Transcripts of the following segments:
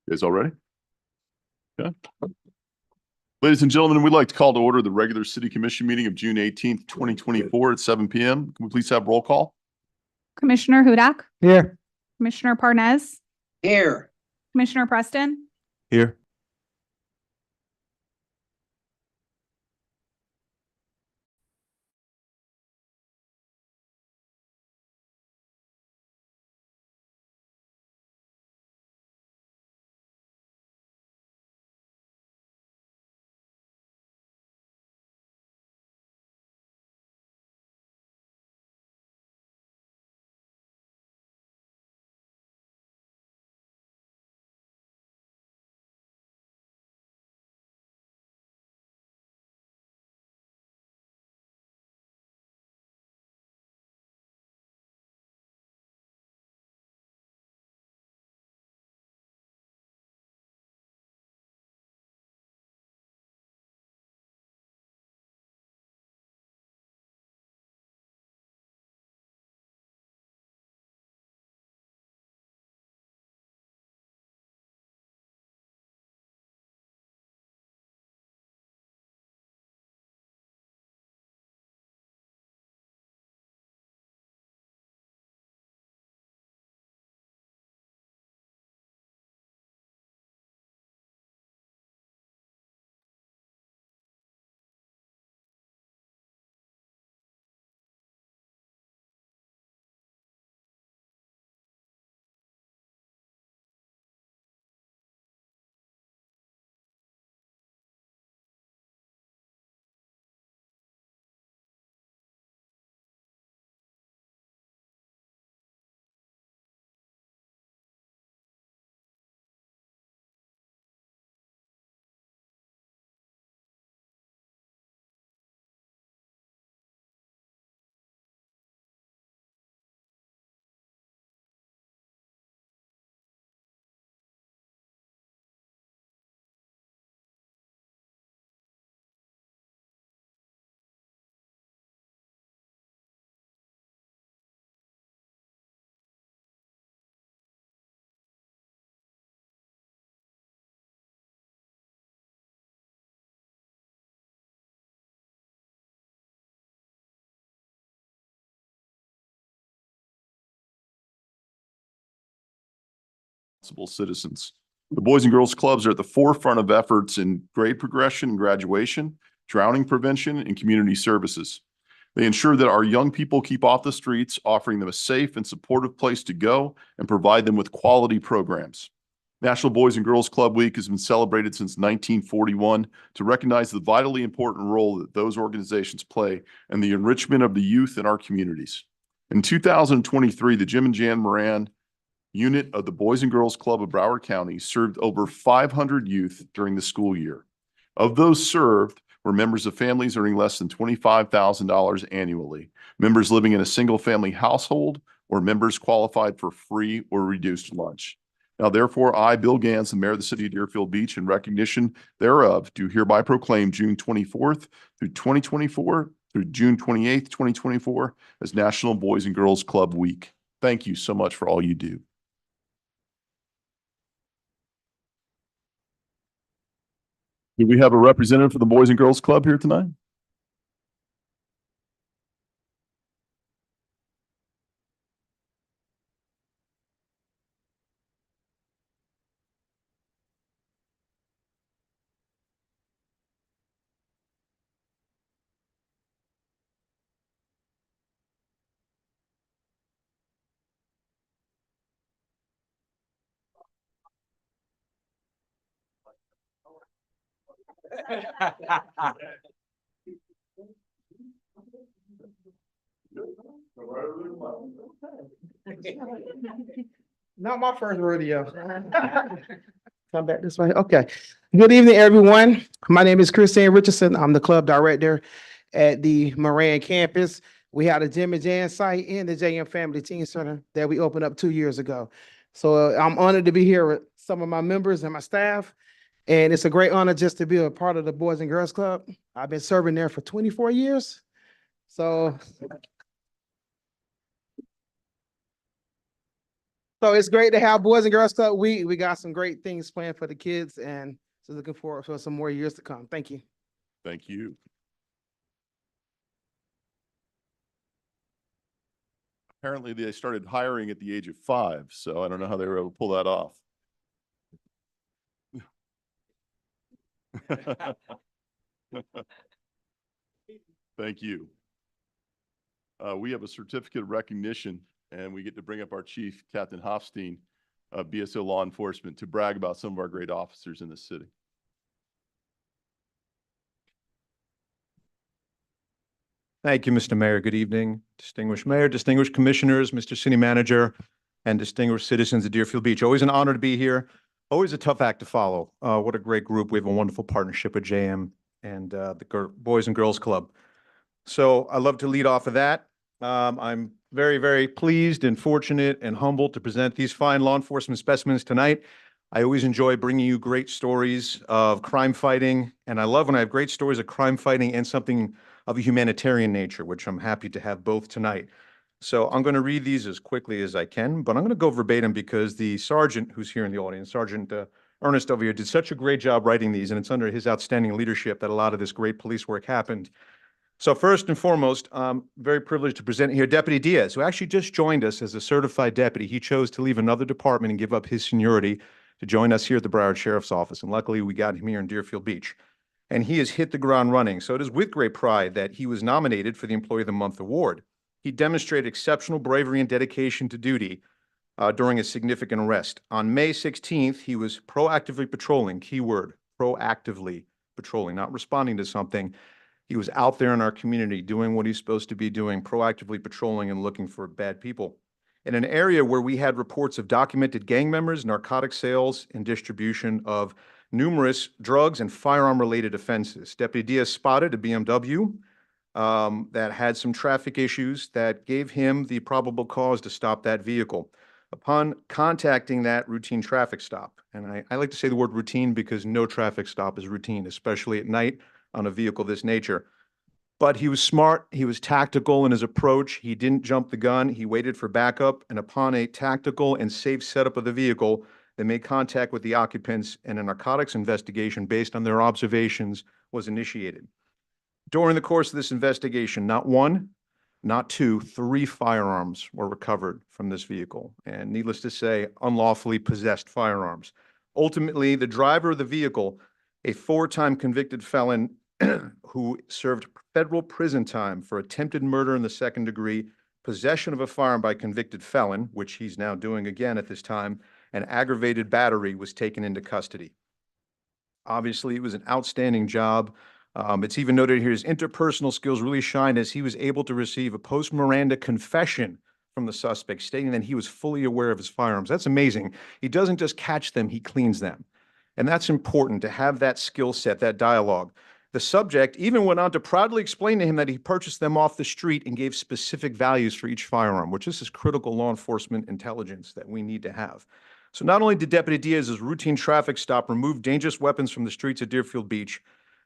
You guys all ready? Yeah. Ladies and gentlemen, we'd like to call to order the regular city commission meeting of June 18th, 2024 at 7 p.m. Can we please have roll call? Commissioner Hudak, Here. Commissioner Parnes, Here. Commissioner Preston, Here. Citizens. The Boys and Girls Clubs are at the forefront of efforts in grade progression and graduation, drowning prevention, and community services. They ensure that our young people keep off the streets, offering them a safe and supportive place to go and provide them with quality programs. National Boys and Girls Club Week has been celebrated since 1941 to recognize the vitally important role that those organizations play in the enrichment of the youth in our communities. In 2023, the Jim and Jan Moran unit of the Boys and Girls Club of Broward County served over 500 youth during the school year. Of those served were members of families earning less than $25,000 annually, members living in a single-family household, or members qualified for free or reduced lunch. Now, therefore, I, Bill Gans, the mayor of the city of Deerfield Beach, in recognition thereof, do hereby proclaim June 24th through 2024 through June 28th, 2024 as National Boys and Girls Club Week. Thank you so much for all you do. Do we have a representative for the Boys and Girls Club here tonight? Not my first rodeo. Come back this way. Okay. Good evening, everyone. My name is Christine Richardson. I'm the club director at the Moran campus. We had a Jim and Jan site in the JM Family Teen Center that we opened up 2 years ago. So I'm honored to be here with some of my members and my staff. And it's a great honor just to be a part of the Boys and Girls Club. I've been serving there for 24 years. So it's great to have Boys and Girls Club Week. We got some great things planned for the kids, and so looking forward for some more years to come. Thank you. Thank you. Apparently, they started hiring at the age of 5, so I don't know how they were able to pull that off. Thank you. We have a certificate of recognition, and we get to bring up our chief, Captain Hofstein, of BSO Law Enforcement, to brag about some of our great officers in the city. Thank you, Mr. Mayor. Good evening, distinguished mayor, distinguished commissioners, Mr. City Manager, and distinguished citizens of Deerfield Beach. Always an honor to be here. Always a tough act to follow. What a great group. We have a wonderful partnership with JM and the Boys and Girls Club. So I love to lead off of that. I'm very, very pleased and fortunate and humbled to present these fine law enforcement specimens tonight. I always enjoy bringing you great stories of crime fighting, and I love when I have great stories of crime fighting and something of a humanitarian nature, which I'm happy to have both tonight. So I'm going to read these as quickly as I can, but I'm going to go verbatim because the sergeant who's here in the audience, Sergeant Ernest over here, did such a great job writing these, and it's under his outstanding leadership that a lot of this great police work happened. So first and foremost, I'm very privileged to present here Deputy Diaz, who actually just joined us as a certified deputy. He chose to leave another department and give up his seniority to join us here at the Broward Sheriff's Office, and luckily we got him here in Deerfield Beach. And he has hit the ground running. So it is with great pride that he was nominated for the Employee of the Month award. He demonstrated exceptional bravery and dedication to duty during a significant arrest. On May 16th, he was proactively patrolling, keyword, proactively patrolling, not responding to something. He was out there in our community doing what he's supposed to be doing, proactively patrolling and looking for bad people. In an area where we had reports of documented gang members, narcotic sales, and distribution of numerous drugs and firearm-related offenses. Deputy Diaz spotted a BMW that had some traffic issues that gave him the probable cause to stop that vehicle. Upon contacting that routine traffic stop, and I like to say the word routine because no traffic stop is routine, especially at night on a vehicle this nature. But he was smart, he was tactical in his approach, he didn't jump the gun, he waited for backup, and upon a tactical and safe setup of the vehicle, they made contact with the occupants, and a narcotics investigation based on their observations was initiated. During the course of this investigation, not one, not two, 3 firearms were recovered from this vehicle, and needless to say, unlawfully possessed firearms. Ultimately, the driver of the vehicle, a 4-time convicted felon who served federal prison time for attempted murder in the 2nd degree, possession of a firearm by convicted felon, which he's now doing again at this time, and aggravated battery, was taken into custody. Obviously, it was an outstanding job. It's even noted here his interpersonal skills really shined as he was able to receive a post-Miranda confession from the suspect stating that he was fully aware of his firearms. That's amazing. He doesn't just catch them, he cleans them. And that's important to have that skill set, that dialogue. The subject even went on to proudly explain to him that he purchased them off the street and gave specific values for each firearm, which this is critical law enforcement intelligence that we need to have. So not only did Deputy Diaz's routine traffic stop remove dangerous weapons from the streets of Deerfield Beach,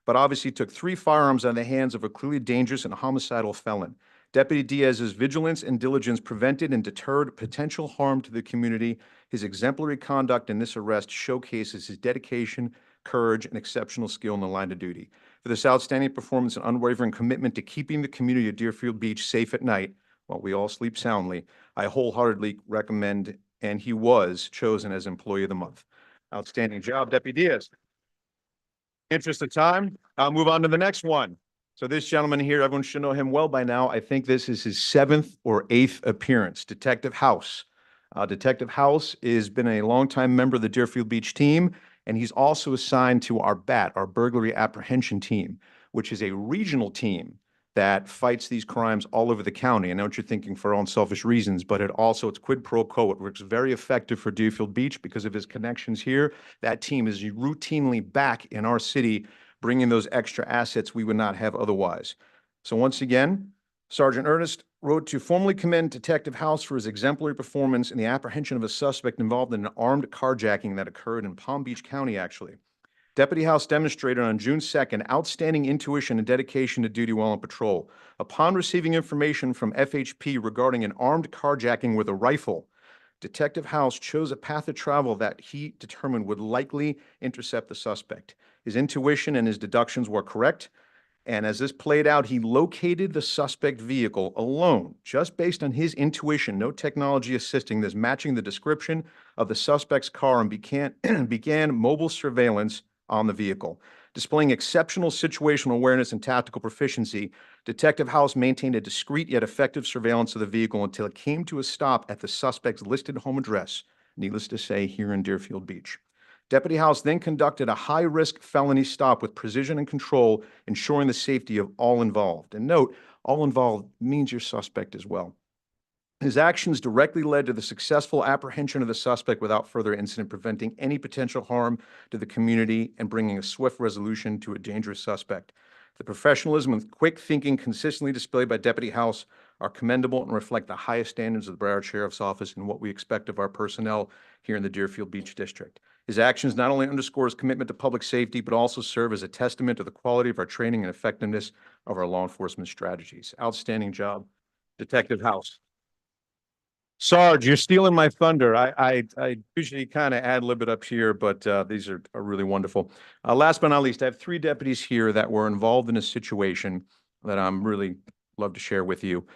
but obviously took 3 firearms out of the hands of a clearly dangerous and homicidal felon. Deputy Diaz's vigilance and diligence prevented and deterred potential harm to the community. His exemplary conduct in this arrest showcases his dedication, courage, and exceptional skill in the line of duty. For this outstanding performance and unwavering commitment to keeping the community of Deerfield Beach safe at night while we all sleep soundly, I wholeheartedly recommend, and he was chosen as Employee of the Month. Outstanding job, Deputy Diaz. Interest of time, I'll move on to the next one. So this gentleman here, everyone should know him well by now. I think this is his 7th or 8th appearance, Detective House. Detective House has been a longtime member of the Deerfield Beach team, and he's also assigned to our BAT, our Burglary Apprehension Team, which is a regional team that fights these crimes all over the county. I know what you're thinking for unselfish reasons, but it's quid pro quo. It works very effective for Deerfield Beach because of his connections here. That team is routinely back in our city, bringing those extra assets we would not have otherwise. So once again, Sergeant Ernest wrote to formally commend Detective House for his exemplary performance in the apprehension of a suspect involved in an armed carjacking that occurred in Palm Beach County, actually. Deputy House demonstrated on June 2nd outstanding intuition and dedication to duty while on patrol. Upon receiving information from FHP regarding an armed carjacking with a rifle, Detective House chose a path of travel that he determined would likely intercept the suspect. His intuition and his deductions were correct, and as this played out, he located the suspect vehicle alone, just based on his intuition, no technology assisting this, matching the description of the suspect's car, and began mobile surveillance on the vehicle. Displaying exceptional situational awareness and tactical proficiency, Detective House maintained a discreet yet effective surveillance of the vehicle until it came to a stop at the suspect's listed home address, needless to say, here in Deerfield Beach. Deputy House then conducted a high-risk felony stop with precision and control, ensuring the safety of all involved. And note, all involved means your suspect as well. His actions directly led to the successful apprehension of the suspect without further incident, preventing any potential harm to the community and bringing a swift resolution to a dangerous suspect. The professionalism and quick thinking consistently displayed by Deputy House are commendable and reflect the highest standards of the Broward Sheriff's Office and what we expect of our personnel here in the Deerfield Beach District. His actions not only underscore his commitment to public safety, but also serve as a testament to the quality of our training and effectiveness of our law enforcement strategies. Outstanding job, Detective House. Sarge, you're stealing my thunder. I usually kind of add a little bit up here, but these are really wonderful. Last but not least, I have 3 deputies here that were involved in a situation that I'm really love to share with you.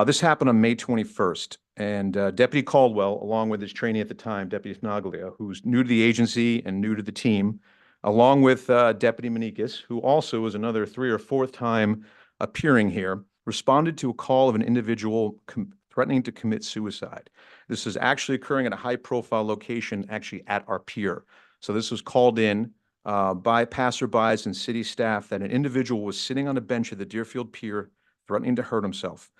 This happened on May 21st, and Deputy Caldwell, along with his trainee at the time, Deputy Naglia, who's new to the agency and new to the team, along with Deputy Manikis, who also was another 3rd or 4th time appearing here, responded to a call of an individual threatening to commit suicide. This is actually occurring at a high-profile location, actually at our pier. So this was called in by passerbys and city staff that an individual was sitting on a bench at the Deerfield Pier threatening to hurt himself.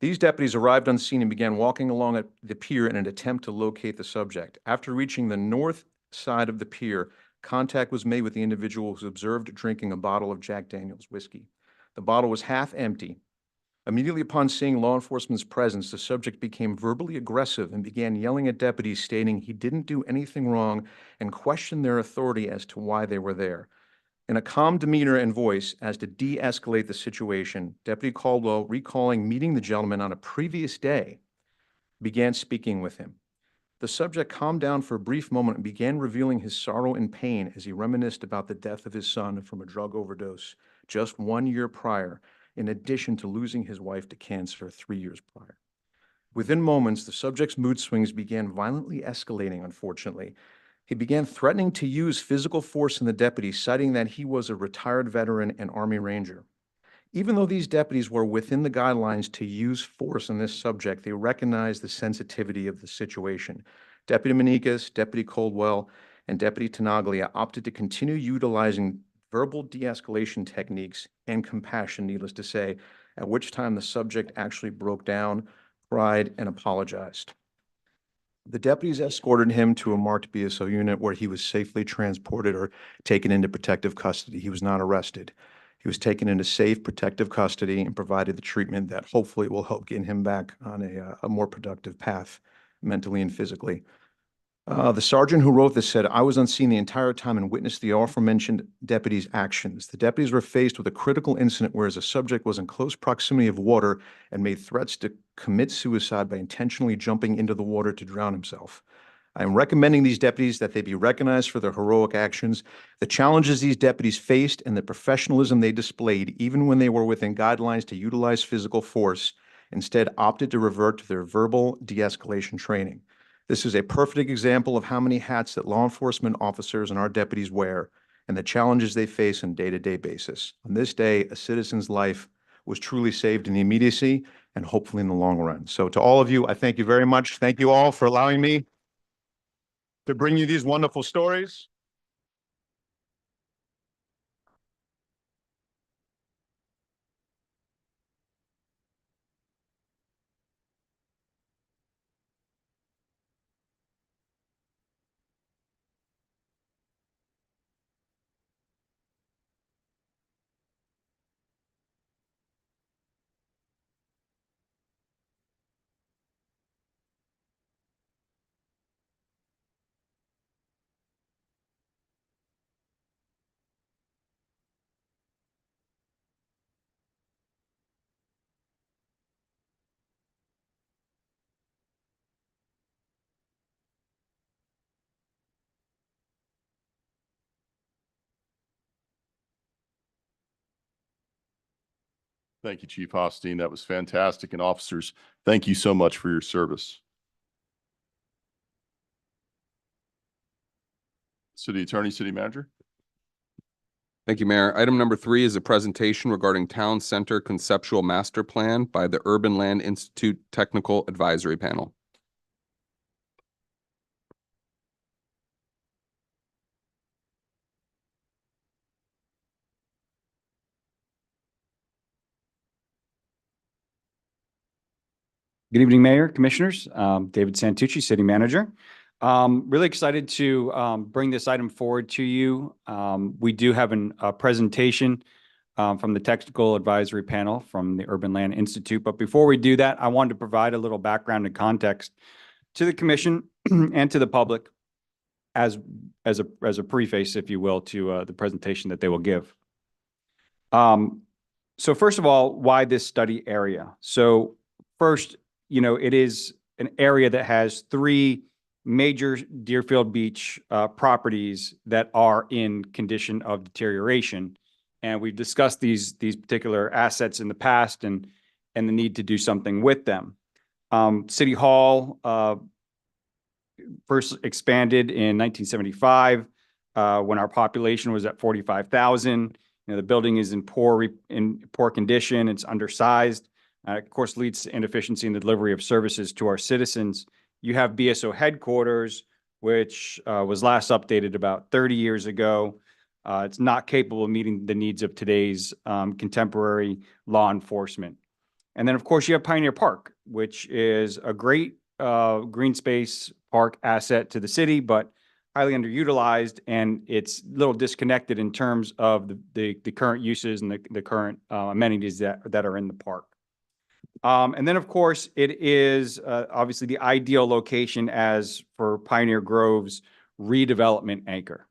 These deputies arrived on scene and began walking along at the pier in an attempt to locate the subject. After reaching the north side of the pier, contact was made with the individual who was observed drinking a bottle of Jack Daniel's whiskey. The bottle was half empty. Immediately upon seeing law enforcement's presence, the subject became verbally aggressive and began yelling at deputies, stating he didn't do anything wrong and questioned their authority as to why they were there. In a calm demeanor and voice, as to de-escalate the situation, Deputy Caldwell, recalling meeting the gentleman on a previous day, began speaking with him. The subject calmed down for a brief moment and began revealing his sorrow and pain as he reminisced about the death of his son from a drug overdose just 1 year prior, in addition to losing his wife to cancer 3 years prior. Within moments, the subject's mood swings began violently escalating, unfortunately. He began threatening to use physical force in the deputies, citing that he was a retired veteran and Army Ranger. Even though these deputies were within the guidelines to use force on this subject, they recognized the sensitivity of the situation. Deputy Manikas, Deputy Coldwell, and Deputy Tenaglia opted to continue utilizing verbal de-escalation techniques and compassion, needless to say, at which time the subject actually broke down, cried, and apologized. The deputies escorted him to a marked BSO unit where he was safely transported or taken into protective custody. He was not arrested. He was taken into safe protective custody and provided the treatment that hopefully will help get him back on a more productive path, mentally and physically. The sergeant who wrote this said, "I was on scene the entire time and witnessed the aforementioned deputies' actions. The deputies were faced with a critical incident whereas a subject was in close proximity of water and made threats to commit suicide by intentionally jumping into the water to drown himself. I am recommending these deputies that they be recognized for their heroic actions, the challenges these deputies faced, and the professionalism they displayed, even when they were within guidelines to utilize physical force, instead opted to revert to their verbal de-escalation training. This is a perfect example of how many hats that law enforcement officers and our deputies wear and the challenges they face on a day-to-day basis. On this day, a citizen's life was truly saved in the immediacy and hopefully in the long run. So to all of you, I thank you very much. Thank you all for allowing me to bring you these wonderful stories. Thank you, Chief Hosteen. That was fantastic. And officers, thank you so much for your service. City Attorney, City Manager. Thank you, Mayor. Item number 3 is a presentation regarding Town Center Conceptual Master Plan by the Urban Land Institute Technical Advisory Panel. Good evening, Mayor, Commissioners. David Santucci, City Manager. Really excited to bring this item forward to you. We do have a presentation from the Technical Advisory Panel from the Urban Land Institute. But before we do that, I wanted to provide a little background and context to the Commission and to the public as a preface, if you will, to the presentation that they will give. So first of all, why this study area? So first, it is an area that has 3 major Deerfield Beach properties that are in condition of deterioration. And we've discussed these particular assets in the past and the need to do something with them. City Hall first expanded in 1975 when our population was at 45,000. The building is in poor condition. It's undersized. Of course, leads to inefficiency in the delivery of services to our citizens. You have BSO headquarters, which was last updated about 30 years ago. It's not capable of meeting the needs of today's contemporary law enforcement. And then, of course, you have Pioneer Park, which is a great green space park asset to the city, but highly underutilized, and it's a little disconnected in terms of the current uses and the current amenities that are in the park. And then, of course, it is obviously the ideal location as for Pioneer Grove's redevelopment anchor.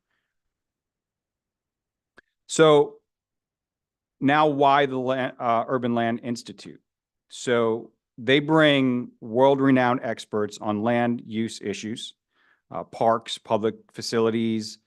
So now why the Urban Land Institute? So they bring world-renowned experts on land use issues, parks, public facilities,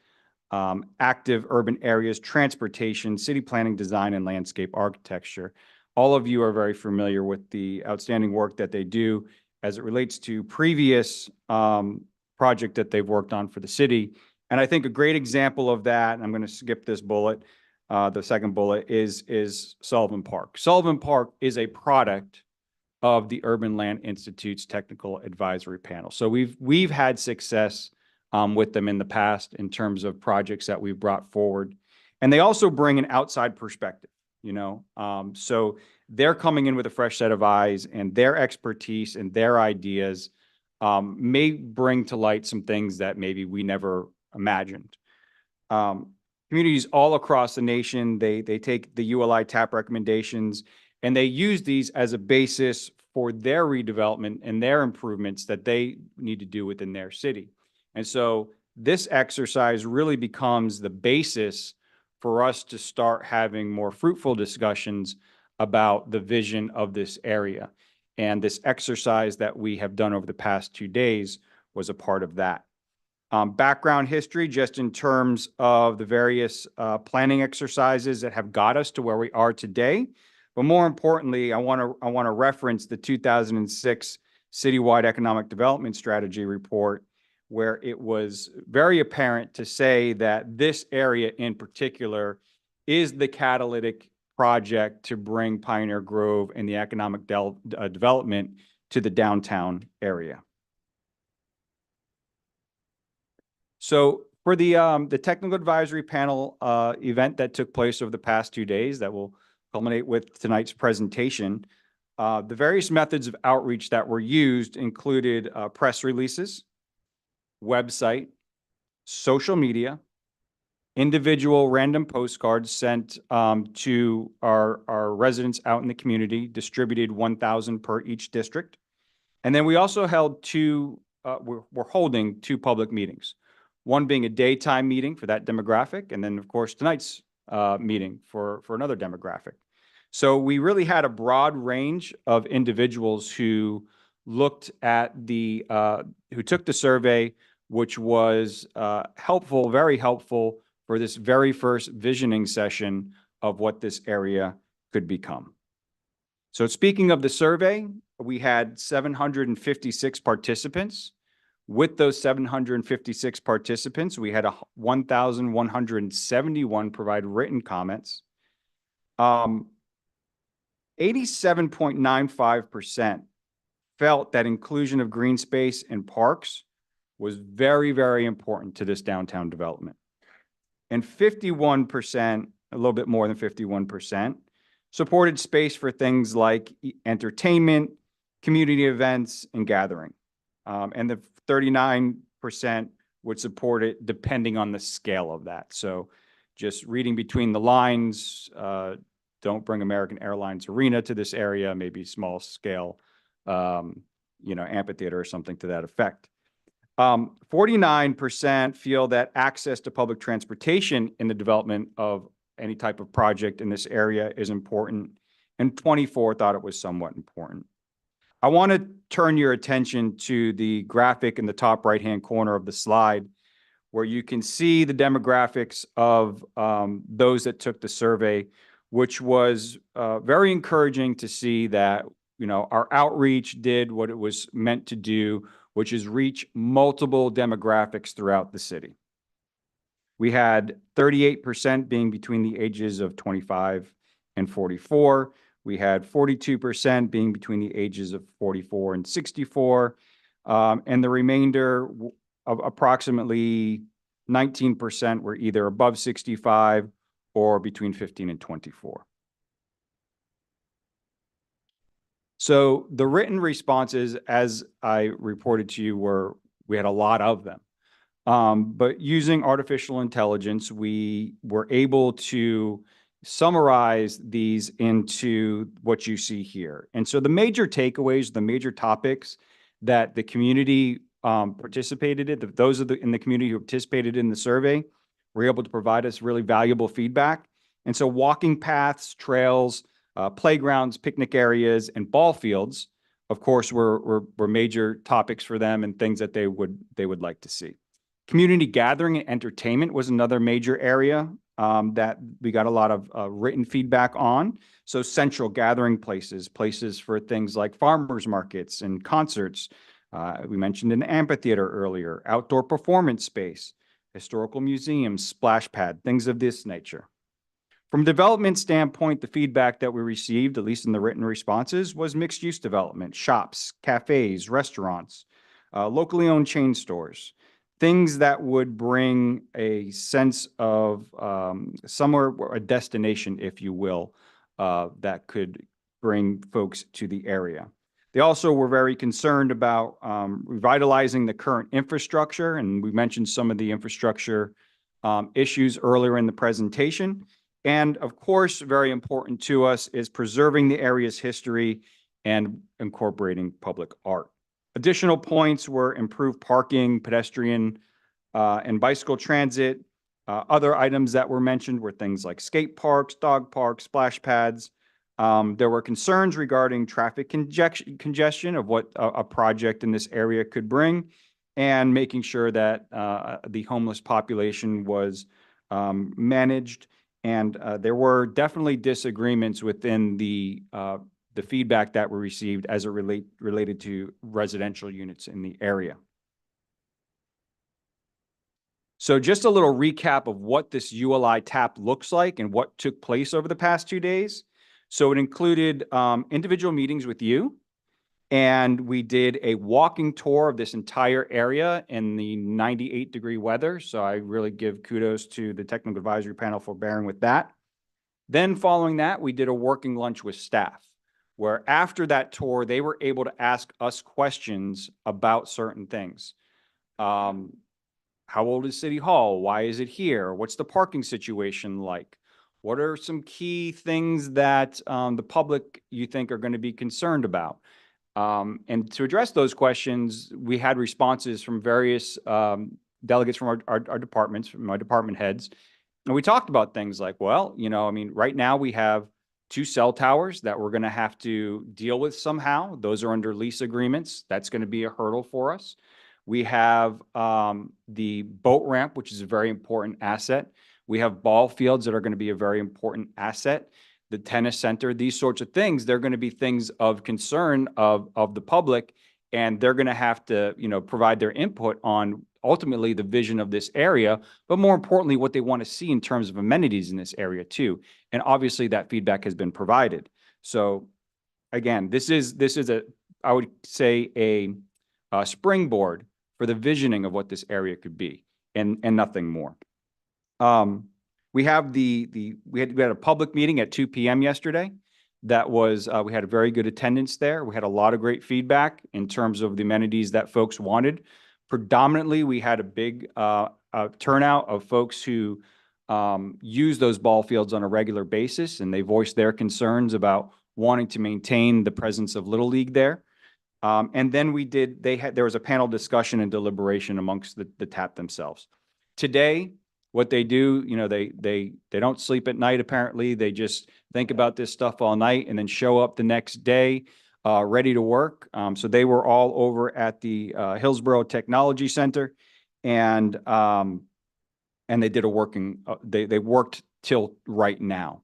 active urban areas, transportation, city planning, design, and landscape architecture. All of you are very familiar with the outstanding work that they do as it relates to previous project that they've worked on for the city. And I think a great example of that, and I'm going to skip this bullet, the second bullet, is Sullivan Park. Sullivan Park is a product of the Urban Land Institute's Technical Advisory Panel. So we've had success with them in the past in terms of projects that we've brought forward. And they also bring an outside perspective, you know? So they're coming in with a fresh set of eyes, and their expertise and their ideas may bring to light some things that maybe we never imagined. Communities all across the nation, they take the ULI TAP recommendations and they use these as a basis for their redevelopment and their improvements that they need to do within their city. And so this exercise really becomes the basis for us to start having more fruitful discussions about the vision of this area. And this exercise that we have done over the past 2 days was a part of that. Background history, just in terms of the various planning exercises that have got us to where we are today. But more importantly, I want to reference the 2006 Citywide Economic Development Strategy report, where it was very apparent to say that this area in particular is the catalytic project to bring Pioneer Grove and the economic development to the downtown area. So for the Technical Advisory Panel event that took place over the past 2 days that will culminate with tonight's presentation, the various methods of outreach that were used included press releases, website, social media, individual random postcards sent to our residents out in the community, distributed 1,000 per each district. And then we also held we're holding 2 public meetings. One being a daytime meeting for that demographic, and then of course tonight's meeting for another demographic. So we really had a broad range of individuals who looked at who took the survey, which was helpful, very helpful for this very first visioning session of what this area could become. So speaking of the survey, we had 756 participants. With those 756 participants, we had 1,171 provide written comments. 87.95% felt that inclusion of green space and parks was very, very important to this downtown development. And 51%, a little bit more than 51%, supported space for things like entertainment, community events, and gathering. And the 39% would support it depending on the scale of that. So just reading between the lines, don't bring American Airlines Arena to this area, maybe small scale, amphitheater or something to that effect. 49% feel that access to public transportation in the development of any type of project in this area is important, and 24% thought it was somewhat important. I want to turn your attention to the graphic in the top right-hand corner of the slide, where you can see the demographics of those that took the survey, which was very encouraging to see that, our outreach did what it was meant to do, which is reach multiple demographics throughout the city. We had 38% being between the ages of 25 and 44. We had 42% being between the ages of 44 and 64. And the remainder of approximately 19% were either above 65 or between 15 and 24. So the written responses, as I reported to you, we had a lot of them. But using artificial intelligence, we were able to summarize these into what you see here. And so the major takeaways, the major topics that the community participated in, those in the community who participated in the survey, were able to provide us really valuable feedback. And so walking paths, trails, playgrounds, picnic areas, and ball fields, of course, were major topics for them and things that they would like to see. Community gathering and entertainment was another major area that we got a lot of written feedback on. So central gathering places for things like farmers markets and concerts. We mentioned an amphitheater earlier, outdoor performance space, historical museums, splash pad, things of this nature. From a development standpoint, the feedback that we received, at least in the written responses, was mixed-use development, shops, cafes, restaurants, locally owned chain stores, things that would bring a sense of somewhere, a destination, if you will, that could bring folks to the area. They also were very concerned about revitalizing the current infrastructure, and we mentioned some of the infrastructure issues earlier in the presentation. And of course, very important to us is preserving the area's history and incorporating public art. Additional points were improved parking, pedestrian and bicycle transit. Other items that were mentioned were things like skate parks, dog parks, splash pads. There were concerns regarding traffic congestion of what a project in this area could bring, and making sure that the homeless population was managed. And there were definitely disagreements within the feedback that we received as it related to residential units in the area. So just a little recap of what this ULI TAP looks like and what took place over the past 2 days. So it included individual meetings with you, and we did a walking tour of this entire area in the 98-degree weather. So I really give kudos to the technical advisory panel for bearing with that. Then following that, we did a working lunch with staff, where after that tour, they were able to ask us questions about certain things. How old is City Hall? Why is it here? What's the parking situation like? What are some key things that the public you think are going to be concerned about? And to address those questions, we had responses from various delegates from our departments, from my department heads. And we talked about things like, well, you know, I mean, right now we have 2 cell towers that we're going to have to deal with somehow. Those are under lease agreements. That's going to be a hurdle for us. We have the boat ramp, which is a very important asset. We have ball fields that are going to be a very important asset. The tennis center, these sorts of things, they're going to be things of concern of the public, and they're going to have to, you know, provide their input on ultimately the vision of this area, but more importantly, what they want to see in terms of amenities in this area too. And obviously that feedback has been provided. So again, this is a, I would say a springboard for the visioning of what this area could be, and nothing more. We have we had a public meeting at 2 p.m. yesterday. That was, we had a very good attendance there. We had a lot of great feedback in terms of the amenities that folks wanted. Predominantly, we had a big turnout of folks who use those ball fields on a regular basis, and they voiced their concerns about wanting to maintain the presence of Little League there. And then there was a panel discussion and deliberation amongst the TAP themselves. Today, what they do, you know, they don't sleep at night, apparently. They just think about this stuff all night and then show up the next day ready to work. So they were all over at the Hillsborough Technology Center, and they did a working, they worked till right now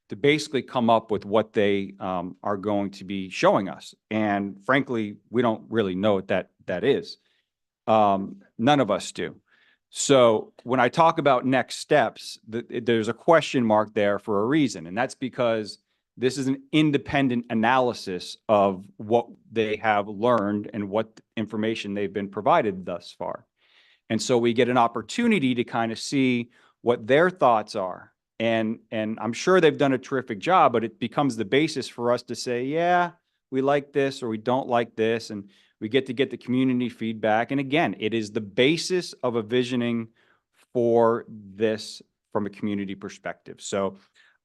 to basically come up with what they are going to be showing us. And frankly, we don't really know what that is. None of us do. So when I talk about next steps, there's a question mark there for a reason. And that's because this is an independent analysis of what they have learned and what information they've been provided thus far. And so we get an opportunity to kind of see what their thoughts are. And I'm sure they've done a terrific job, but it becomes the basis for us to say, yeah, we like this or we don't like this. And we get to get the community feedback. And again, it is the basis of a visioning for this from a community perspective. So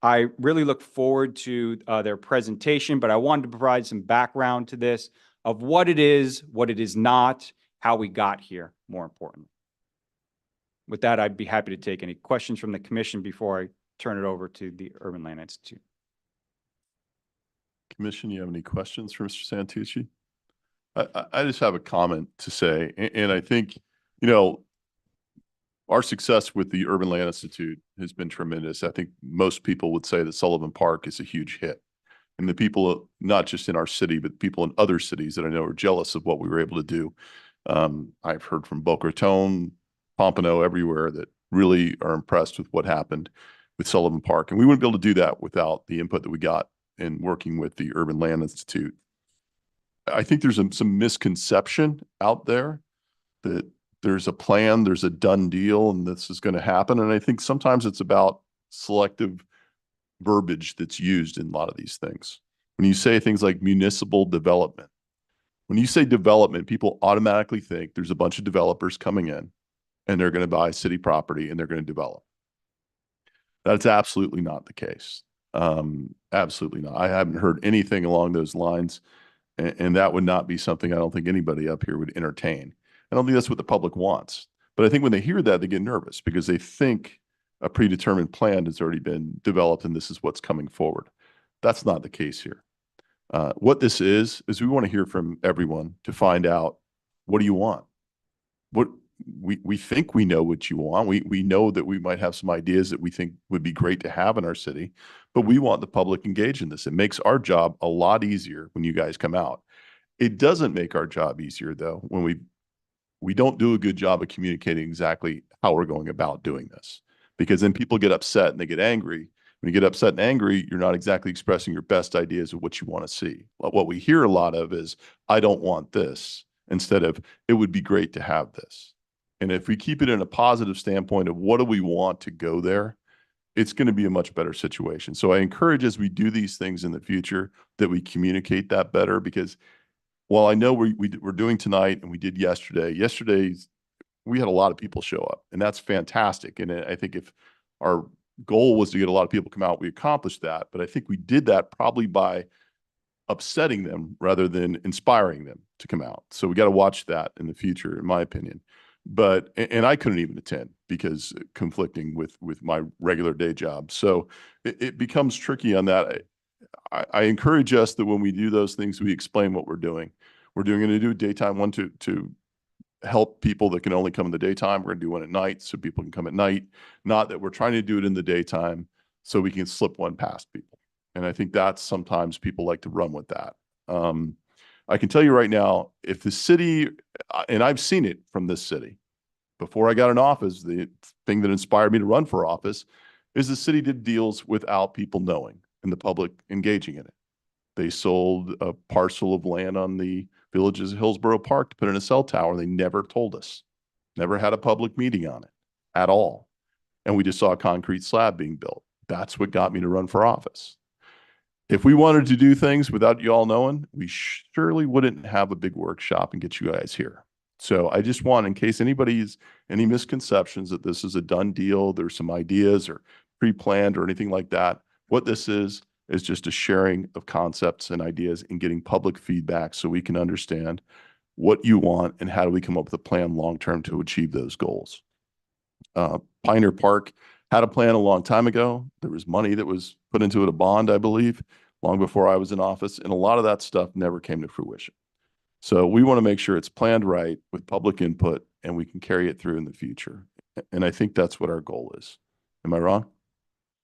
I really look forward to their presentation, but I wanted to provide some background to this of what it is not, how we got here, more importantly. With that, I'd be happy to take any questions from the commission before I turn it over to the Urban Land Institute. Commission, you have any questions for Mr. Santucci? I just have a comment to say, and I think, you know, our success with the Urban Land Institute has been tremendous. I think most people would say that Sullivan Park is a huge hit. And the people, not just in our city, but people in other cities that I know are jealous of what we were able to do. I've heard from Boca Raton, Pompano, everywhere that really are impressed with what happened. with Sullivan Park. And we wouldn't be able to do that without the input that we got in working with the Urban Land Institute. I think there's some misconception out there that there's a plan, there's a done deal, and this is going to happen. And I think sometimes it's about selective verbiage that's used in a lot of these things. When you say things like municipal development, when you say development, people automatically think there's a bunch of developers coming in and they're going to buy city property and they're going to develop. That's absolutely not the case. Absolutely not. I haven't heard anything along those lines, and that would not be something I don't think anybody up here would entertain. I don't think that's what the public wants. But I think when they hear that, they get nervous because they think a predetermined plan has already been developed and this is what's coming forward. That's not the case here. What this is we want to hear from everyone to find out, what do you want? What we think we know what you want. We know that we might have some ideas that we think would be great to have in our city, but we want the public engaged in this. It makes our job a lot easier when you guys come out. It doesn't make our job easier though when we don't do a good job of communicating exactly how we're going about doing this, because then people get upset and they get angry. When you get upset and angry, you're not exactly expressing your best ideas of what you want to see. What we hear a lot of is, I don't want this, instead of, it would be great to have this. And if we keep it in a positive standpoint of what do we want to go there, it's going to be a much better situation. So I encourage, as we do these things in the future, that we communicate that better, because while I know we're doing tonight and we did yesterday, we had a lot of people show up, and that's fantastic. And I think if our goal was to get a lot of people to come out, we accomplished that. But I think we did that probably by upsetting them rather than inspiring them to come out. So we got to watch that in the future, in my opinion. But, and I couldn't even attend because conflicting with my regular day job. So it becomes tricky on that. I encourage us that when we do those things, we explain what we're doing. We're going to do a daytime one to help people that can only come in the daytime. We're going to do one at night so people can come at night. Not that we're trying to do it in the daytime so we can slip one past people. And I think that's sometimes people like to run with that. I can tell you right now, if the city, and I've seen it from this city, before I got in office, the thing that inspired me to run for office is the city did deals without people knowing and the public engaging in it. They sold a parcel of land on the Villages of Hillsborough Park to put in a cell tower. They never told us, never had a public meeting on it at all. And we just saw a concrete slab being built. That's what got me to run for office. If we wanted to do things without you all knowing, we surely wouldn't have a big workshop and get you guys here. So I just want, in case anybody's any misconceptions that this is a done deal, there's some ideas or pre-planned or anything like that, what this is just a sharing of concepts and ideas and getting public feedback so we can understand what you want and how do we come up with a plan long-term to achieve those goals. Pioneer Park had a plan a long time ago. There was money that was put into it, a bond, I believe, long before I was in office, and a lot of that stuff never came to fruition. So we want to make sure it's planned right with public input and we can carry it through in the future. And I think that's what our goal is. Am I wrong?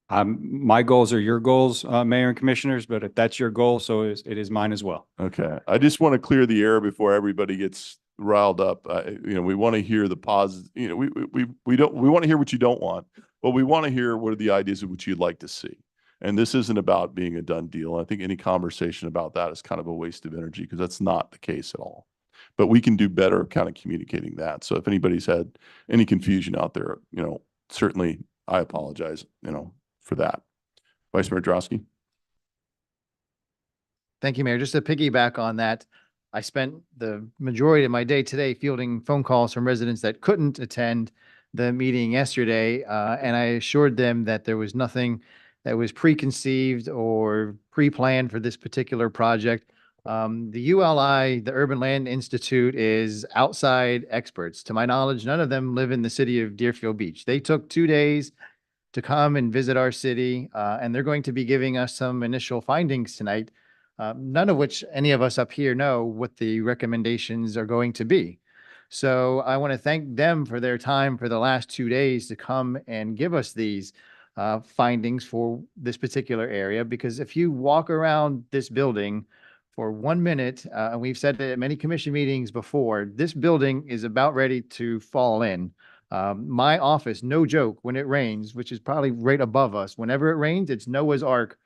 My goals are your goals, Mayor and Commissioners, but if that's your goal, so it is mine as well. Okay. I just want to clear the air before everybody gets riled up. We want to hear the positive, we want to hear what you don't want, but we want to hear what are the ideas of what you'd like to see. And this isn't about being a done deal. I think any conversation about that is kind of a waste of energy because that's not the case at all. But we can do better kind of communicating that. So if anybody's had any confusion out there, certainly I apologize, for that. Vice Mayor Drosky. Thank you, Mayor. Just to piggyback on that, I spent the majority of my day today fielding phone calls from residents that couldn't attend the meeting yesterday, and I assured them that there was nothing that was preconceived or pre-planned for this particular project. The ULI, the Urban Land Institute, is outside experts. To my knowledge, none of them live in the city of Deerfield Beach. They took 2 days to come and visit our city, and they're going to be giving us some initial findings tonight, none of which any of us up here know what the recommendations are going to be. So I want to thank them for their time for the last 2 days to come and give us these findings for this particular area, because if you walk around this building for 1 minute, and we've said that at many commission meetings before, this building is about ready to fall in. My office, no joke, when it rains, which is probably right above us, whenever it rains, it's Noah's Ark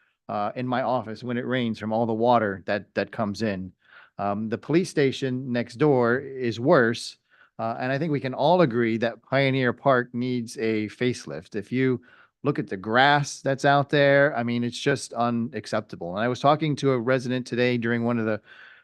in my office when it rains from all the water that comes in. The police station next door is worse. And I think we can all agree that Pioneer Park needs a facelift. If you look at the grass that's out there, I mean, it's just unacceptable. And I was talking to a resident today during one of the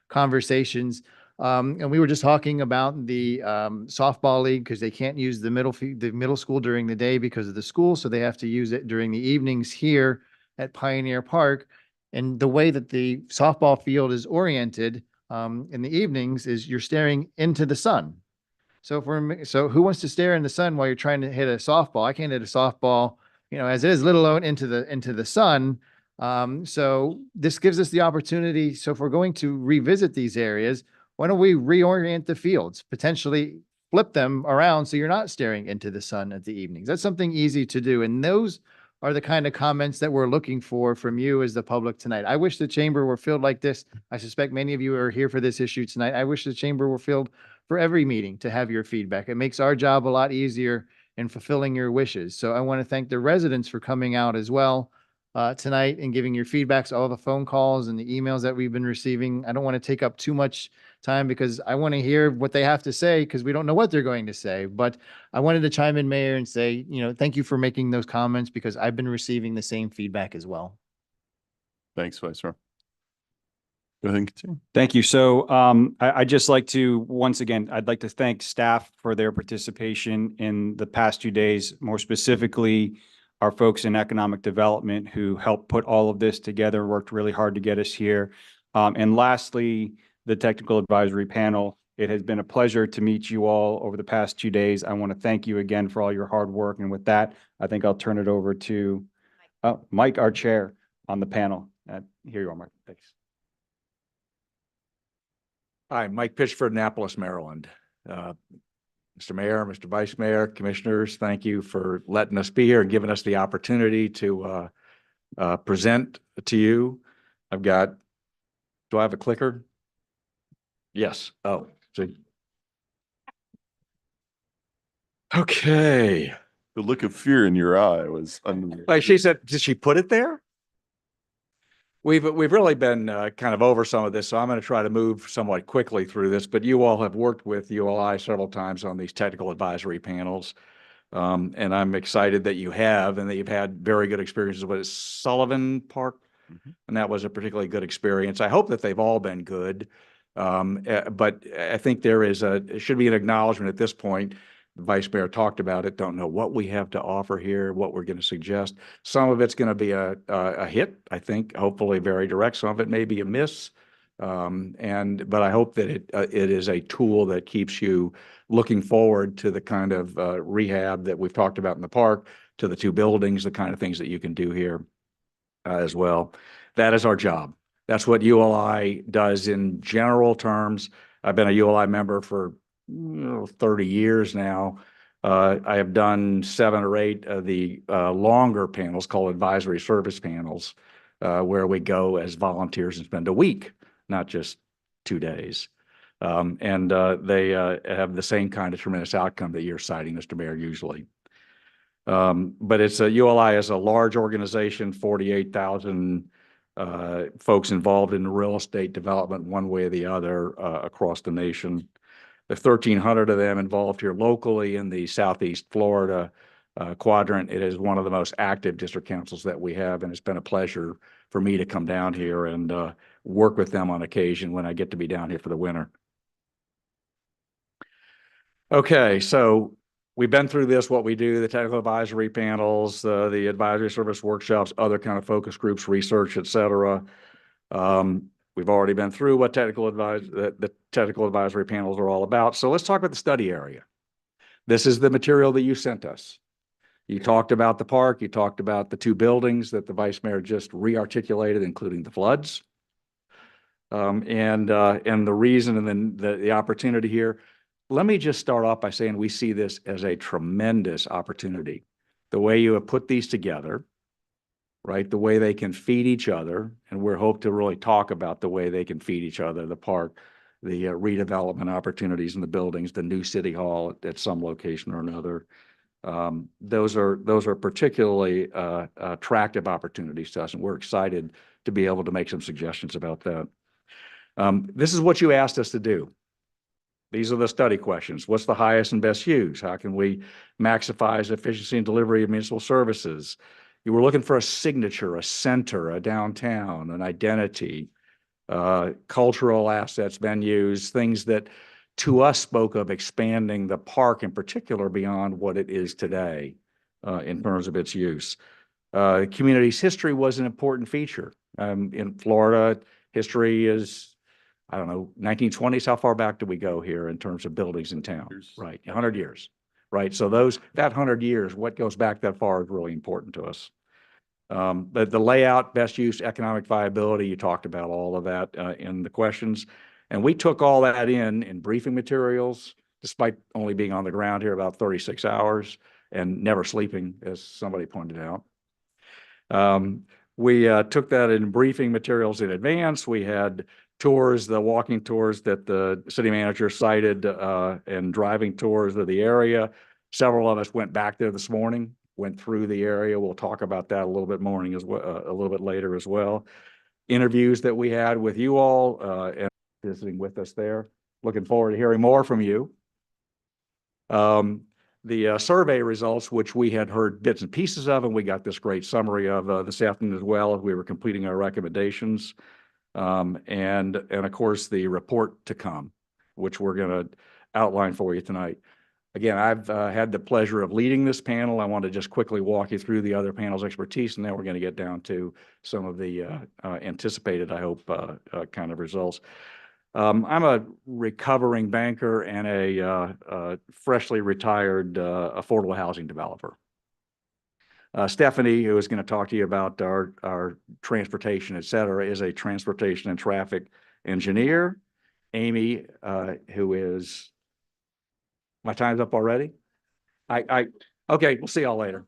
conversations, and we were just talking about the softball league because they can't use the middle school during the day because of the school, so they have to use it during the evenings here at Pioneer Park. And the way that the softball field is oriented in the evenings is you're staring into the sun. So so who wants to stare in the sun while you're trying to hit a softball? I can't hit a softball, as it is, let alone into the sun. So this gives us the opportunity. So if we're going to revisit these areas, why don't we reorient the fields, potentially flip them around so you're not staring into the sun at the evenings? That's something easy to do. And those are the kind of comments that we're looking for from you as the public tonight. I wish the chamber were filled like this. I suspect many of you are here for this issue tonight. I wish the chamber were filled for every meeting to have your feedback. It makes our job a lot easier in fulfilling your wishes. So I want to thank the residents for coming out as well tonight and giving your feedbacks, all the phone calls and the emails that we've been receiving. I don't want to take up too much time because I want to hear what they have to say because we don't know what they're going to say. But I wanted to chime in, Mayor, and say, thank you for making those comments because I've been receiving the same feedback as well. Thanks, Vice Mayor. Go ahead and continue. Thank you. So I'd just like to, once again, I'd like to thank staff for their participation in the past 2 days, more specifically our folks in economic development who helped put all of this together, worked really hard to get us here. And lastly, the technical advisory panel. It has been a pleasure to meet you all over the past 2 days. I want to thank you again for all your hard work. And with that, I think I'll turn it over to Mike, our chair on the panel. Here you are, Mike. Thanks. Hi, Mike Pitchford, Annapolis, Maryland. Mr. Mayor, Mr. Vice Mayor, Commissioners, thank you for letting us be here and giving us the opportunity to present to you. Do I have a clicker? Yes. Oh, see. Okay. The look of fear in your eye was unbelievable. Like she said, did she put it there? We've really been kind of over some of this, so I'm going to try to move somewhat quickly through this, but you all have worked with ULI several times on these technical advisory panels. And I'm excited that you have, and that you've had very good experiences with Sullivan Park. And that was a particularly good experience. I hope that they've all been good. But I think it should be an acknowledgement at this point. The Vice Mayor talked about it. Don't know what we have to offer here, what we're going to suggest. Some of it's going to be a hit, I think, hopefully very direct. Some of it may be a miss. But I hope that it is a tool that keeps you looking forward to the kind of rehab that we've talked about in the park, to the 2 buildings, the kind of things that you can do here as well. That is our job. That's what ULI does in general terms. I've been a ULI member for 30 years now. I have done 7 or 8 of the longer panels called advisory service panels, where we go as volunteers and spend a week, not just 2 days. They have the same kind of tremendous outcome that you're citing, Mr. Mayor, usually. But ULI is a large organization, 48,000 folks involved in real estate development one way or the other across the nation. The 1,300 of them involved here locally in the Southeast Florida quadrant. It is one of the most active district councils that we have, and it's been a pleasure for me to come down here and work with them on occasion when I get to be down here for the winter. Okay, so we've been through this, what we do, the technical advisory panels, the advisory service workshops, other kind of focus groups, research, et cetera. We've already been through what the technical advisory panels are all about. So let's talk about the study area. This is the material that you sent us. You talked about the park. You talked about the 2 buildings that the Vice Mayor just re-articulated, including the floods. And the reason and then the opportunity here. Let me just start off by saying we see this as a tremendous opportunity. The way you have put these together, right? The way they can feed each other, and we're hope to really talk about the way they can feed each other, the park the redevelopment opportunities in the buildings, the new city hall at some location or another. Those are particularly attractive opportunities to us, and we're excited to be able to make some suggestions about that. This is what you asked us to do. These are the study questions. What's the highest and best use? How can we maximize efficiency and delivery of municipal services? You were looking for a signature, a center, a downtown, an identity, cultural assets, venues, things that to us spoke of expanding the park in particular beyond what it is today in terms of its use. Community's history was an important feature. In Florida, history is, I don't know, 1920s, how far back do we go here in terms of buildings in town? Right, 100 years, right? So that 100 years, what goes back that far is really important to us. But the layout, best use, economic viability, you talked about all of that in the questions. And we took all that in briefing materials, despite only being on the ground here about 36 hours and never sleeping, as somebody pointed out. We took that in briefing materials in advance. We had tours, the walking tours that the city manager cited, and driving tours of the area. Several of us went back there this morning, went through the area. We'll talk about that a little bit a little bit later as well. Interviews that we had with you all and visiting with us there. Looking forward to hearing more from you. The survey results, which we had heard bits and pieces of, and we got this great summary of this afternoon as well as we were completing our recommendations. And of course, the report to come, which we're going to outline for you tonight. Again, I've had the pleasure of leading this panel. I want to just quickly walk you through the other panel's expertise, and then we're going to get down to some of the anticipated, I hope, kind of results. I'm a recovering banker and a freshly retired affordable housing developer. Stephanie, who is going to talk to you about our transportation, et cetera, is a transportation and traffic engineer. Amy, who is, my time's up already? Okay, we'll see y'all later.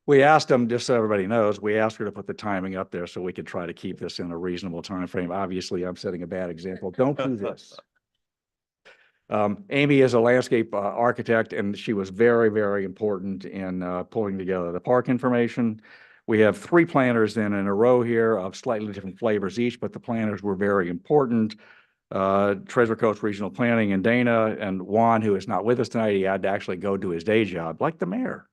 We asked them, just so everybody knows, we asked her to put the timing up there so we could try to keep this in a reasonable time frame. Obviously, I'm setting a bad example. Don't do this. Amy is a landscape architect, and she was very, very important in pulling together the park information. We have 3 planners in a row here of slightly different flavors each, but the planners were very important. Treasure Coast Regional Planning and Dana and Juan, who is not with us tonight, he had to actually go do his day job, like the mayor,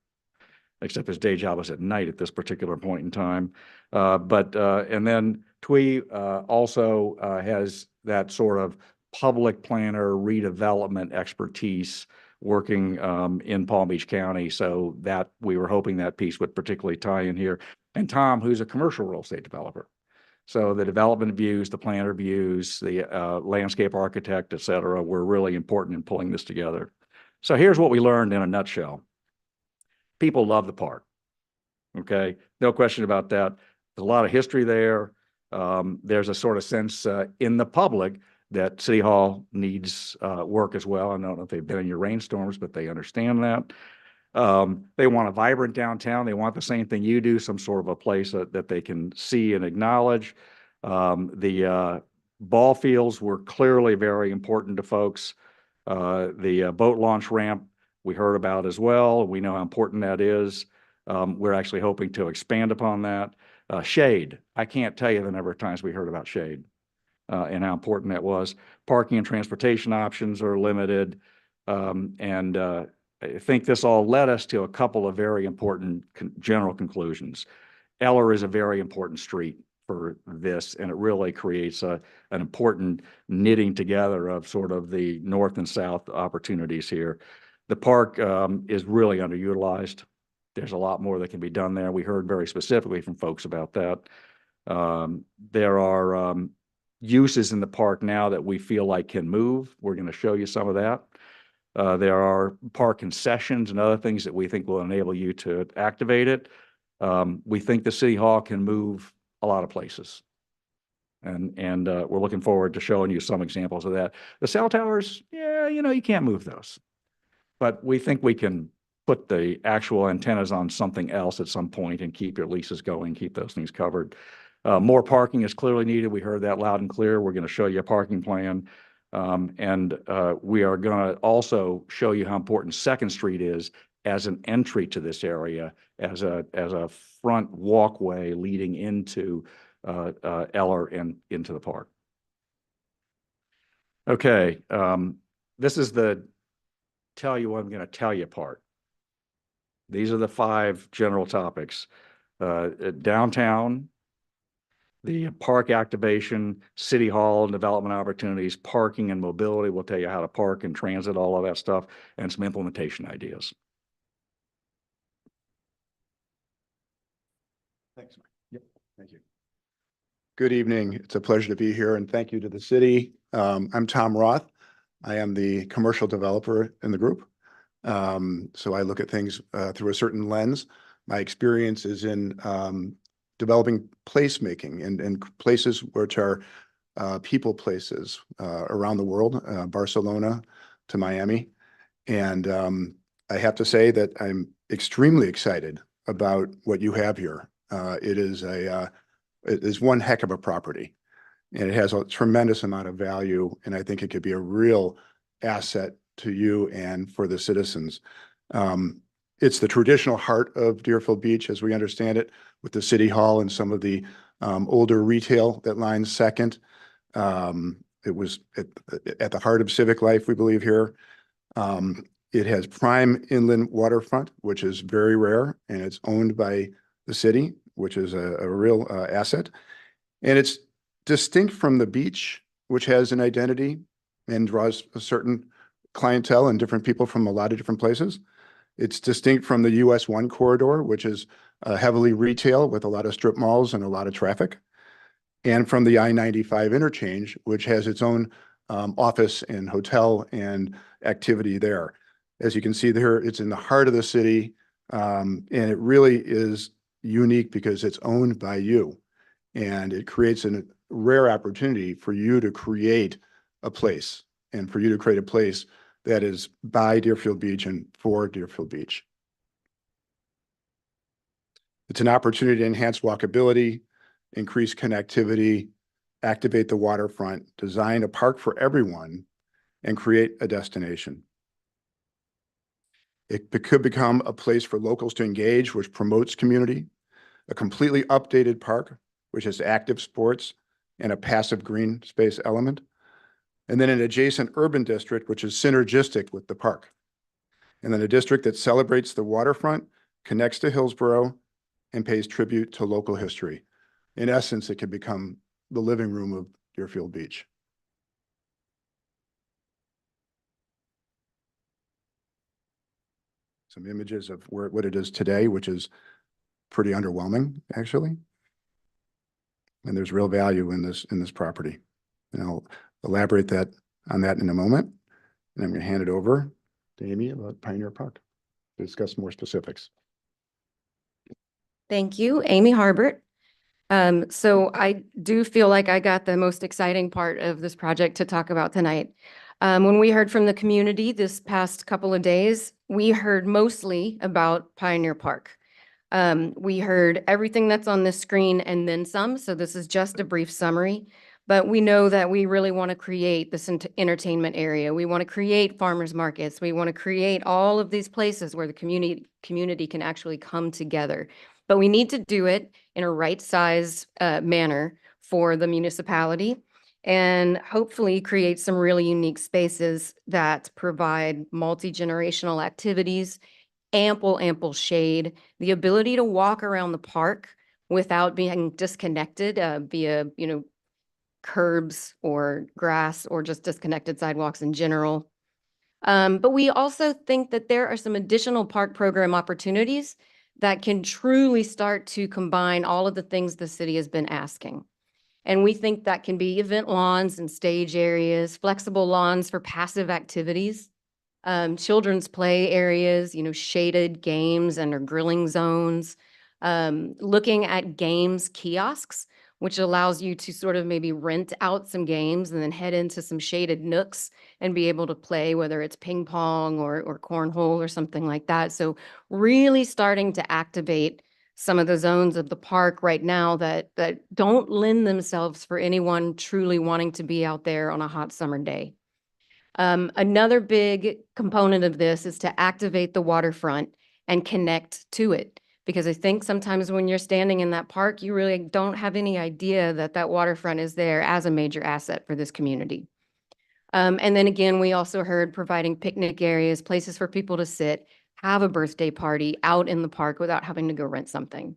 except his day job was at night at this particular point in time. And then Twee also has that sort of public planner redevelopment expertise working in Palm Beach County. So that we were hoping that piece would particularly tie in here. And Tom, who's a commercial real estate developer. So the development views, the planner views, the landscape architect, et cetera, were really important in pulling this together. So here's what we learned in a nutshell. People love the park. Okay, no question about that. There's a lot of history there. There's a sort of sense in the public that City Hall needs work as well. I don't know if they've been in your rainstorms, but they understand that. They want a vibrant downtown. They want the same thing you do, some sort of a place that they can see and acknowledge. The ball fields were clearly very important to folks. The boat launch ramp we heard about as well. We know how important that is. We're actually hoping to expand upon that. Shade. I can't tell you the number of times we heard about shade and how important that was. Parking and transportation options are limited. I think this all led us to a couple of very important general conclusions. Eller is a very important street for this, and it really creates an important knitting together of sort of the north and south opportunities here. The park is really underutilized. There's a lot more that can be done there. We heard very specifically from folks about that. There are uses in the park now that we feel like can move. We're going to show you some of that. There are park concessions and other things that we think will enable you to activate it. We think the City Hall can move a lot of places. And we're looking forward to showing you some examples of that. The cell towers, yeah, you can't move those. But we think we can put the actual antennas on something else at some point and keep your leases going, keep those things covered. More parking is clearly needed. We heard that loud and clear. We're going to show you a parking plan. And we are going to also show you how important Second Street is as an entry to this area, as a front walkway leading into Eller and into the park. Okay, this is the tell you what I'm going to tell you part. These are the 5 general topics. Downtown, the park activation, city hall and development opportunities, parking and mobility. We'll tell you how to park and transit, all of that stuff, and some implementation ideas. Thanks. Yep. Thank you. Good evening. It's a pleasure to be here, and thank you to the city. I'm Tom Roth. I am the commercial developer in the group. So I look at things through a certain lens. My experience is in developing placemaking and places which are people places around the world, Barcelona to Miami. And I have to say that I'm extremely excited about what you have here. It is one heck of a property, and it has a tremendous amount of value, and I think it could be a real asset to you and for the citizens. It's the traditional heart of Deerfield Beach, as we understand it, with the city hall and some of the older retail that lines second. It was at the heart of civic life, we believe, here. It has prime inland waterfront, which is very rare, and it's owned by the city, which is a real asset. And it's distinct from the beach, which has an identity and draws a certain clientele and different people from a lot of different places. It's distinct from the US 1 corridor, which is heavily retail with a lot of strip malls and a lot of traffic. And from the I-95 interchange, which has its own office and hotel and activity there. As you can see there, it's in the heart of the city, and it really is unique because it's owned by you, and it creates a rare opportunity for you to create a place, and for you to create a place that is by Deerfield Beach and for Deerfield Beach. It's an opportunity to enhance walkability, increase connectivity, activate the waterfront, design a park for everyone, and create a destination. It could become a place for locals to engage, which promotes community, a completely updated park, which has active sports and a passive green space element, and then an adjacent urban district, which is synergistic with the park. And then a district that celebrates the waterfront, connects to Hillsborough, and pays tribute to local history. In essence, it could become the living room of Deerfield Beach. Some images of what it is today, which is pretty underwhelming, actually. And there's real value in this property. And I'll elaborate on that in a moment. And I'm going to hand it over to Amy about Pioneer Park to discuss more specifics. Thank you, Amy Harbert. So I do feel like I got the most exciting part of this project to talk about tonight. When we heard from the community this past couple of days, we heard mostly about Pioneer Park. We heard everything that's on this screen and then some, so this is just a brief summary. But we know that we really want to create this entertainment area. We want to create farmers markets. We want to create all of these places where the community can actually come together. But we need to do it in a right size manner for the municipality, and hopefully create some really unique spaces that provide multi-generational activities, ample shade, the ability to walk around the park without being disconnected via, curbs or grass or just disconnected sidewalks in general. But we also think that there are some additional park program opportunities that can truly start to combine all of the things the city has been asking. And we think that can be event lawns and stage areas, flexible lawns for passive activities, children's play areas, shaded games and or grilling zones, looking at games kiosks, which allows you to sort of maybe rent out some games and then head into some shaded nooks and be able to play, whether it's ping pong or cornhole or something like that. So really starting to activate some of the zones of the park right now that don't lend themselves for anyone truly wanting to be out there on a hot summer day. Another big component of this is to activate the waterfront and connect to it. Because I think sometimes when you're standing in that park, you really don't have any idea that that waterfront is there as a major asset for this community. And then again, we also heard providing picnic areas, places for people to sit, have a birthday party out in the park without having to go rent something.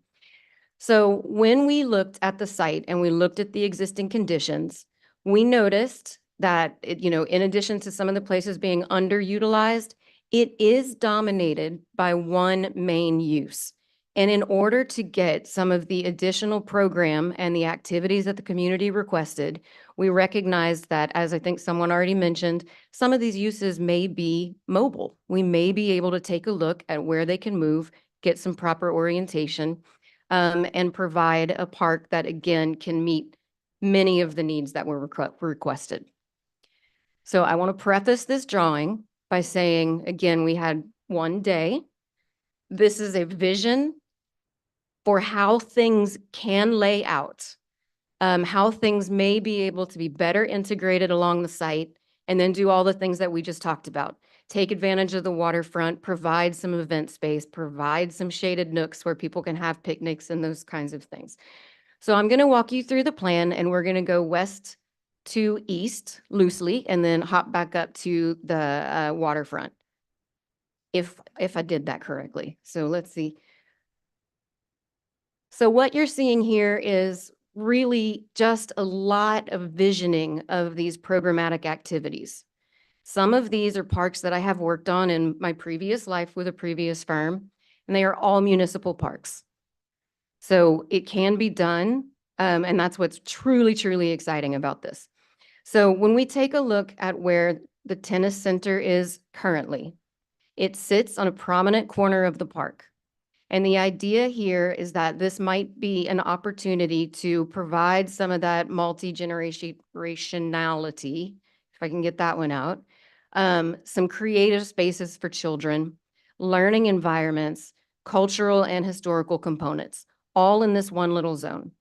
So when we looked at the site and we looked at the existing conditions, we noticed that, in addition to some of the places being underutilized, it is dominated by one main use. And in order to get some of the additional program and the activities that the community requested, we recognized that, as I think someone already mentioned, some of these uses may be mobile. We may be able to take a look at where they can move, get some proper orientation, and provide a park that, again, can meet many of the needs that were requested. So I want to preface this drawing by saying, again, we had one day. This is a vision for how things can lay out, how things may be able to be better integrated along the site, and then do all the things that we just talked about. Take advantage of the waterfront, provide some event space, provide some shaded nooks where people can have picnics and those kinds of things. So I'm going to walk you through the plan, and we're going to go west to east loosely and then hop back up to the waterfront. If I did that correctly. So let's see. So what you're seeing here is really just a lot of visioning of these programmatic activities. Some of these are parks that I have worked on in my previous life with a previous firm, and they are all municipal parks. So it can be done, and that's what's truly, truly exciting about this. So when we take a look at where the tennis center is currently, it sits on a prominent corner of the park. And the idea here is that this might be an opportunity to provide some of that multi-generationality, if I can get that one out, some creative spaces for children, learning environments, cultural and historical components, all in this one little zone.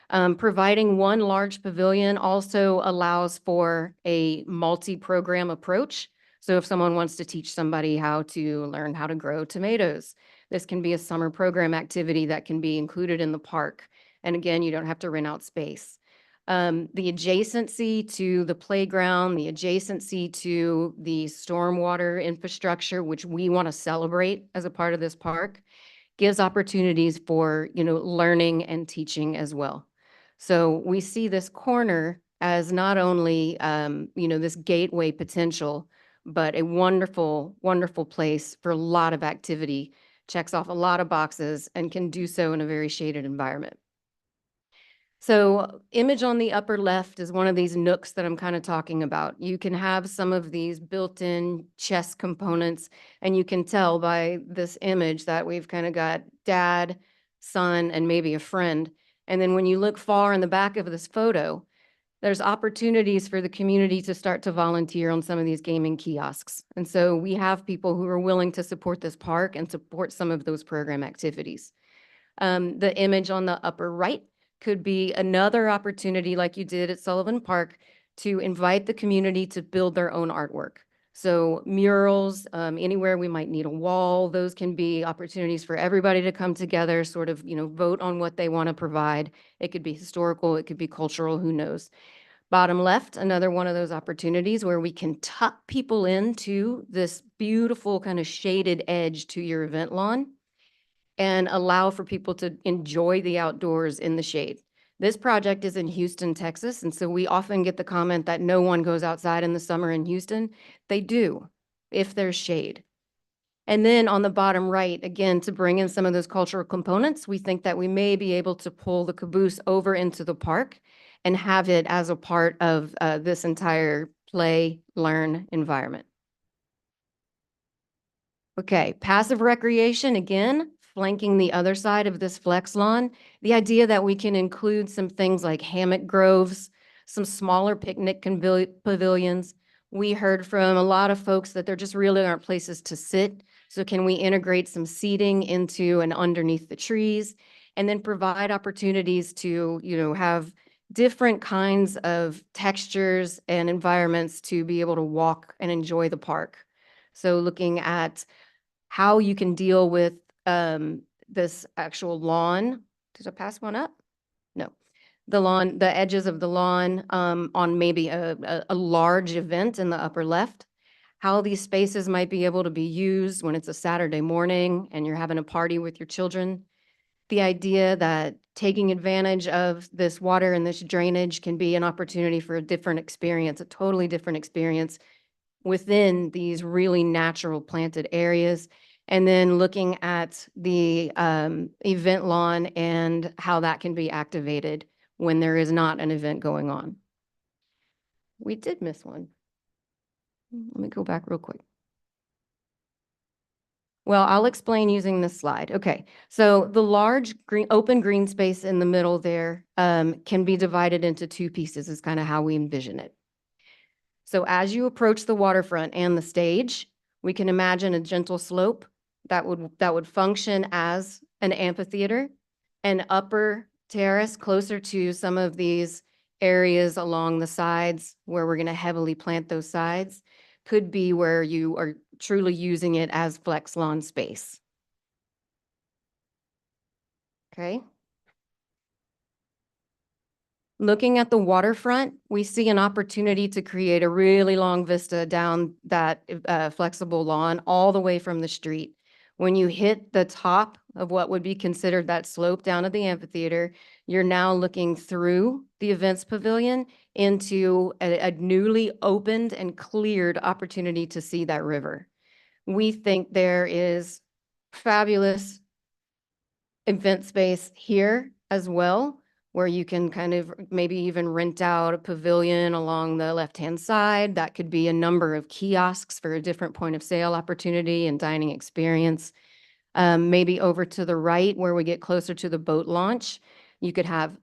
Providing one large pavilion also allows for a multi-program approach. So if someone wants to teach somebody how to learn how to grow tomatoes, this can be a summer program activity that can be included in the park. And again, you don't have to rent out space. The adjacency to the playground, the adjacency to the stormwater infrastructure, which we want to celebrate as a part of this park, gives opportunities for, learning and teaching as well. So we see this corner as not only, this gateway potential, but a wonderful, wonderful place for a lot of activity, checks off a lot of boxes, and can do so in a very shaded environment. So image on the upper left is one of these nooks that I'm kind of talking about. You can have some of these built-in chess components, and you can tell by this image that we've kind of got dad, son, and maybe a friend. And then when you look far in the back of this photo, there's opportunities for the community to start to volunteer on some of these gaming kiosks. And so we have people who are willing to support this park and support some of those program activities. The image on the upper right could be another opportunity, like you did at Sullivan Park, to invite the community to build their own artwork. So murals, anywhere we might need a wall, those can be opportunities for everybody to come together, sort of, vote on what they want to provide. It could be historical, it could be cultural, who knows. Bottom left, another one of those opportunities where we can tuck people into this beautiful kind of shaded edge to your event lawn and allow for people to enjoy the outdoors in the shade. This project is in Houston, Texas, and so we often get the comment that no one goes outside in the summer in Houston. They do, if there's shade. And then on the bottom right, again, to bring in some of those cultural components, we think that we may be able to pull the caboose over into the park and have it as a part of this entire play, learn environment. Okay, passive recreation, again, flanking the other side of this flex lawn, the idea that we can include some things like hammock groves, some smaller picnic pavilions. We heard from a lot of folks that there just really aren't places to sit. So can we integrate some seating into and underneath the trees? and then provide opportunities to, have different kinds of textures and environments to be able to walk and enjoy the park. So looking at how you can deal with this actual lawn. Did I pass one up? No. The lawn, the edges of the lawn on maybe a large event in the upper left. How these spaces might be able to be used when it's a Saturday morning and you're having a party with your children. The idea that taking advantage of this water and this drainage can be an opportunity for a different experience, a totally different experience within these really natural planted areas. And then looking at the event lawn and how that can be activated when there is not an event going on. We did miss one. Let me go back real quick. Well, I'll explain using this slide. Okay, so the large open green space in the middle there can be divided into two pieces is kind of how we envision it. So as you approach the waterfront and the stage, we can imagine a gentle slope that would function as an amphitheater, an upper terrace closer to some of these areas along the sides where we're going to heavily plant those sides could be where you are truly using it as flex lawn space. Okay. Looking at the waterfront, we see an opportunity to create a really long vista down that flexible lawn all the way from the street. When you hit the top of what would be considered that slope down at the amphitheater, you're now looking through the events pavilion into a newly opened and cleared opportunity to see that river. We think there is fabulous event space here as well, where you can kind of maybe even rent out a pavilion along the left-hand side. That could be a number of kiosks for a different point of sale opportunity and dining experience. Maybe over to the right where we get closer to the boat launch, you could have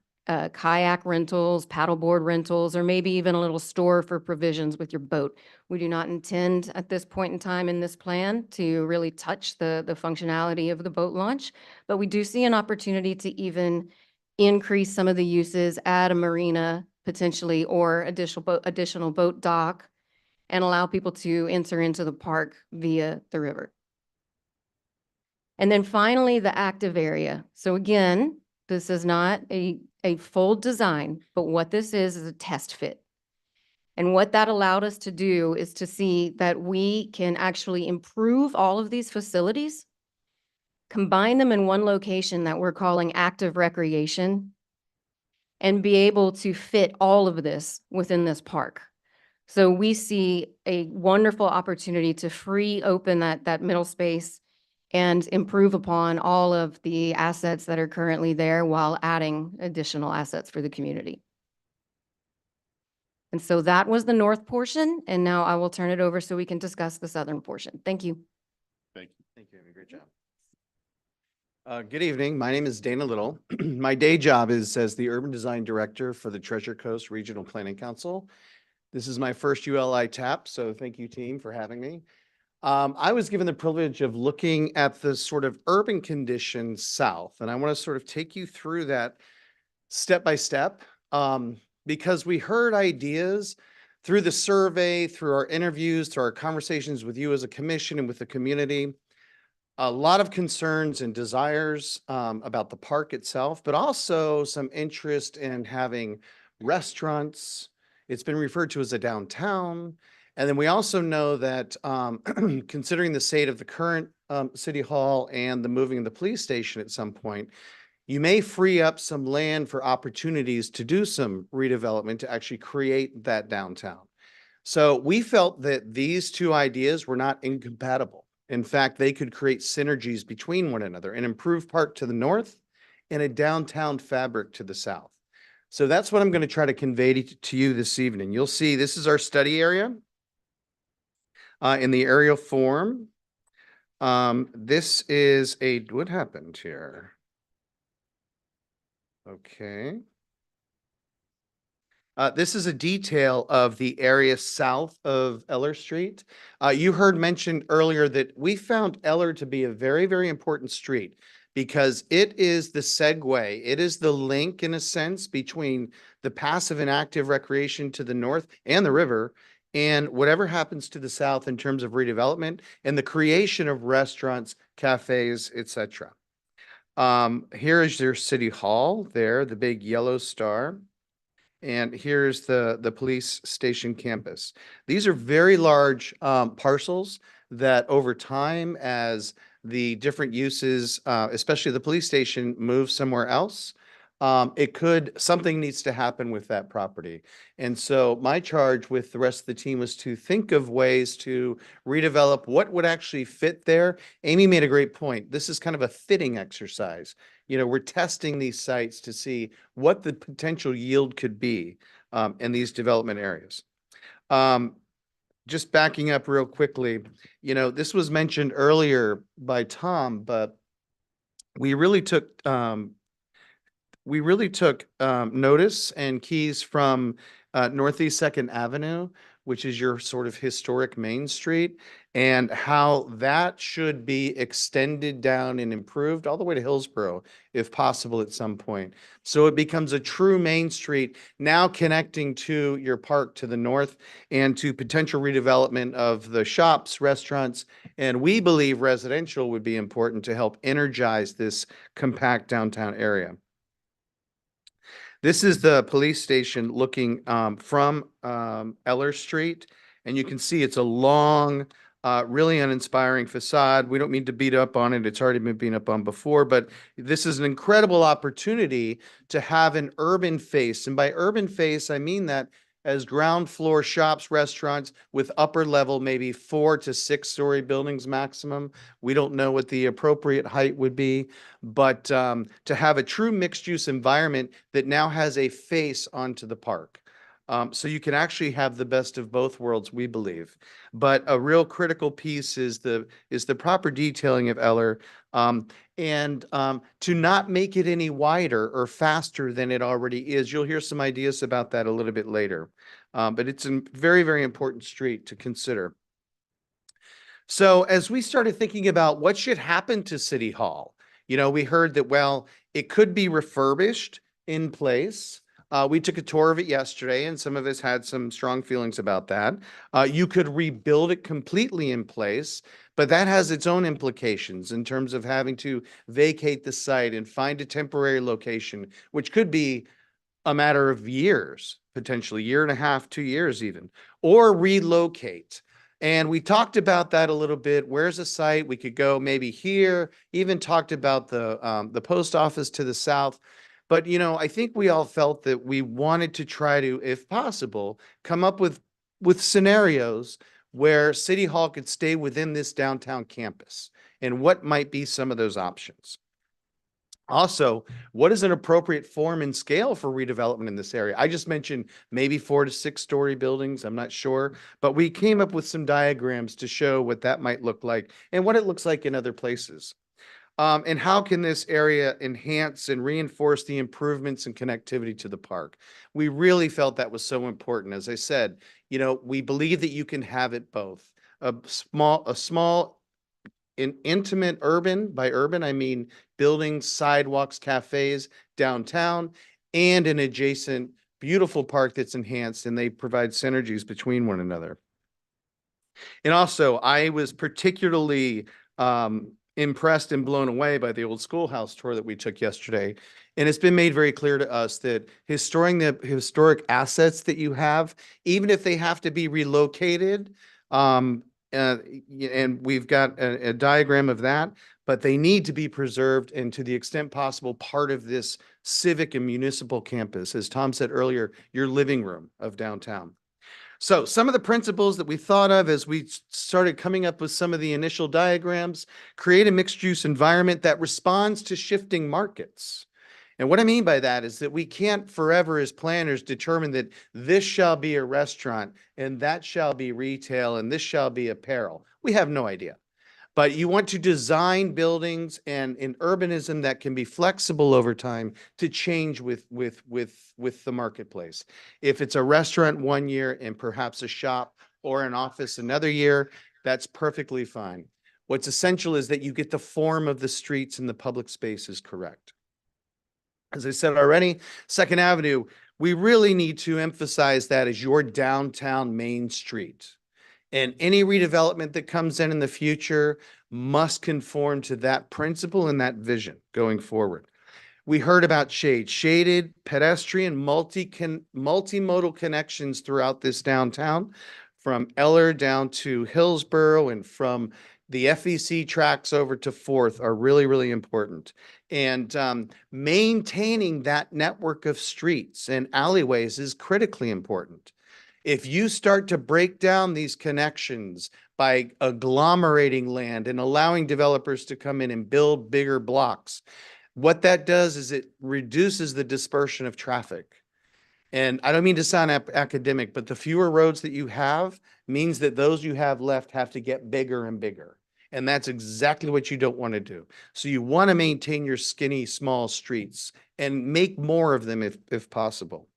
kayak rentals, paddleboard rentals, or maybe even a little store for provisions with your boat. We do not intend at this point in time in this plan to really touch the functionality of the boat launch, but we do see an opportunity to even increase some of the uses, add a marina potentially, or additional boat dock, and allow people to enter into the park via the river. And then finally, the active area. So again, this is not a full design, but what this is a test fit. And what that allowed us to do is to see that we can actually improve all of these facilities, combine them in one location that we're calling active recreation, and be able to fit all of this within this park. So we see a wonderful opportunity to free open that middle space and improve upon all of the assets that are currently there while adding additional assets for the community. And so that was the north portion, and now I will turn it over so we can discuss the southern portion. Thank you. Thank you. Thank you, Amy. Great job. Good evening. My name is Dana Little. My day job is as the Urban Design Director for the Treasure Coast Regional Planning Council. This is my first ULI TAP, so thank you, team, for having me. I was given the privilege of looking at the sort of urban conditions south, and I want to sort of take you through that step by step, because we heard ideas through the survey, through our interviews, through our conversations with you as a commission and with the community, a lot of concerns and desires about the park itself, but also some interest in having restaurants. It's been referred to as a downtown. And then we also know that considering the state of the current city hall and the moving of the police station at some point, you may free up some land for opportunities to do some redevelopment to actually create that downtown. So we felt that these two ideas were not incompatible. In fact, they could create synergies between one another, an improved park to the north and a downtown fabric to the south. So that's what I'm going to try to convey to you this evening. You'll see this is our study area. In the aerial form, this is what happened here? Okay. This is a detail of the area south of Eller Street. You heard mentioned earlier that we found Eller to be a very, very important street because it is the segue, it is the link in a sense between the passive and active recreation to the north and the river and whatever happens to the south in terms of redevelopment and the creation of restaurants, cafes, etc. Here is your city hall there, the big yellow star. And here's the police station campus. These are very large parcels that over time, as the different uses, especially the police station, move somewhere else, something needs to happen with that property. And so my charge with the rest of the team was to think of ways to redevelop what would actually fit there. Amy made a great point. This is kind of a fitting exercise. You know, we're testing these sites to see what the potential yield could be in these development areas. Just backing up real quickly, you know, this was mentioned earlier by Tom, but we really took notice and keys from Northeast Second Avenue, which is your sort of historic Main Street, and how that should be extended down and improved all the way to Hillsborough, if possible at some point. So it becomes a true Main Street, now connecting to your park to the north and to potential redevelopment of the shops, restaurants, and we believe residential would be important to help energize this compact downtown area. This is the police station looking from Eller Street, and you can see it's a long, really uninspiring facade. We don't mean to beat up on it. It's already been beaten up on before, but this is an incredible opportunity to have an urban face. And by urban face, I mean that as ground floor shops, restaurants with upper level, maybe 4 to 6 story buildings maximum. We don't know what the appropriate height would be, but to have a true mixed use environment that now has a face onto the park. So you can actually have the best of both worlds, we believe. But a real critical piece is the proper detailing of Eller, and to not make it any wider or faster than it already is. You'll hear some ideas about that a little bit later. But it's a very, very important street to consider. So as we started thinking about what should happen to City Hall, you know, we heard that, well, it could be refurbished in place. We took a tour of it yesterday, and some of us had some strong feelings about that. You could rebuild it completely in place, but that has its own implications in terms of having to vacate the site and find a temporary location, which could be a matter of years, potentially 1.5 years, 2 years even, or relocate. And we talked about that a little bit. Where's a site? We could go maybe here, even talked about the post office to the south. But, you know, I think we all felt that we wanted to try to, if possible, come up with scenarios where City Hall could stay within this downtown campus and what might be some of those options. Also, what is an appropriate form and scale for redevelopment in this area? I just mentioned maybe 4 to 6 story buildings. I'm not sure, but we came up with some diagrams to show what that might look like and what it looks like in other places. And how can this area enhance and reinforce the improvements and connectivity to the park? We really felt that was so important. As I said, you know, we believe that you can have it both. A small, intimate urban, by urban, I mean buildings, sidewalks, cafes downtown, and an adjacent beautiful park that's enhanced, and they provide synergies between one another. And also, I was particularly impressed and blown away by the old schoolhouse tour that we took yesterday. And it's been made very clear to us that restoring the historic assets that you have, even if they have to be relocated, and we've got a diagram of that, but they need to be preserved and to the extent possible part of this civic and municipal campus, as Tom said earlier, your living room of downtown. So some of the principles that we thought of as we started coming up with some of the initial diagrams: create a mixed use environment that responds to shifting markets. And what I mean by that is that we can't forever as planners determine that this shall be a restaurant and that shall be retail and this shall be apparel. We have no idea. But you want to design buildings and in urbanism that can be flexible over time to change with the marketplace. If it's a restaurant 1 year and perhaps a shop or an office another year, that's perfectly fine. What's essential is that you get the form of the streets and the public spaces correct. As I said already, Second Avenue, we really need to emphasize that as your downtown main street. And any redevelopment that comes in the future must conform to that principle and that vision going forward. We heard about shaded, pedestrian, multimodal connections throughout this downtown, from Eller down to Hillsborough and from the FEC tracks over to Fourth are really, really important. And maintaining that network of streets and alleyways is critically important. If you start to break down these connections by agglomerating land and allowing developers to come in and build bigger blocks, what that does is it reduces the dispersion of traffic. And I don't mean to sound academic, but the fewer roads that you have means that those you have left have to get bigger and bigger. And that's exactly what you don't want to do. So you want to maintain your skinny, small streets and make more of them if possible.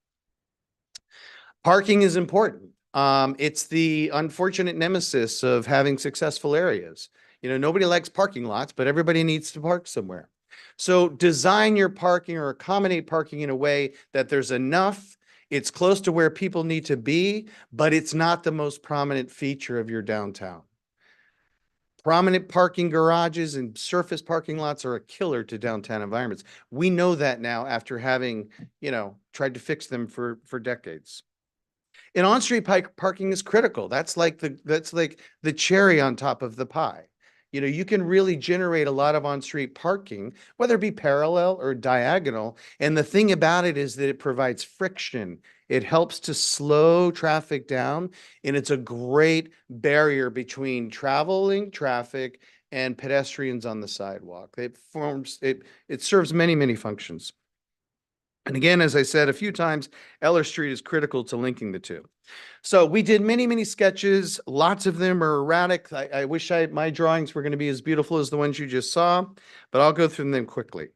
Parking is important. It's the unfortunate nemesis of having successful areas. You know, nobody likes parking lots, but everybody needs to park somewhere. So design your parking or accommodate parking in a way that there's enough, it's close to where people need to be, but it's not the most prominent feature of your downtown. Prominent parking garages and surface parking lots are a killer to downtown environments. We know that now after having, you know, tried to fix them for decades. And on-street parking is critical. That's like the cherry on top of the pie. You know, you can really generate a lot of on-street parking, whether it be parallel or diagonal. And the thing about it is that it provides friction. It helps to slow traffic down, and it's a great barrier between traveling traffic and pedestrians on the sidewalk. It serves many, many functions. And again, as I said a few times, Eller Street is critical to linking the two. So we did many, many sketches. Lots of them are erratic. I wish my drawings were going to be as beautiful as the ones you just saw, but I'll go through them quickly.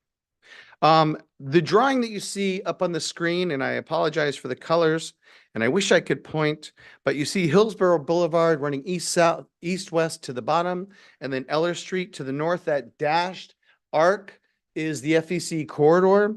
The drawing that you see up on the screen, and I apologize for the colors, and I wish I could point, but you see Hillsborough Boulevard running east-south, east-west to the bottom, and then Eller Street to the north. That dashed arc is the FEC corridor.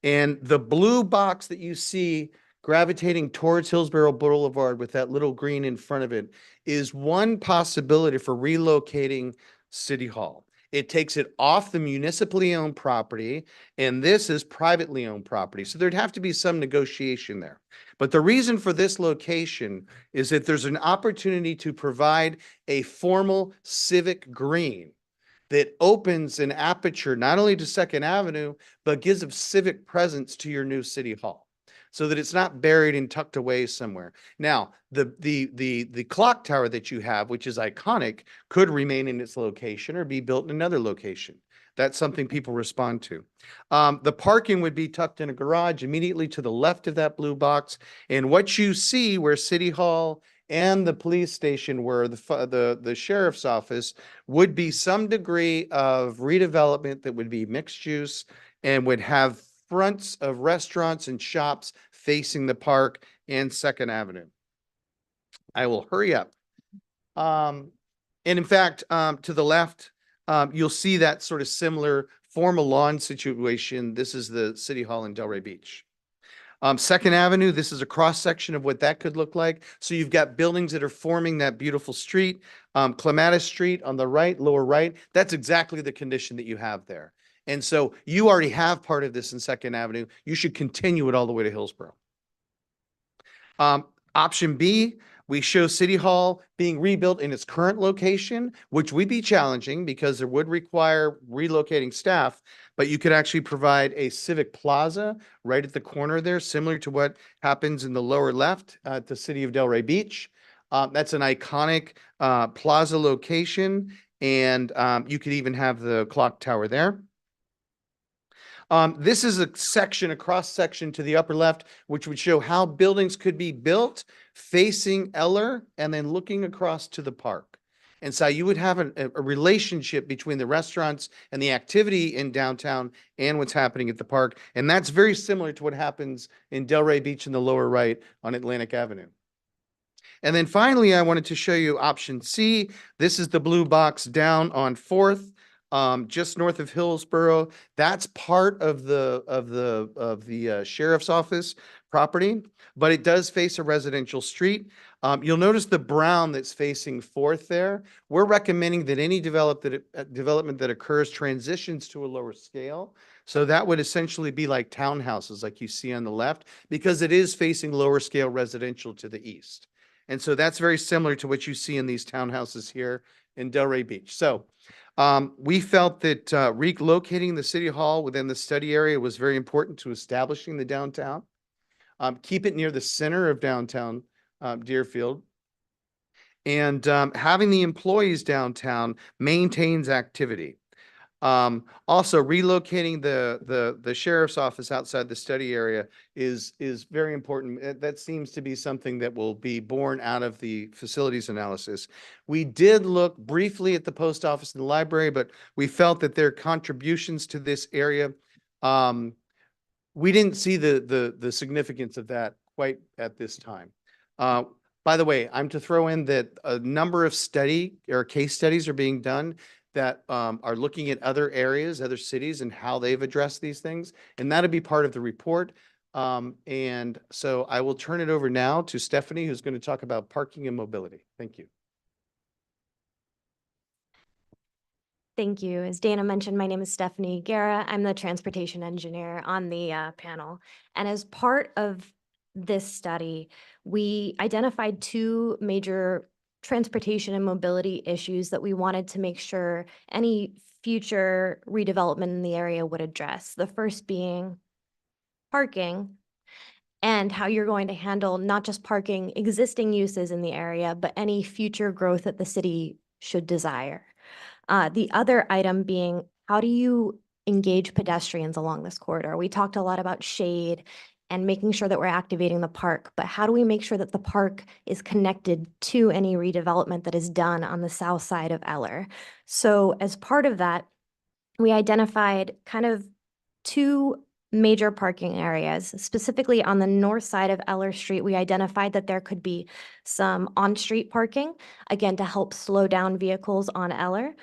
And the blue box that you see gravitating towards Hillsborough Boulevard with that little green in front of it is one possibility for relocating City Hall. It takes it off the municipally owned property, and this is privately owned property. So there'd have to be some negotiation there. But the reason for this location is that there's an opportunity to provide a formal civic green that opens an aperture not only to Second Avenue, but gives a civic presence to your new City Hall, so that it's not buried and tucked away somewhere. Now, the clock tower that you have, which is iconic, could remain in its location or be built in another location. That's something people respond to. The parking would be tucked in a garage immediately to the left of that blue box. And what you see where City Hall and the police station where the sheriff's office would be some degree of redevelopment that would be mixed use and would have fronts of restaurants and shops facing the park and Second Avenue. I will hurry up. And in fact, to the left, you'll see that sort of similar formal lawn situation. This is the City Hall in Delray Beach. Second Avenue, this is a cross-section of what that could look like. So you've got buildings that are forming that beautiful street. Clematis Street on the right, lower right, that's exactly the condition that you have there. And so you already have part of this in Second Avenue. You should continue it all the way to Hillsborough. Option B, we show City Hall being rebuilt in its current location, which would be challenging because it would require relocating staff, but you could actually provide a civic plaza right at the corner there, similar to what happens in the lower left at the city of Delray Beach. That's an iconic plaza location, and you could even have the clock tower there. This is a section, a cross section to the upper left, which would show how buildings could be built facing Eller and then looking across to the park. And so you would have a relationship between the restaurants and the activity in downtown and what's happening at the park. And that's very similar to what happens in Delray Beach in the lower right on Atlantic Avenue. And then finally, I wanted to show you option C. This is the blue box down on Fourth, just north of Hillsborough. That's part of the sheriff's office property, but it does face a residential street. You'll notice the brown that's facing Fourth there. We're recommending that any development that occurs transitions to a lower scale. So that would essentially be like townhouses like you see on the left, because it is facing lower scale residential to the east. And so that's very similar to what you see in these townhouses here in Delray Beach. So we felt that relocating the city hall within the study area was very important to establishing the downtown. Keep it near the center of downtown Deerfield. And having the employees downtown maintains activity. Also relocating the sheriff's office outside the study area is very important. That seems to be something that will be born out of the facilities analysis. We did look briefly at the post office and the library, but we felt that their contributions to this area, we didn't see the significance of that quite at this time. By the way, I'm to throw in that a number of study or case studies are being done that are looking at other areas, other cities, and how they've addressed these things. And that'll be part of the report. And so I will turn it over now to Stephanie, who's going to talk about parking and mobility. Thank you. Thank you. As Dana mentioned, my name is Stephanie Guerra. I'm the transportation engineer on the panel. And as part of this study, we identified two major transportation and mobility issues that we wanted to make sure any future redevelopment in the area would address. The first being parking and how you're going to handle not just parking existing uses in the area, but any future growth that the city should desire. The other item being, how do you engage pedestrians along this corridor? We talked a lot about shade and making sure that we're activating the park, but how do we make sure that the park is connected to any redevelopment that is done on the south side of Eller? So as part of that, we identified kind of two major parking areas. Specifically on the north side of Eller Street, we identified that there could be some on-street parking, again, to help slow down vehicles on Eller.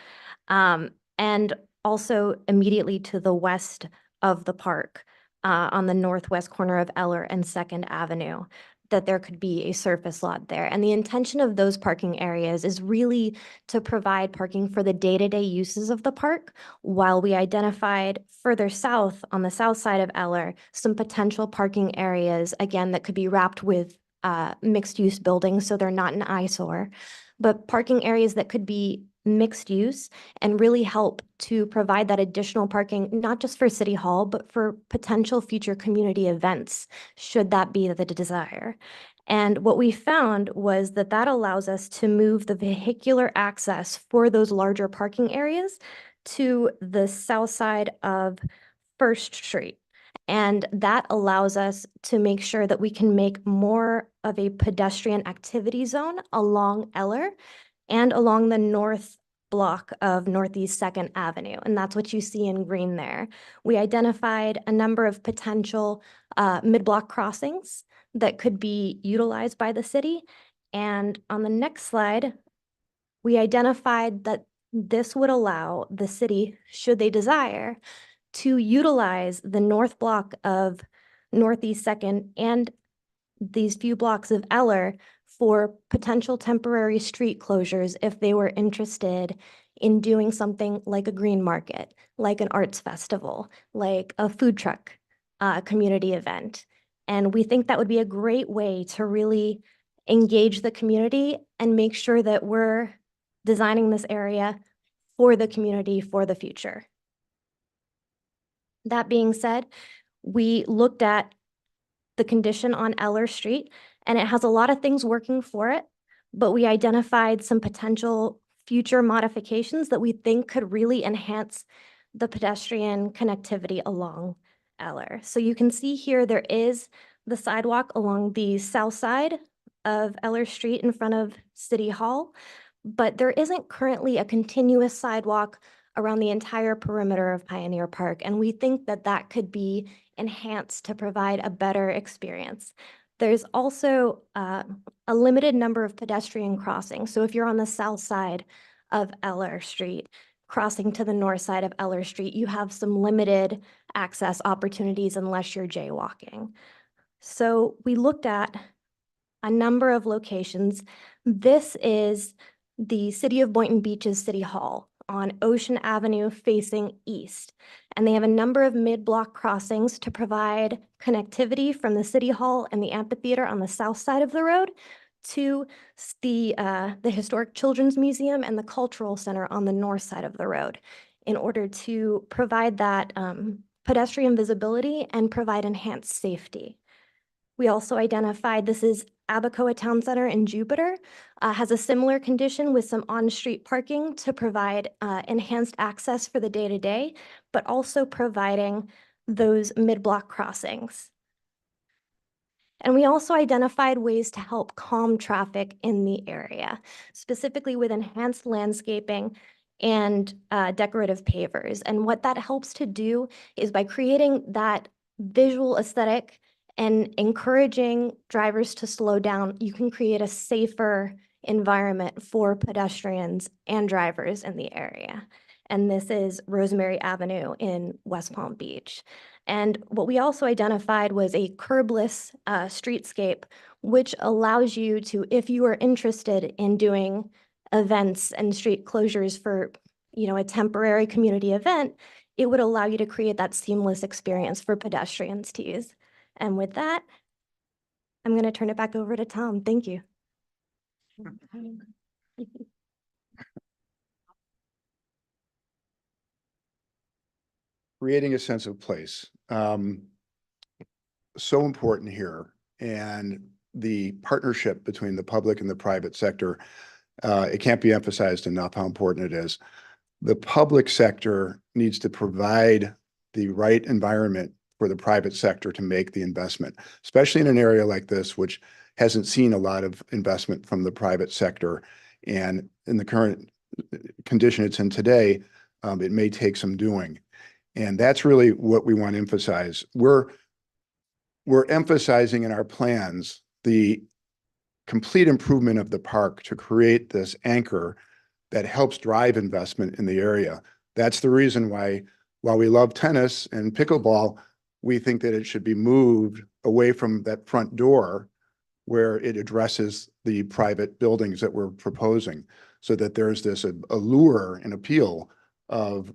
And also immediately to the west of the park, on the northwest corner of Eller and 2nd Avenue, that there could be a surface lot there. And the intention of those parking areas is really to provide parking for the day-to-day uses of the park, while we identified further south on the south side of Eller some potential parking areas, again, that could be wrapped with mixed-use buildings, so they're not an eyesore, but parking areas that could be mixed use and really help to provide that additional parking, not just for City Hall, but for potential future community events, should that be the desire. And what we found was that that allows us to move the vehicular access for those larger parking areas to the south side of First Street. And that allows us to make sure that we can make more of a pedestrian activity zone along Eller and along the north block of Northeast 2nd Avenue. And that's what you see in green there. We identified a number of potential mid-block crossings that could be utilized by the city. And on the next slide, we identified that this would allow the city, should they desire, to utilize the north block of Northeast 2nd and these few blocks of Eller for potential temporary street closures if they were interested in doing something like a green market, like an arts festival, like a food truck community event. And we think that would be a great way to really engage the community and make sure that we're designing this area for the community for the future. That being said, we looked at the condition on Eller Street, and it has a lot of things working for it, but we identified some potential future modifications that we think could really enhance the pedestrian connectivity along Eller. So you can see here there is the sidewalk along the south side of Eller Street in front of City Hall, but there isn't currently a continuous sidewalk around the entire perimeter of Pioneer Park, and we think that that could be enhanced to provide a better experience. There's also a limited number of pedestrian crossings. So if you're on the south side of Eller Street, crossing to the north side of Eller Street, you have some limited access opportunities unless you're jaywalking. So we looked at a number of locations. This is the City of Boynton Beach's City Hall on Ocean Avenue facing east. And they have a number of mid-block crossings to provide connectivity from the City Hall and the amphitheater on the south side of the road to the Historic Children's Museum and the Cultural Center on the north side of the road in order to provide that pedestrian visibility and provide enhanced safety. We also identified, this is Abacoa Town Center in Jupiter, has a similar condition with some on-street parking to provide enhanced access for the day-to-day, but also providing those mid-block crossings. And we also identified ways to help calm traffic in the area, specifically with enhanced landscaping and decorative pavers. And what that helps to do is by creating that visual aesthetic and encouraging drivers to slow down, you can create a safer environment for pedestrians and drivers in the area. And this is Rosemary Avenue in West Palm Beach. And what we also identified was a curbless streetscape, which allows you to, if you are interested in doing events and street closures for, a temporary community event, it would allow you to create that seamless experience for pedestrians to use. And with that, I'm going to turn it back over to Tom. Thank you. Creating a sense of place. So important here. And the partnership between the public and the private sector, it can't be emphasized enough how important it is. The public sector needs to provide the right environment for the private sector to make the investment, especially in an area like this, which hasn't seen a lot of investment from the private sector. And in the current condition it's in today, it may take some doing. And that's really what we want to emphasize. We're emphasizing in our plans the complete improvement of the park to create this anchor that helps drive investment in the area. That's the reason why, while we love tennis and pickleball, we think that it should be moved away from that front door where it addresses the private buildings that we're proposing, so that there's this allure and appeal of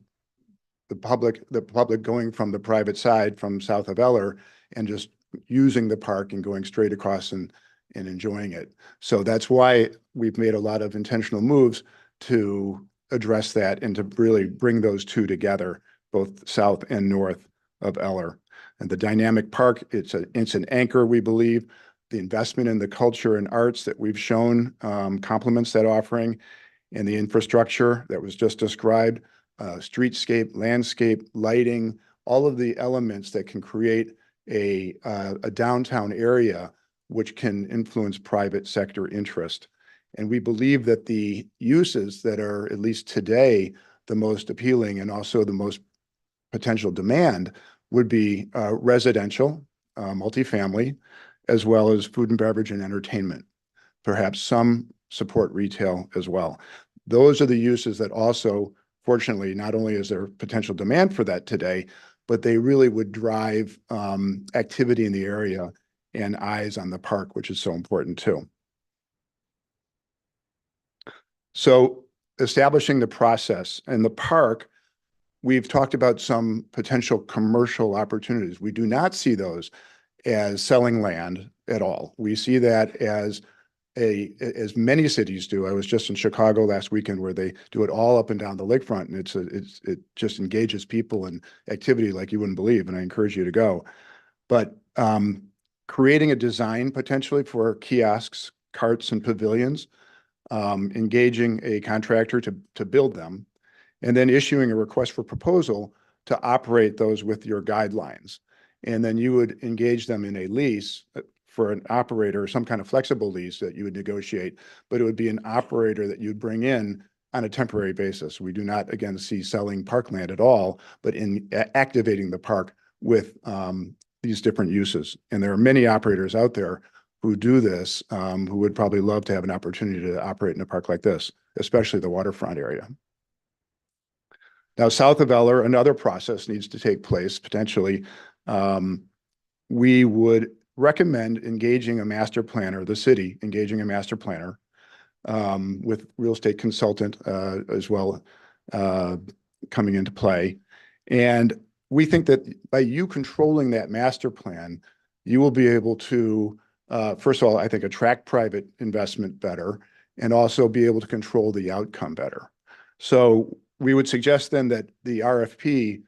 the public going from the private side from south of Eller and just using the park and going straight across and enjoying it. So that's why we've made a lot of intentional moves to address that and to really bring those two together, both south and north of Eller. And the dynamic park, it's an anchor, we believe. The investment in the culture and arts that we've shown complements that offering, and the infrastructure that was just described, streetscape, landscape, lighting, all of the elements that can create a downtown area which can influence private sector interest. And we believe that the uses that are, at least today, the most appealing and also the most potential demand would be residential, multifamily, as well as food and beverage and entertainment, perhaps some support retail as well. Those are the uses that also, fortunately, not only is there potential demand for that today, but they really would drive activity in the area and eyes on the park, which is so important too. So establishing the process and the park, we've talked about some potential commercial opportunities. We do not see those as selling land at all. We see that as many cities do. I was just in Chicago last weekend where they do it all up and down the lakefront, and it just engages people in activity like you wouldn't believe, and I encourage you to go. But creating a design potentially for kiosks, carts, and pavilions, engaging a contractor to build them, and then issuing a request for proposal to operate those with your guidelines. And then you would engage them in a lease for an operator, some kind of flexible lease that you would negotiate, but it would be an operator that you'd bring in on a temporary basis. We do not, again, see selling parkland at all, but in activating the park with these different uses. And there are many operators out there who do this, who would probably love to have an opportunity to operate in a park like this, especially the waterfront area. Now, south of Eller, another process needs to take place potentially. We would recommend engaging a master planner, the city engaging a master planner with real estate consultant as well coming into play. And we think that by you controlling that master plan, you will be able to, first of all, I think attract private investment better and also be able to control the outcome better. So we would suggest then that the RFP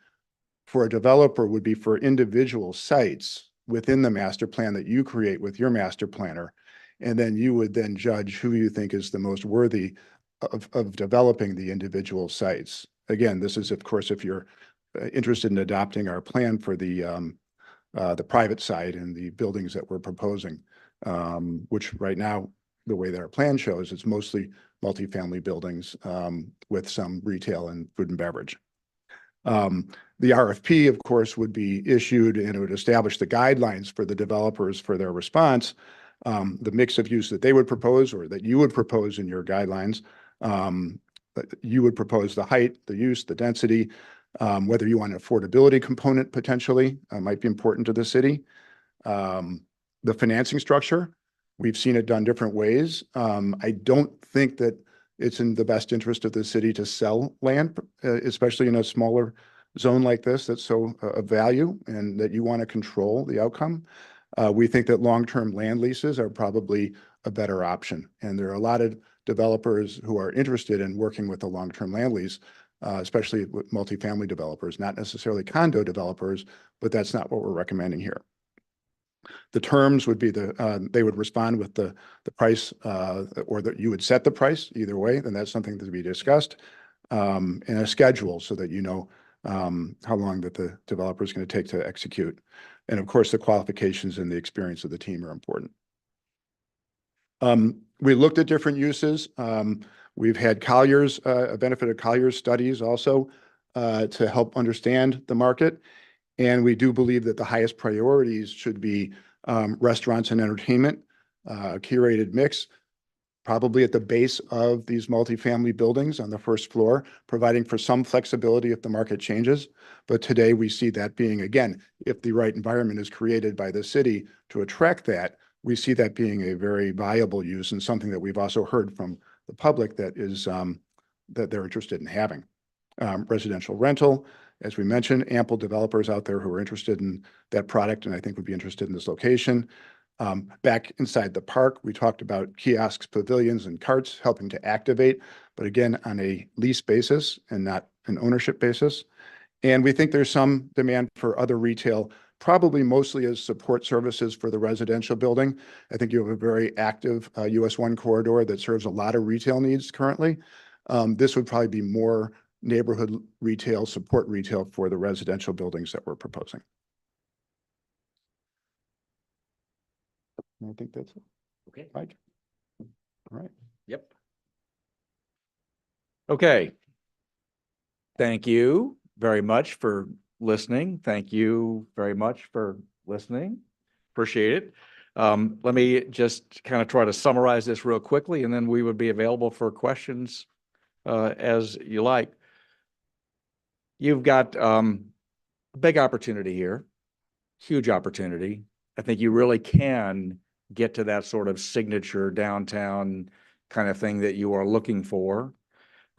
for a developer would be for individual sites within the master plan that you create with your master planner. And then you would then judge who you think is the most worthy of developing the individual sites. Again, this is, of course, if you're interested in adopting our plan for the private side and the buildings that we're proposing, which right now, the way that our plan shows, it's mostly multifamily buildings with some retail and food and beverage. The RFP, of course, would be issued and it would establish the guidelines for the developers for their response, the mix of use that they would propose or that you would propose in your guidelines. You would propose the height, the use, the density, whether you want an affordability component potentially might be important to the city. The financing structure, we've seen it done different ways. I don't think that it's in the best interest of the city to sell land, especially in a smaller zone like this that's so of value and that you want to control the outcome. We think that long-term land leases are probably a better option. And there are a lot of developers who are interested in working with a long-term land lease, especially with multifamily developers, not necessarily condo developers, but that's not what we're recommending here. The terms would be they would respond with the price or that you would set the price either way, then that's something to be discussed, and a schedule so that you know how long that the developer is going to take to execute. And of course, the qualifications and the experience of the team are important. We looked at different uses. We've had Colliers, a benefit of Colliers studies also to help understand the market. And we do believe that the highest priorities should be restaurants and entertainment, curated mix, probably at the base of these multifamily buildings on the first floor, providing for some flexibility if the market changes. But today we see that being, again, if the right environment is created by the city to attract that, we see that being a very viable use and something that we've also heard from the public that is that they're interested in having. Residential rental, as we mentioned, ample developers out there who are interested in that product and I think would be interested in this location. Back inside the park, we talked about kiosks, pavilions, and carts helping to activate, but again, on a lease basis and not an ownership basis. And we think there's some demand for other retail, probably mostly as support services for the residential building. I think you have a very active US 1 corridor that serves a lot of retail needs currently. This would probably be more neighborhood retail, support retail for the residential buildings that we're proposing. I think that's it. Okay. Mike? All right. Yep. Okay. Thank you very much for listening. Thank you very much for listening. Appreciate it. Let me just kind of try to summarize this real quickly, and then we would be available for questions as you like. You've got a big opportunity here, huge opportunity. I think you really can get to that sort of signature downtown kind of thing that you are looking for.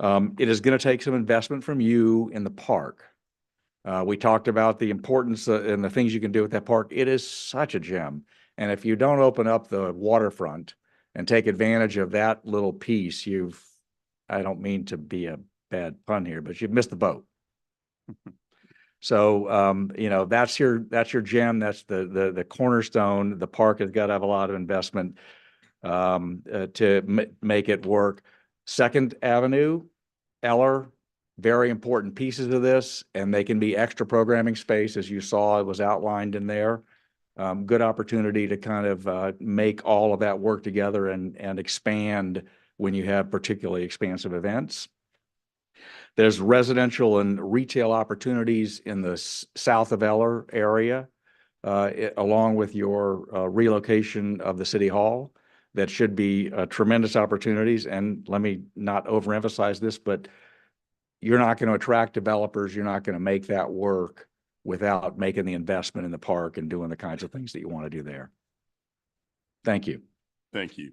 It is going to take some investment from you in the park. We talked about the importance and the things you can do with that park. It is such a gem. And if you don't open up the waterfront and take advantage of that little piece, I don't mean to be a bad pun here, but you've missed the boat. So, you know, that's your gem. That's the cornerstone. The park has got to have a lot of investment to make it work. Second Avenue, Eller, very important pieces of this, and they can be extra programming space, as you saw, it was outlined in there. Good opportunity to kind of make all of that work together and expand when you have particularly expansive events. There's residential and retail opportunities in the south of Eller area. along with your relocation of the city hall. That should be tremendous opportunities. And let me not overemphasize this, but you're not going to attract developers. You're not going to make that work without making the investment in the park and doing the kinds of things that you want to do there. Thank you. Thank you.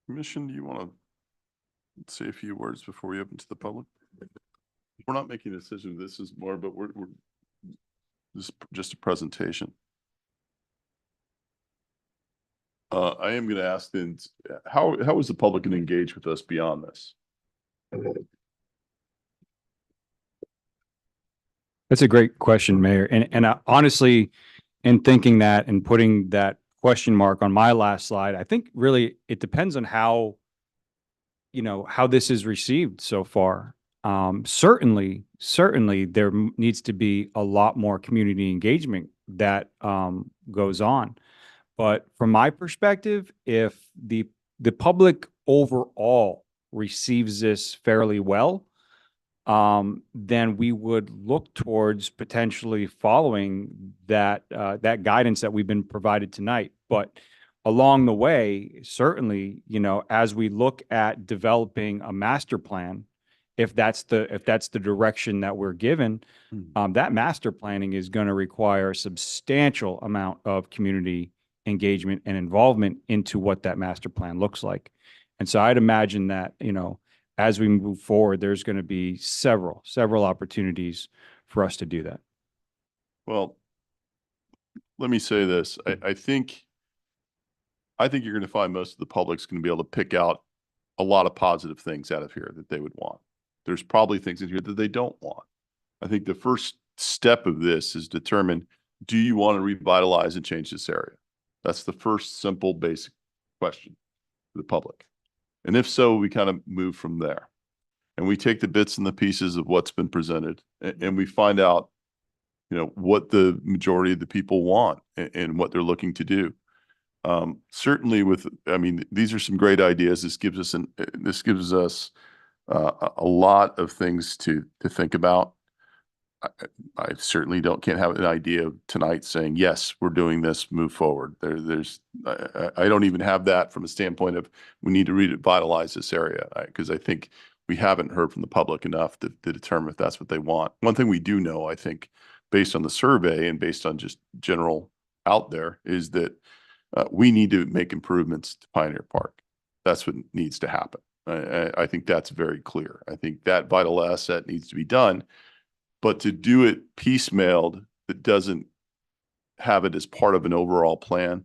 Commission, do you want to say a few words before we open to the public? We're not making a decision. This is more, but we're this is just a presentation. I am going to ask then, how is the public going to engage with us beyond this? That's a great question, Mayor. And honestly, in thinking that and putting that question mark on my last slide, I think really it depends on how, how this is received so far. Certainly there needs to be a lot more community engagement that goes on. But from my perspective, if the public overall receives this fairly well, then we would look towards potentially following that that guidance that we've been provided tonight. But along the way, certainly, as we look at developing a master plan, if that's the direction that we're given, that master planning is going to require a substantial amount of community engagement and involvement into what that master plan looks like. And so I'd imagine that, as we move forward, there's going to be several opportunities for us to do that. Well, let me say this. I think you're going to find most of the public's going to be able to pick out a lot of positive things out of here that they would want. There's probably things in here that they don't want. I think the first step of this is determine, do you want to revitalize and change this area? That's the first simple, basic question to the public. And if so, we kind of move from there. And we take the bits and the pieces of what's been presented and we find out, what the majority of the people want and what they're looking to do. Certainly these are some great ideas. This gives us a lot of things to think about. I certainly can't have an idea tonight saying, yes, we're doing this, move forward. I don't even have that from a standpoint of we need to revitalize this area, because I think we haven't heard from the public enough to determine if that's what they want. One thing we do know, I think, based on the survey and based on just general out there, is that we need to make improvements to Pioneer Park. That's what needs to happen. I think that's very clear. I think that vital asset needs to be done. But to do it piecemealed, that doesn't have it as part of an overall plan,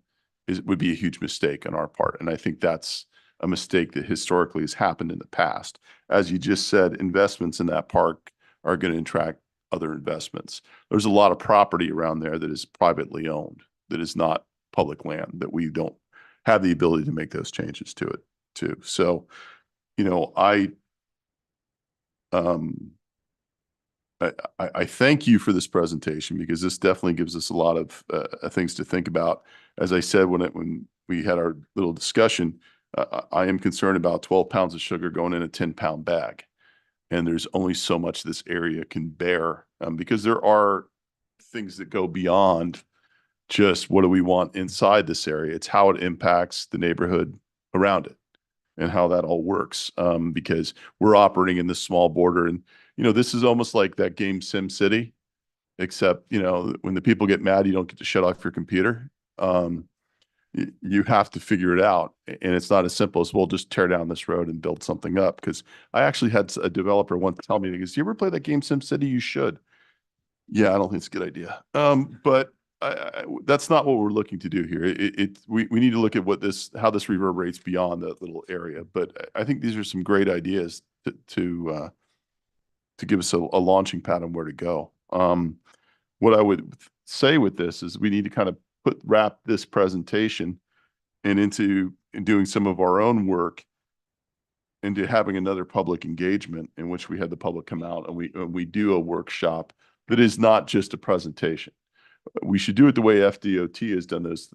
would be a huge mistake on our part. And I think that's a mistake that historically has happened in the past. As you just said, investments in that park are going to attract other investments. There's a lot of property around there that is privately owned, that is not public land, that we don't have the ability to make those changes to it too. So, I thank you for this presentation, because this definitely gives us a lot of things to think about. As I said, when we had our little discussion, I am concerned about 12 pounds of sugar going in a 10-pound bag. And there's only so much this area can bear, because there are things that go beyond just what do we want inside this area. It's how it impacts the neighborhood around it and how that all works, because we're operating in this small border. And this is almost like that game Sim City, except, when the people get mad, you don't get to shut off your computer. You have to figure it out. And it's not as simple as, we'll just tear down this road and build something up. Because I actually had a developer once tell me, because, you ever play that game Sim City? You should. Yeah, I don't think it's a good idea. But that's not what we're looking to do here. We need to look at how this reverberates beyond that little area. But I think these are some great ideas to give us a launching pad on where to go. What I would say with this is we need to kind of wrap this presentation and into doing some of our own work, into having another public engagement in which we had the public come out and we do a workshop that is not just a presentation. We should do it the way FDOT has done this,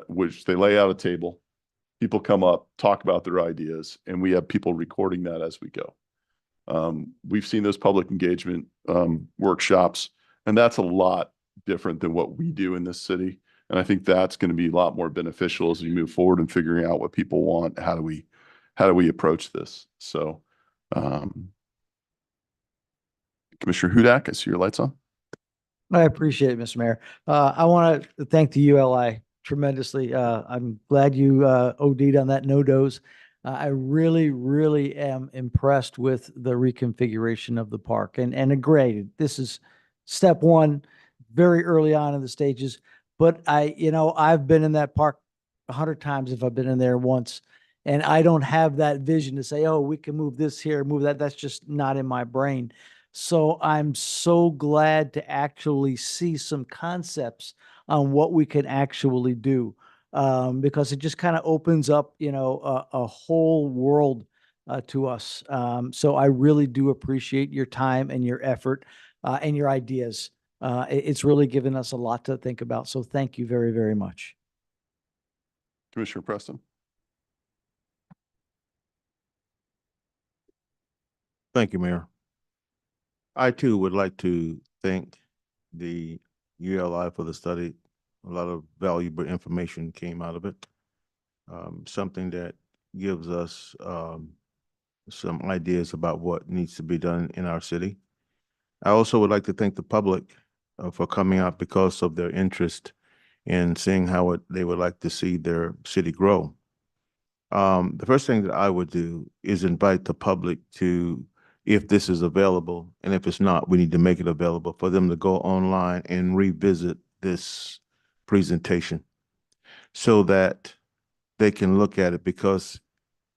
which they lay out a table. People come up, talk about their ideas, and we have people recording that as we go. We've seen those public engagement workshops, and that's a lot different than what we do in this city. And I think that's going to be a lot more beneficial as we move forward and figuring out what people want. How do we approach this? So, Commissioner Hudak, I see your lights on. I appreciate it, Mr. Mayor. I want to thank the ULI tremendously. I'm glad you OD'd on that no dose. I really, really am impressed with the reconfiguration of the park and agree. This is step one, very early on in the stages. But I've been in that park 100 times if I've been in there once, and I don't have that vision to say, oh, we can move this here, move that. That's just not in my brain. So I'm so glad to actually see some concepts on what we can actually do, because it just kind of opens up, a whole world to us. So I really do appreciate your time and your effort and your ideas. It's really given us a lot to think about. So thank you very, very much. Commissioner Preston. Thank you, Mayor. I too would like to thank the ULI for the study. A lot of valuable information came out of it. Something that gives us some ideas about what needs to be done in our city. I also would like to thank the public for coming out because of their interest in seeing how they would like to see their city grow. The first thing that I would do is invite the public to, if this is available, and if it's not, we need to make it available for them to go online and revisit this presentation so that they can look at it, because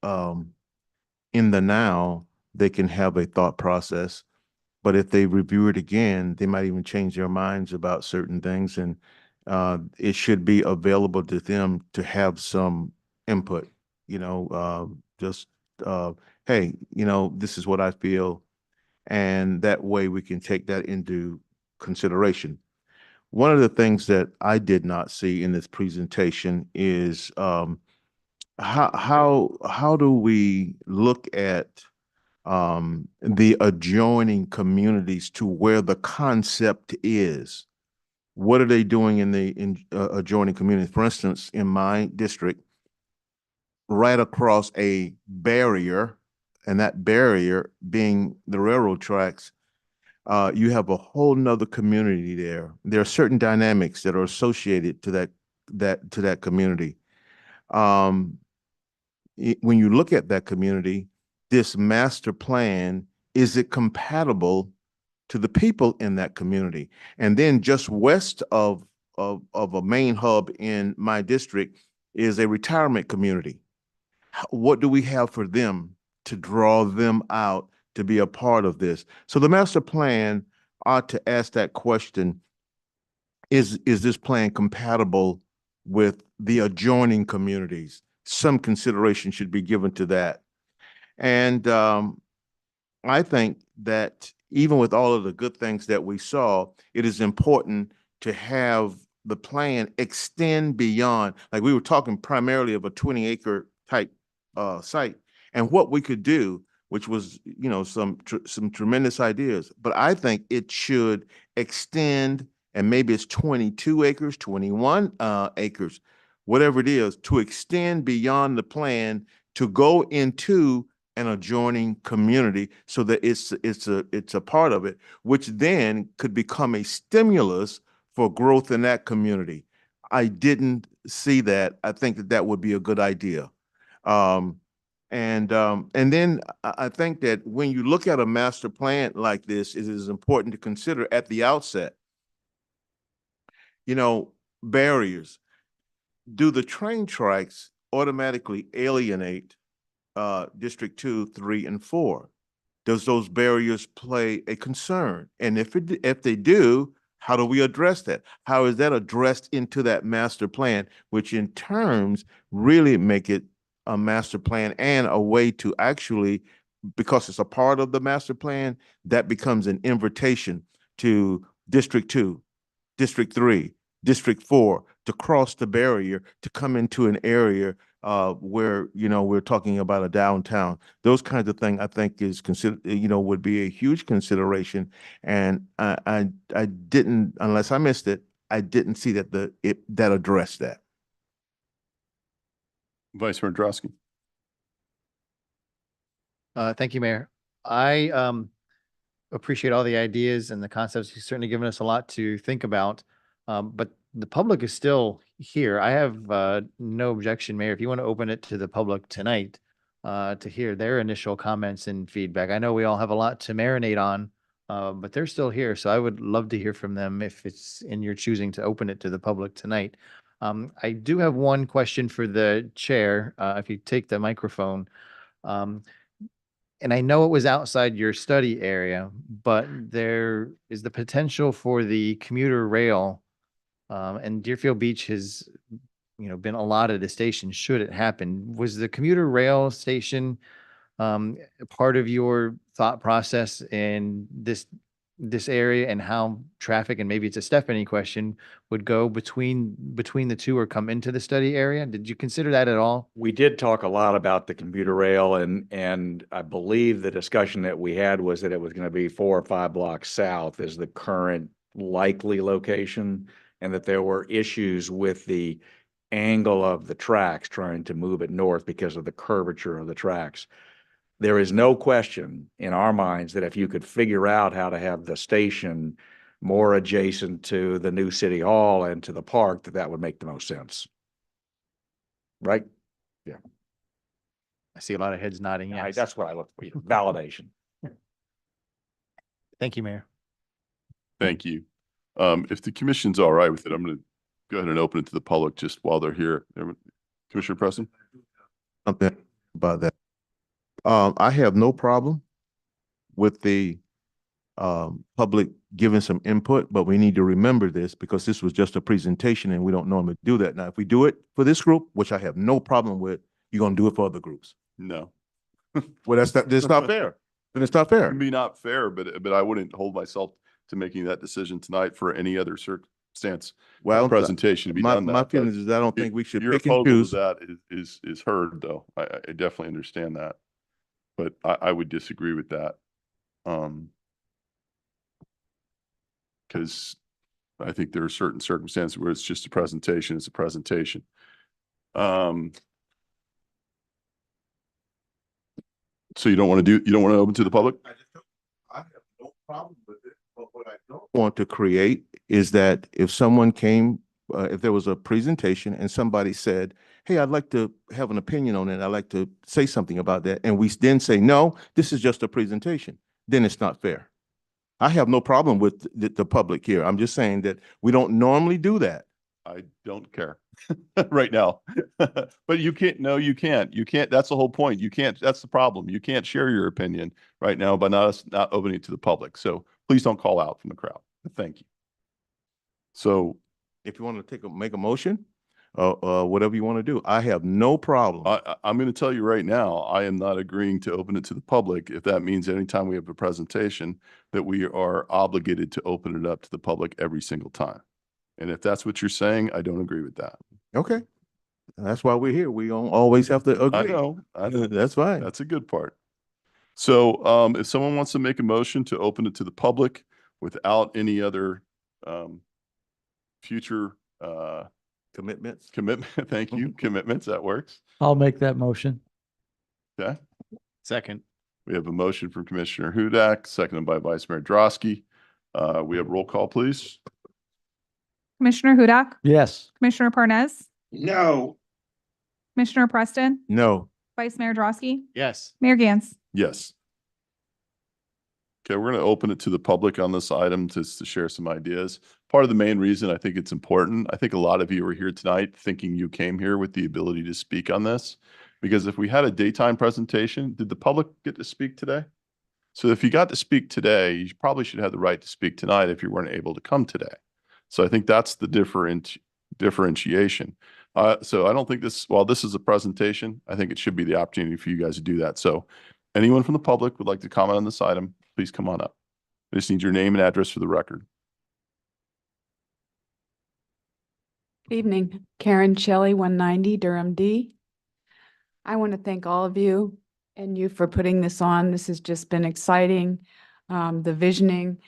in the now, they can have a thought process. But if they review it again, they might even change their minds about certain things, and it should be available to them to have some input, hey, this is what I feel. And that way we can take that into consideration. One of the things that I did not see in this presentation is how do we look at the adjoining communities to where the concept is? What are they doing in the adjoining communities? For instance, in my district, right across a barrier, and that barrier being the railroad tracks, you have a whole nother community there. There are certain dynamics that are associated to that community. When you look at that community, this master plan, is it compatible to the people in that community? And then just west of a main hub in my district is a retirement community. What do we have for them to draw them out to be a part of this? So the master plan ought to ask that question: is this plan compatible with the adjoining communities? Some consideration should be given to that. And I think that even with all of the good things that we saw, it is important to have the plan extend beyond, like we were talking primarily of a 20-acre type site, and what we could do, which was, some tremendous ideas. But I think it should extend, and maybe it's 22 acres, 21 acres, whatever it is, to extend beyond the plan to go into an adjoining community, so that it's a part of it, which then could become a stimulus for growth in that community. I didn't see that. I think that would be a good idea. And then I think that when you look at a master plan like this, it is important to consider at the outset, barriers. Do the train tracks automatically alienate District 2, 3, and 4? Does those barriers play a concern? And if they do, how do we address that? How is that addressed into that master plan, which in terms really make it a master plan and a way to actually, because it's a part of the master plan, that becomes an invitation to District 2, District 3, District 4 to cross the barrier to come into an area where, you know, we're talking about a downtown. Those kinds of things I think is would be a huge consideration. And I didn't, unless I missed it, I didn't see that that addressed that. Vice Mayor Drosky. Thank you, Mayor. I appreciate all the ideas and the concepts. You've certainly given us a lot to think about. But the public is still here. I have no objection, Mayor, if you want to open it to the public tonight to hear their initial comments and feedback. I know we all have a lot to marinate on, but they're still here. So I would love to hear from them if it's in your choosing to open it to the public tonight. I do have one question for the chair, if you take the microphone. And I know it was outside your study area, but there is the potential for the commuter rail. And Deerfield Beach has, been allotted a station should it happen. Was the commuter rail station part of your thought process in this area and how traffic, and maybe it's a Stephanie question, would go between the two or come into the study area? Did you consider that at all? We did talk a lot about the commuter rail and I believe the discussion that we had was that it was going to be 4 or 5 blocks south is the current likely location, and that there were issues with the angle of the tracks trying to move it north because of the curvature of the tracks. There is no question in our minds that if you could figure out how to have the station more adjacent to the new city hall and to the park, that would make the most sense. Right? Yeah. I see a lot of heads nodding. Yes. That's what I look for, validation. Thank you, Mayor. Thank you. If the commission's all right with it, I'm going to go ahead and open it to the public just while they're here. Commissioner Preston? Something about that. I have no problem with the public giving some input, but we need to remember this because this was just a presentation and we don't normally do that. Now, if we do it for this group, which I have no problem with, you're going to do it for other groups. No. Well, that's not fair. Then it's not fair. It would be not fair, but I wouldn't hold myself to making that decision tonight for any other circumstance. Well, Presentation to be done. My feelings is I don't think we should Your pick and opposal choose. to that is heard, though. I definitely understand that. But I would disagree with that. Because I think there are certain circumstances where it's just a presentation, it's a presentation. So you don't want to open to the public? I have no problem with it, but what I don't want to create is that if someone came, if there was a presentation and somebody said, hey, I'd like to have an opinion on it, I'd like to say something about that, and we then say, no, this is just a presentation, then it's not fair. I have no problem with the public here. I'm just saying that we don't normally do that. I don't care right now. But you can't, no, you can't. You can't, that's the whole point. You can't, that's the problem. You can't share your opinion right now by not opening it to the public. So please don't call out from the crowd. Thank you. So if you want to make a motion, whatever you want to do, I have no problem. I'm going to tell you right now, I am not agreeing to open it to the public. If that means anytime we have a presentation that we are obligated to open it up to the public every single time. And if that's what you're saying, I don't agree with that. Okay. That's why we're here. We don't always have to agree. I know. That's fine. That's a good part. So if someone wants to make a motion to open it to the public without any other future commitments, thank you, commitments, that works. I'll make that motion. Okay. Second. We have a motion from Commissioner Hudak, seconded by Vice Mayor Drosky. We have roll call, please. Commissioner Hudak, Yes. Commissioner Parnes, No. Commissioner Preston, No. Vice Mayor Drosky, Yes. Mayor Gantz. Yes. Okay, we're going to open it to the public on this item to share some ideas. Part of the main reason I think it's important, I think a lot of you are here tonight thinking you came here with the ability to speak on this. Because if we had a daytime presentation, did the public get to speak today? So if you got to speak today, you probably should have the right to speak tonight if you weren't able to come today. So I think that's the differentiation. So I don't think while this is a presentation, I think it should be the opportunity for you guys to do that. So anyone from the public would like to comment on this item, please come on up. I just need your name and address for the record. Evening, Karen Shelley, 190 Durham D. I want to thank all of you and you for putting this on. This has just been exciting, the visioning.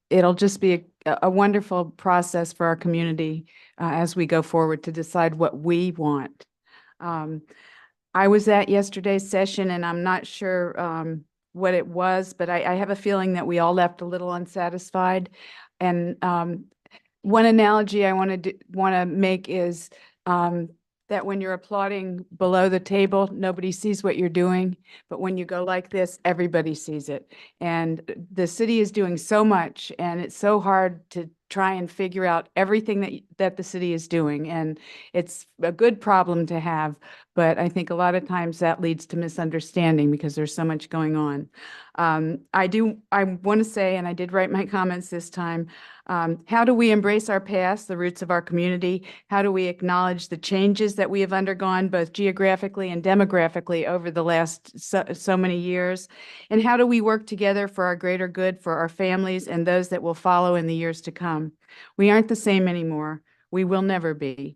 It'll just be a wonderful process for our community as we go forward to decide what we want. I was at yesterday's session and I'm not sure what it was, but I have a feeling that we all left a little unsatisfied. And one analogy I want to make is that when you're applauding below the table, nobody sees what you're doing, but when you go like this, everybody sees it. And the city is doing so much, and it's so hard to try and figure out everything that the city is doing. And it's a good problem to have, but I think a lot of times that leads to misunderstanding because there's so much going on. I want to say, and I did write my comments this time, how do we embrace our past, the roots of our community? How do we acknowledge the changes that we have undergone both geographically and demographically over the last so many years? And how do we work together for our greater good, for our families and those that will follow in the years to come? We aren't the same anymore. We will never be.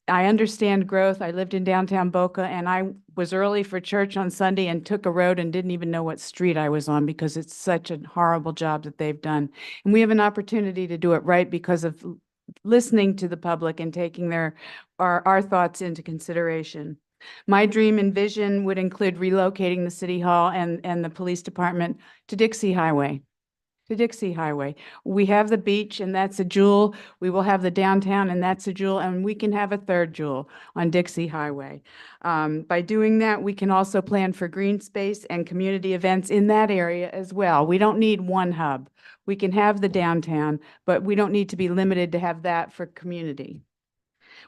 I understand growth. I lived in downtown Boca and I was early for church on Sunday and took a road and didn't even know what street I was on because it's such a horrible job that they've done. And we have an opportunity to do it right because of listening to the public and taking our thoughts into consideration. My dream and vision would include relocating the city hall and the police department to Dixie Highway. We have the beach and that's a jewel. We will have the downtown and that's a jewel, and we can have a third jewel on Dixie Highway. By doing that, we can also plan for green space and community events in that area as well. We don't need one hub. We can have the downtown, but we don't need to be limited to have that for community.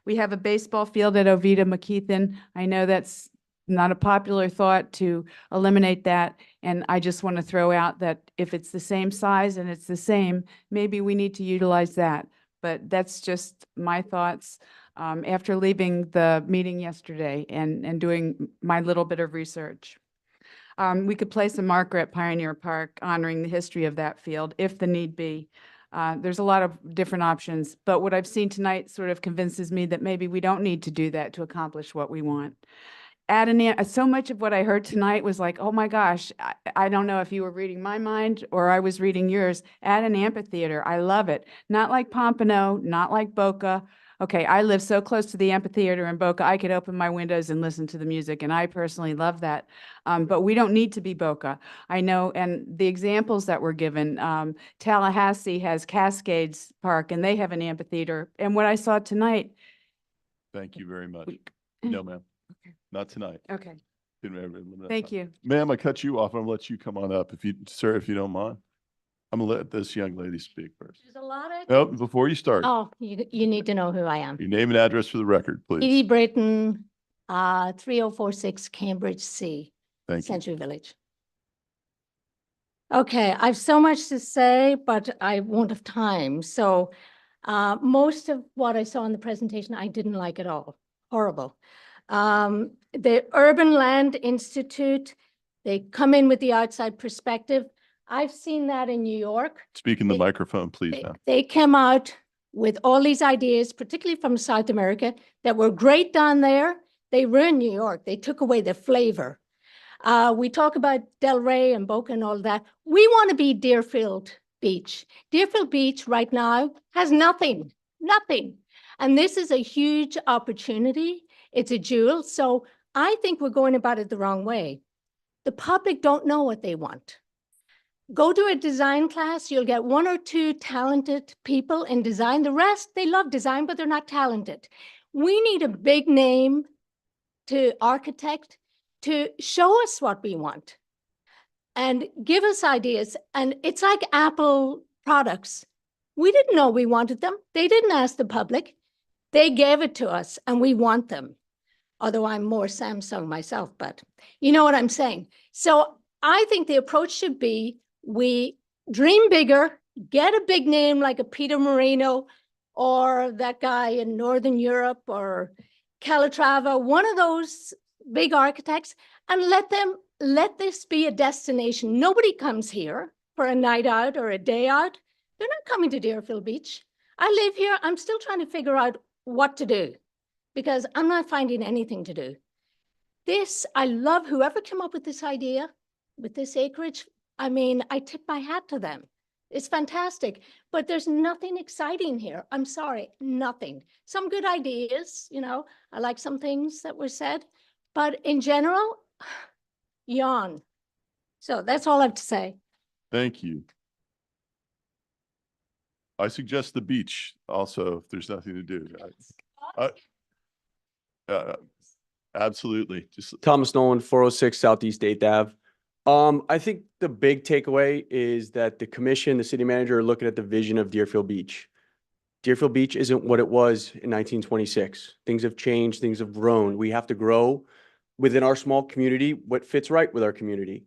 We have a baseball field at Oviedo McKeithen. I know that's not a popular thought to eliminate that. And I just want to throw out that if it's the same size and it's the same, maybe we need to utilize that. But that's just my thoughts after leaving the meeting yesterday and doing my little bit of research. We could place a marker at Pioneer Park honoring the history of that field if the need be. There's a lot of different options, but what I've seen tonight sort of convinces me that maybe we don't need to do that to accomplish what we want. So much of what I heard tonight was like, oh my gosh, I don't know if you were reading my mind or I was reading yours. Add an amphitheater. I love it. Not like Pompano, not like Boca. Okay, I live so close to the amphitheater in Boca, I could open my windows and listen to the music, and I personally love that. But we don't need to be Boca. I know, and the examples that were given, Tallahassee has Cascades Park, and they have an amphitheater. And what I saw tonight. Thank you very much. No, ma'am. Okay. Not tonight. Okay. Thank Thank you. Ma'am, I cut you off. I'm gonna let you come on up sir, if you don't mind. I'm gonna let this young lady speak first. There's a lot of. No, before you start, Oh, you need to know who I am. your name and address for the record, please. Edie Britton, 3046 Cambridge C, Thank you. Century Village. Okay, I have so much to say, but I won't have time. So most of what I saw in the presentation, I didn't like at all. Horrible. The Urban Land Institute, they come in with the outside perspective. I've seen that in New York. Speak in the They- microphone, please, ma'am. They came out with all these ideas, particularly from South America, that were great down there. They ruined New York. They took away the flavor. We talk about Del Rey and Boca and all that. We want to be Deerfield Beach. Deerfield Beach right now has nothing. And this is a huge opportunity. It's a jewel. So I think we're going about it the wrong way. The public don't know what they want. Go to a design class, you'll get one or two talented people in design. The rest, they love design, but they're not talented. We need a big name to architect to show us what we want and give us ideas. And it's like Apple products. We didn't know we wanted them. They didn't ask the public. They gave it to us and we want them. Although I'm more Samsung myself, but you know what I'm saying. So I think the approach should be we dream bigger, get a big name like a Peter Marino or that guy in Northern Europe or Calatrava, one of those big architects, and let this be a destination. Nobody comes here for a night out or a day out. They're not coming to Deerfield Beach. I live here. I'm still trying to figure out what to do because I'm not finding anything to do. I love whoever came up with this idea, with this acreage. I mean, I tip my hat to them. It's fantastic, but there's nothing exciting here. I'm sorry, nothing. Some good ideas, I like some things that were said, but in general, yawn. So that's all I have to say. Thank you. I suggest the beach also, if there's nothing to do. Absolutely. Just Thomas Nolan, 406 Southeast 8th Ave. I think the big takeaway is that the commission, the city manager are looking at the vision of Deerfield Beach. Deerfield Beach isn't what it was in 1926. Things have changed, things have grown. We have to grow within our small community, what fits right with our community.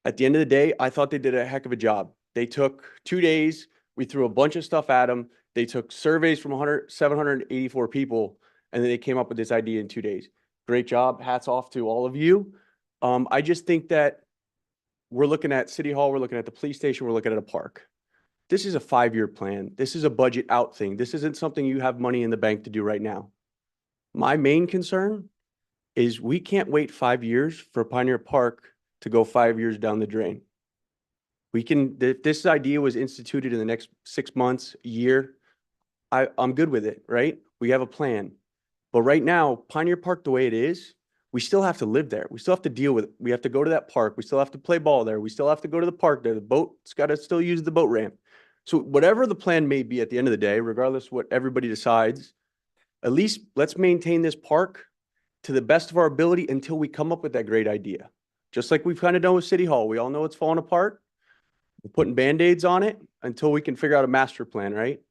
At the end of the day, I thought they did a heck of a job. They took 2 days, we threw a bunch of stuff at them. They took surveys from 784 people, and then they came up with this idea in 2 days. Great job. Hats off to all of you. I just think that we're looking at City Hall, we're looking at the police station, we're looking at a park. This is a 5-year plan. This is a budget out thing. This isn't something you have money in the bank to do right now. My main concern is we can't wait 5 years for Pioneer Park to go 5 years down the drain. If this idea was instituted in the next 6 months, a year, I'm good with it, right? We have a plan. But right now, Pioneer Park, the way it is, we still have to live there. We still have to deal with it. We have to go to that park. We still have to play ball there. We still have to go to the park there. The boat's got to still use the boat ramp. So whatever the plan may be at the end of the day, regardless what everybody decides, at least let's maintain this park to the best of our ability until we come up with that great idea. Just like we've kind of done with City Hall. We all know it's falling apart. We're putting Band-Aids on it until we can figure out a master plan, right?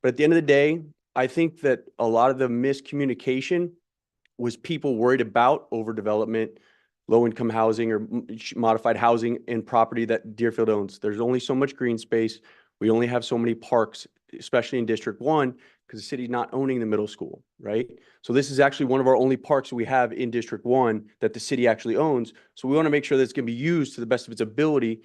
But at the end of the day, I think that a lot of the miscommunication was people worried about overdevelopment, low-income housing or modified housing in property that Deerfield owns. There's only so much green space. We only have so many parks, especially in District 1, because the city's not owning the middle school, right? So this is actually one of our only parks we have in District 1 that the city actually owns. So we want to make sure that it's going to be used to the best of its ability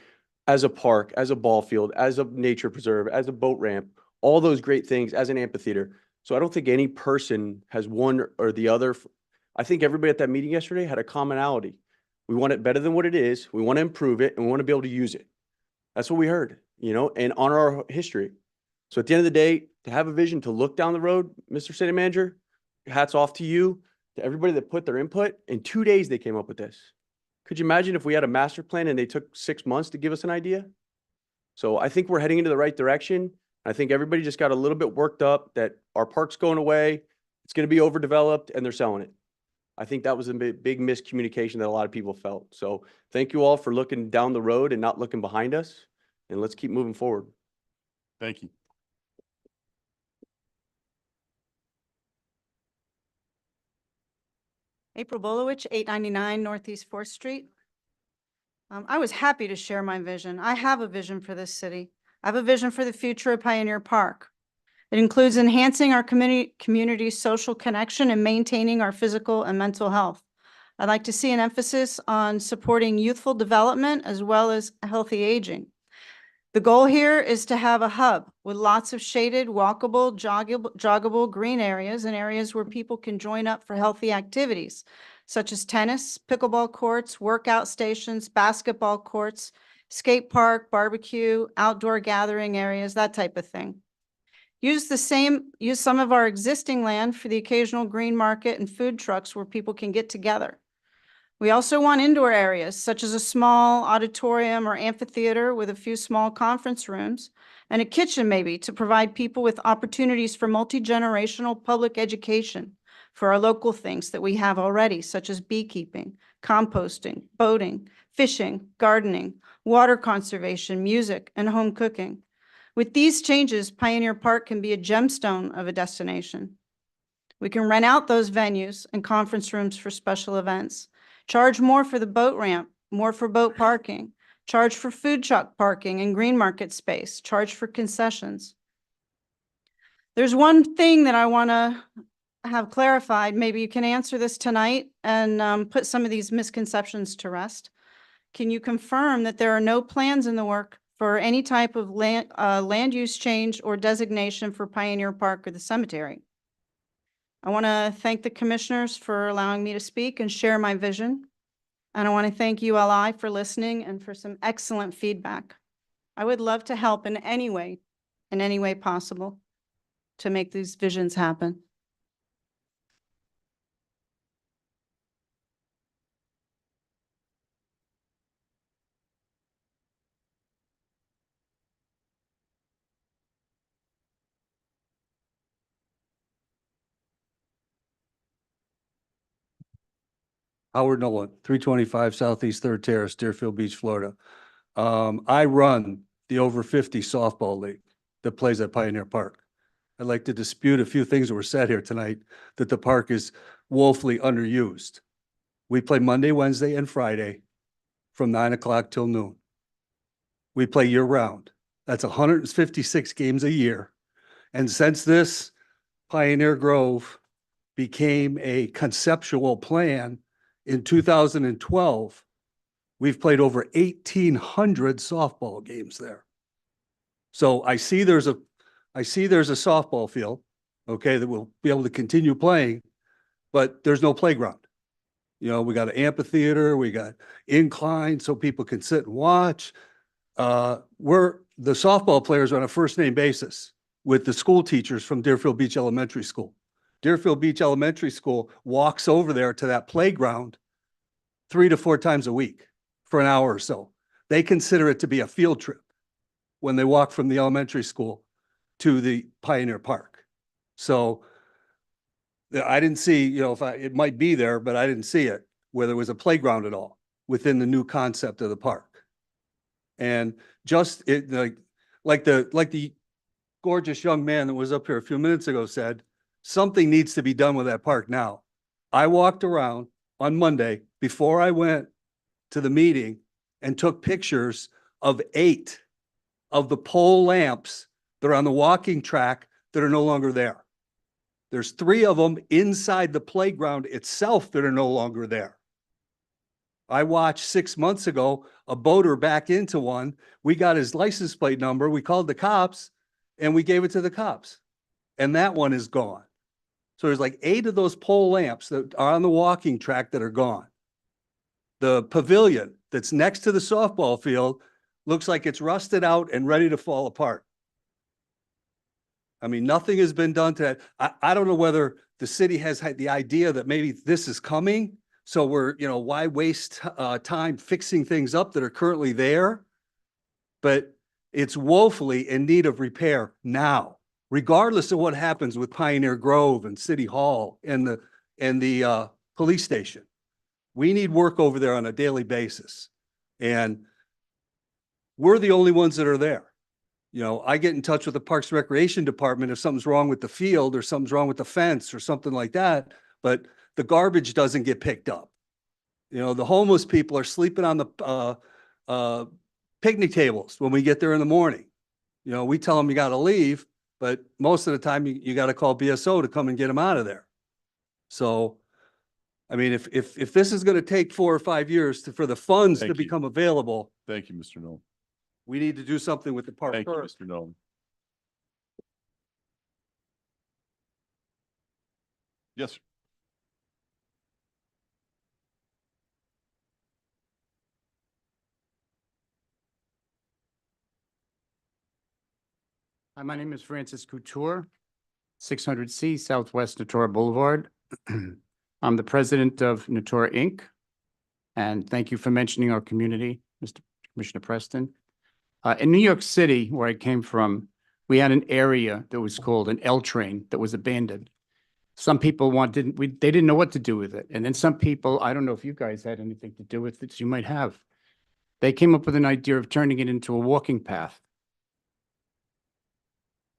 as a park, as a ball field, as a nature preserve, as a boat ramp, all those great things, as an amphitheater. So I don't think any person has one or the other. I think everybody at that meeting yesterday had a commonality. We want it better than what it is. We want to improve it, and we want to be able to use it. That's what we heard, and honor our history. So at the end of the day, to have a vision, to look down the road, Mr. City Manager, hats off to you, to everybody that put their input. In 2 days, they came up with this. Could you imagine if we had a master plan and they took 6 months to give us an idea? So I think we're heading into the right direction. I think everybody just got a little bit worked up that our park's going away, it's going to be overdeveloped, and they're selling it. I think that was a big miscommunication that a lot of people felt. So thank you all for looking down the road and not looking behind us, and let's keep moving forward. thank you. April Bolowich, 899 Northeast 4th Street. I was happy to share my vision. I have a vision for this city. I have a vision for the future of Pioneer Park. It includes enhancing our community's social connection and maintaining our physical and mental health. I'd like to see an emphasis on supporting youthful development as well as healthy aging. The goal here is to have a hub with lots of shaded, walkable, joggable green areas and areas where people can join up for healthy activities, such as tennis, pickleball courts, workout stations, basketball courts, skate park, barbecue, outdoor gathering areas, that type of thing. Use some of our existing land for the occasional green market and food trucks where people can get together. We also want indoor areas such as a small auditorium or amphitheater with a few small conference rooms and a kitchen maybe to provide people with opportunities for multi-generational public education for our local things that we have already, such as beekeeping, composting, boating, fishing, gardening, water conservation, music, and home cooking. With these changes, Pioneer Park can be a gemstone of a destination. We can rent out those venues and conference rooms for special events. Charge more for the boat ramp, more for boat parking, charge for food truck parking and green market space, charge for concessions. There's one thing that I want to have clarified. Maybe you can answer this tonight and put some of these misconceptions to rest. Can you confirm that there are no plans in the work for any type of land use change or designation for Pioneer Park or the cemetery? I want to thank the commissioners for allowing me to speak and share my vision. And I want to thank ULI for listening and for some excellent feedback. I would love to help in any way possible to make these visions happen. Howard Nolan, 325 Southeast Third Terrace, Deerfield Beach, Florida. I run the over 50 softball league that plays at Pioneer Park. I'd like to dispute a few things that were said here tonight, that the park is woefully underused. We play Monday, Wednesday, and Friday from 9 o'clock till noon. We play year round. That's 156 games a year. And since this Pioneer Grove became a conceptual plan in 2012, we've played over 1,800 softball games there. So I see there's a softball field, okay, that we'll be able to continue playing, but there's no playground. You know, we got an amphitheater, we got incline so people can sit and watch. The softball players are on a first name basis with the school teachers from Deerfield Beach Elementary School. Deerfield Beach Elementary School walks over there to that playground 3 to 4 times a week for an hour or so. They consider it to be a field trip when they walk from the elementary school to the Pioneer Park. So I didn't see, you know, it might be there, but I didn't see it where there was a playground at all within the new concept of the park. And just like the gorgeous young man that was up here a few minutes ago said, something needs to be done with that park now. I walked around on Monday before I went to the meeting and took pictures of 8 of the pole lamps that are on the walking track that are no longer there. There's 3 of them inside the playground itself that are no longer there. I watched 6 months ago a boater back into one. We got his license plate number. We called the cops and we gave it to the cops. And that one is gone. So there's like 8 of those pole lamps that are on the walking track that are gone. The pavilion that's next to the softball field looks like it's rusted out and ready to fall apart. I mean, nothing has been done to that. I don't know whether the city has had the idea that maybe this is coming. So why waste time fixing things up that are currently there? But it's woefully in need of repair now, regardless of what happens with Pioneer Grove and City Hall and the police station. We need work over there on a daily basis. And we're the only ones that are there. You know, I get in touch with the Parks and Recreation Department if something's wrong with the field or something's wrong with the fence or something like that, but the garbage doesn't get picked up. You know, the homeless people are sleeping on the picnic tables when we get there in the morning. You know, we tell them you got to leave, but most of the time you got to call BSO to come and get them out of there. So, I mean, if this is going to take 4 or 5 years for the funds to become available. Thank you, Mr. Nolan. We need to do something with the park Thank you, first. Mr. Nolan. Yes, sir. Hi, my name is Francis Couture, 600C Southwest Natura Boulevard. I'm the president of Natura Inc. And thank you for mentioning our community, Mr. Commissioner Preston. In New York City, where I came from, we had an area that was called an L train that was abandoned. Some people they didn't know what to do with it. And then some people, I don't know if you guys had anything to do with it, you might have. They came up with an idea of turning it into a walking path.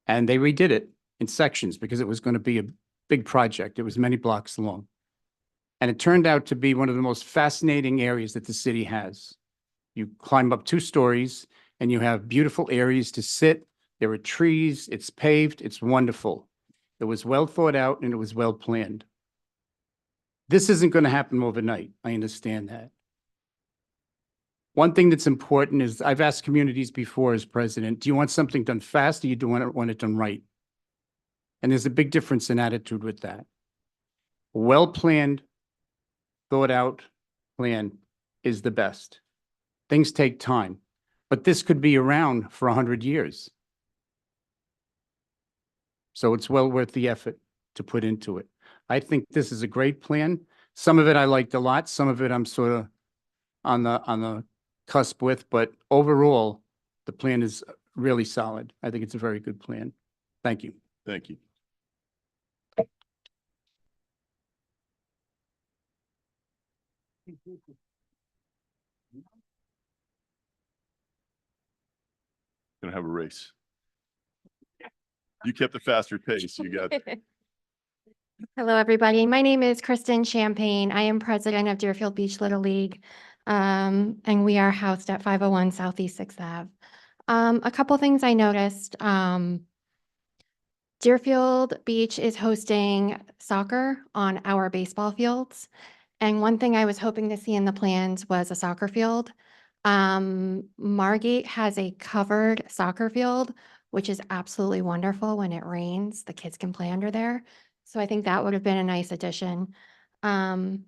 And they redid it in sections because it was going to be a big project. It was many blocks long. And it turned out to be one of the most fascinating areas that the city has. You climb up 2 stories and you have beautiful areas to sit. There are trees, it's paved, it's wonderful. It was well thought out and it was well planned. This isn't going to happen overnight. I understand that. One thing that's important is I've asked communities before as president, do you want something done fast or do you want it done right? And there's a big difference in attitude with that. well-planned, thought-out plan is the best. Things take time, but this could be around for 100 years. So it's well worth the effort to put into it. I think this is a great plan. Some of it I liked a lot, some of it I'm sort of on the cusp with, but overall, the plan is really solid. I think it's a very good plan. Thank you. Thank you. Gonna have a race. You kept a faster pace. You got. Hello, everybody. My name is Kristen Champagne. I am president of Deerfield Beach Little League, and we are housed at 501 Southeast Sixth Ave. A couple things I noticed. Deerfield Beach is hosting soccer on our baseball fields. And one thing I was hoping to see in the plans was a soccer field. Margate has a covered soccer field, which is absolutely wonderful. When it rains, the kids can play under there. So I think that would have been a nice addition. I'm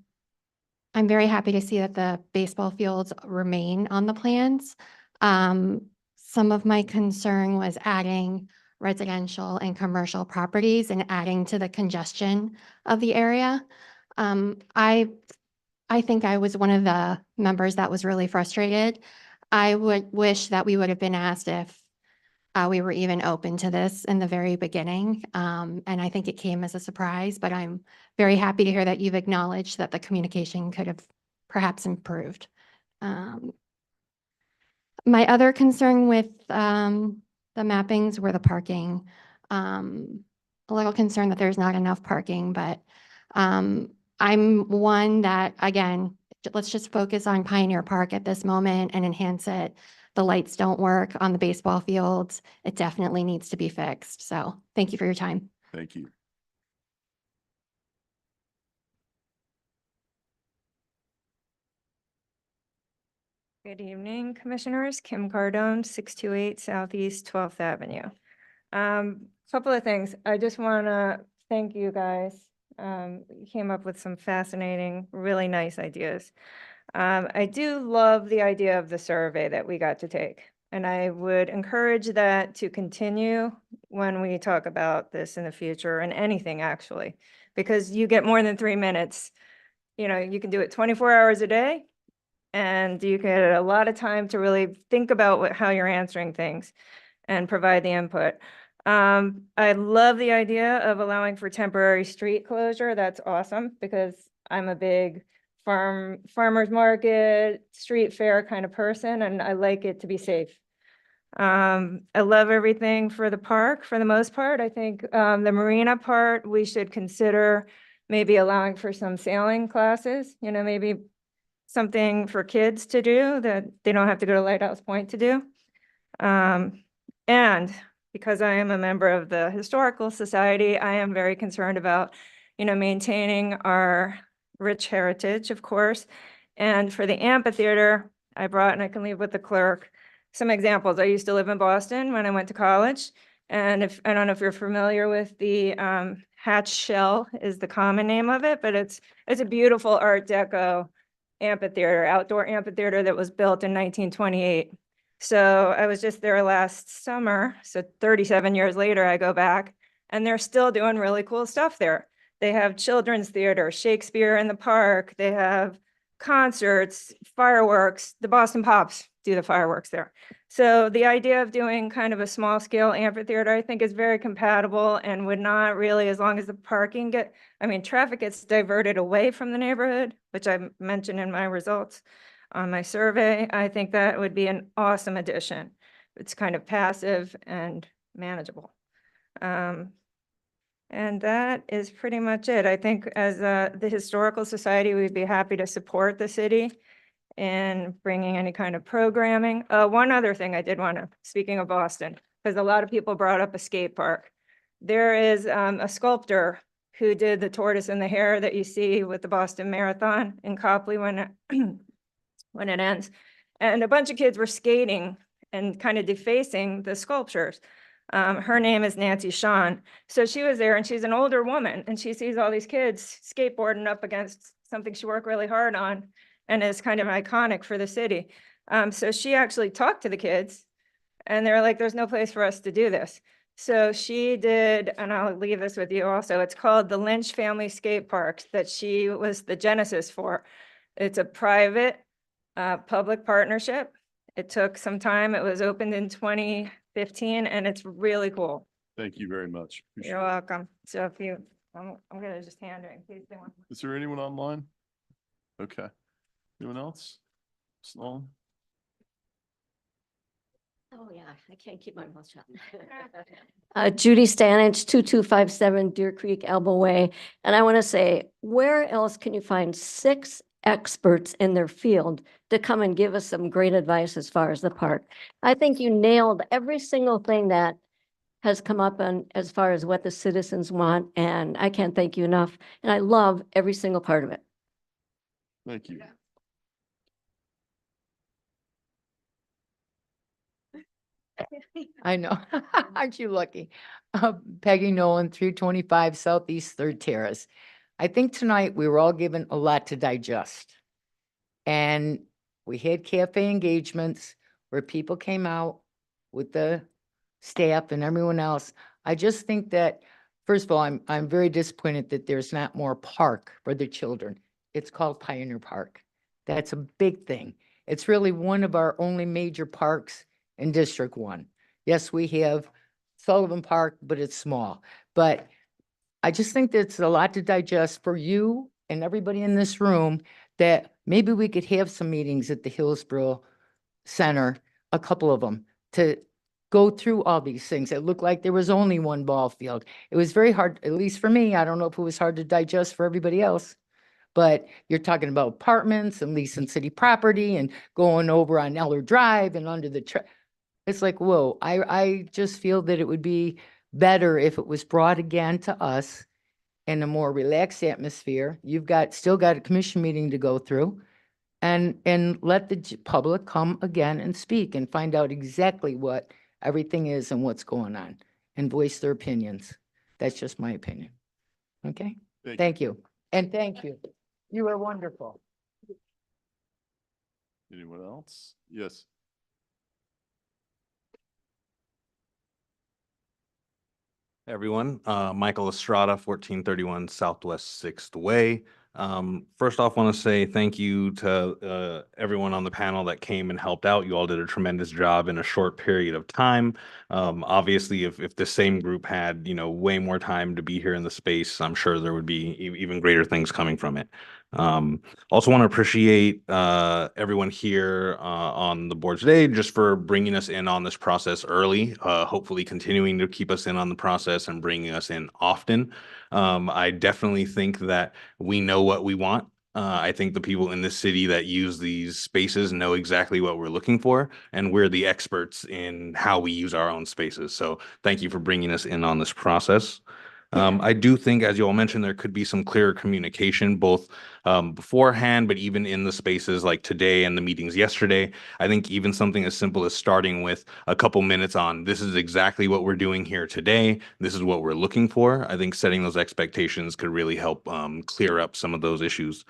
very happy to see that the baseball fields remain on the plans. Some of my concern was adding residential and commercial properties and adding to the congestion of the area. I think I was one of the members that was really frustrated. I would wish that we would have been asked if we were even open to this in the very beginning. And I think it came as a surprise, but I'm very happy to hear that you've acknowledged that the communication could have perhaps improved. My other concern with the mappings were the parking. A little concerned that there's not enough parking, but I'm one that, again, let's just focus on Pioneer Park at this moment and enhance it. The lights don't work on the baseball fields. It definitely needs to be fixed. So thank you for your time. Thank you. Good evening, Commissioners. Kim Cardone, 628 Southeast 12th Avenue. Couple of things. I just want to thank you guys. You came up with some fascinating, really nice ideas. I do love the idea of the survey that we got to take, and I would encourage that to continue when we talk about this in the future, and anything actually, because you get more than 3 minutes. You know, you can do it 24 hours a day, and you get a lot of time to really think about how you're answering things and provide the input. I love the idea of allowing for temporary street closure. That's awesome, because I'm a big farmer's market, street fair kind of person, and I like it to be safe. I love everything for the park for the most part. I think the marina part, we should consider maybe allowing for some sailing classes, you know, maybe something for kids to do that they don't have to go to Lighthouse Point to do. And because I am a member of the Historical Society, I am very concerned about, you know, maintaining our rich heritage, of course. And for the amphitheater, I brought, and I can leave with the clerk, some examples. I used to live in Boston when I went to college. And I don't know if you're familiar with the Hatch Shell is the common name of it, but it's a beautiful Art Deco amphitheater, outdoor amphitheater that was built in 1928. So I was just there last summer. So 37 years later, I go back, and they're still doing really cool stuff there. They have children's theater, Shakespeare in the Park. They have concerts, fireworks. The Boston Pops do the fireworks there. So the idea of doing kind of a small scale amphitheater, I think, is very compatible and would not really, as long as the traffic gets diverted away from the neighborhood, which I mentioned in my results on my survey, I think that would be an awesome addition. It's kind of passive and manageable. And that is pretty much it. I think as the Historical Society, we'd be happy to support the city in bringing any kind of programming. One other thing I did want to, speaking of Boston, because a lot of people brought up a skate park. There is a sculptor who did the tortoise and the hare that you see with the Boston Marathon in Copley when it ends. And a bunch of kids were skating and kind of defacing the sculptures. Her name is Nancy Shawn. So she was there and she's an older woman and she sees all these kids skateboarding up against something she worked really hard on and is kind of iconic for the city. So she actually talked to the kids and they're like, there's no place for us to do this. So she did, and I'll leave this with you also, it's called the Lynch Family Skate Park that she was the genesis for. It's a private, public partnership. It took some time. It was opened in 2015 and it's really cool. Thank you very much. Appreciate You're it. welcome. So if you, I'm gonna just hand it in case they want. Is there anyone online? Okay. Anyone else? Sloan? Oh, yeah, I can't keep my mouth shut. Judy Stanich, 2257 Deer Creek Elbow Way. And I want to say, where else can you find 6 experts in their field to come and give us some great advice as far as the park? I think you nailed every single thing that has come up on as far as what the citizens want. And I can't thank you enough. And I love every single part of it. Thank you. I know. Aren't you lucky? Peggy Nolan, 325 Southeast Third Terrace. I think tonight we were all given a lot to digest. And we had cafe engagements where people came out with the staff and everyone else. I just think that, first of all, I'm very disappointed that there's not more park for the children. It's called Pioneer Park. That's a big thing. It's really one of our only major parks in District 1. Yes, we have Sullivan Park, but it's small. But I just think that's a lot to digest for you and everybody in this room, that maybe we could have some meetings at the Hillsborough Center, a couple of them, to go through all these things. It looked like there was only one ball field. It was very hard, at least for me. I don't know if it was hard to digest for everybody else. But you're talking about apartments and leasing city property and going over on Eller Drive and under the it's like, whoa, I just feel that it would be better if it was brought again to us in a more relaxed atmosphere. You've still got a commission meeting to go through, and let the public come again and speak and find out exactly what everything is and what's going on and voice their opinions. That's just my opinion. Okay? Thank you. And thank you. You are wonderful. Anyone else? Yes. Everyone, Michael Estrada, 1431 Southwest 6th Way. First off, want to say thank you to everyone on the panel that came and helped out. You all did a tremendous job in a short period of time. Obviously, if the same group had, way more time to be here in the space, I'm sure there would be even greater things coming from it. Also want to appreciate everyone here on the board today just for bringing us in on this process early, hopefully continuing to keep us in on the process and bringing us in often. I definitely think that we know what we want. I think the people in this city that use these spaces know exactly what we're looking for, and we're the experts in how we use our own spaces. So thank you for bringing us in on this process. I do think, as you all mentioned, there could be some clearer communication, both beforehand, but even in the spaces like today and the meetings yesterday. I think even something as simple as starting with a couple minutes on, this is exactly what we're doing here today. This is what we're looking for. I think setting those expectations could really help clear up some of those issues.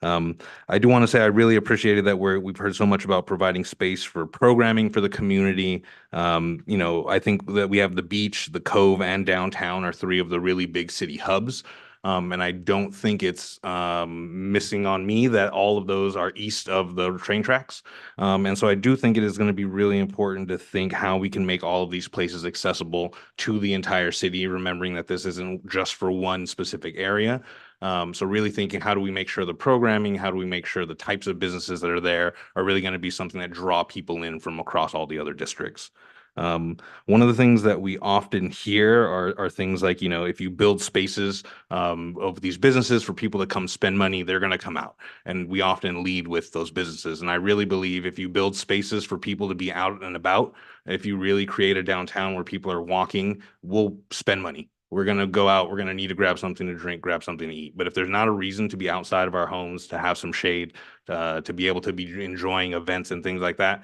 I do want to say I really appreciated that we've heard so much about providing space for programming for the community. I think that we have the beach, the Cove, and downtown are 3 of the really big city hubs. And I don't think it's missing on me that all of those are east of the train tracks. And so I do think it is going to be really important to think how we can make all of these places accessible to the entire city, remembering that this isn't just for one specific area. So really thinking, how do we make sure the programming, how do we make sure the types of businesses that are there are really going to be something that draw people in from across all the other districts. One of the things that we often hear are things like, if you build spaces of these businesses for people to come spend money, they're going to come out. And we often lead with those businesses. And I really believe if you build spaces for people to be out and about, if you really create a downtown where people are walking, we'll spend money. We're going to go out, we're going to need to grab something to drink, grab something to eat. But if there's not a reason to be outside of our homes, to have some shade, to be able to be enjoying events and things like that,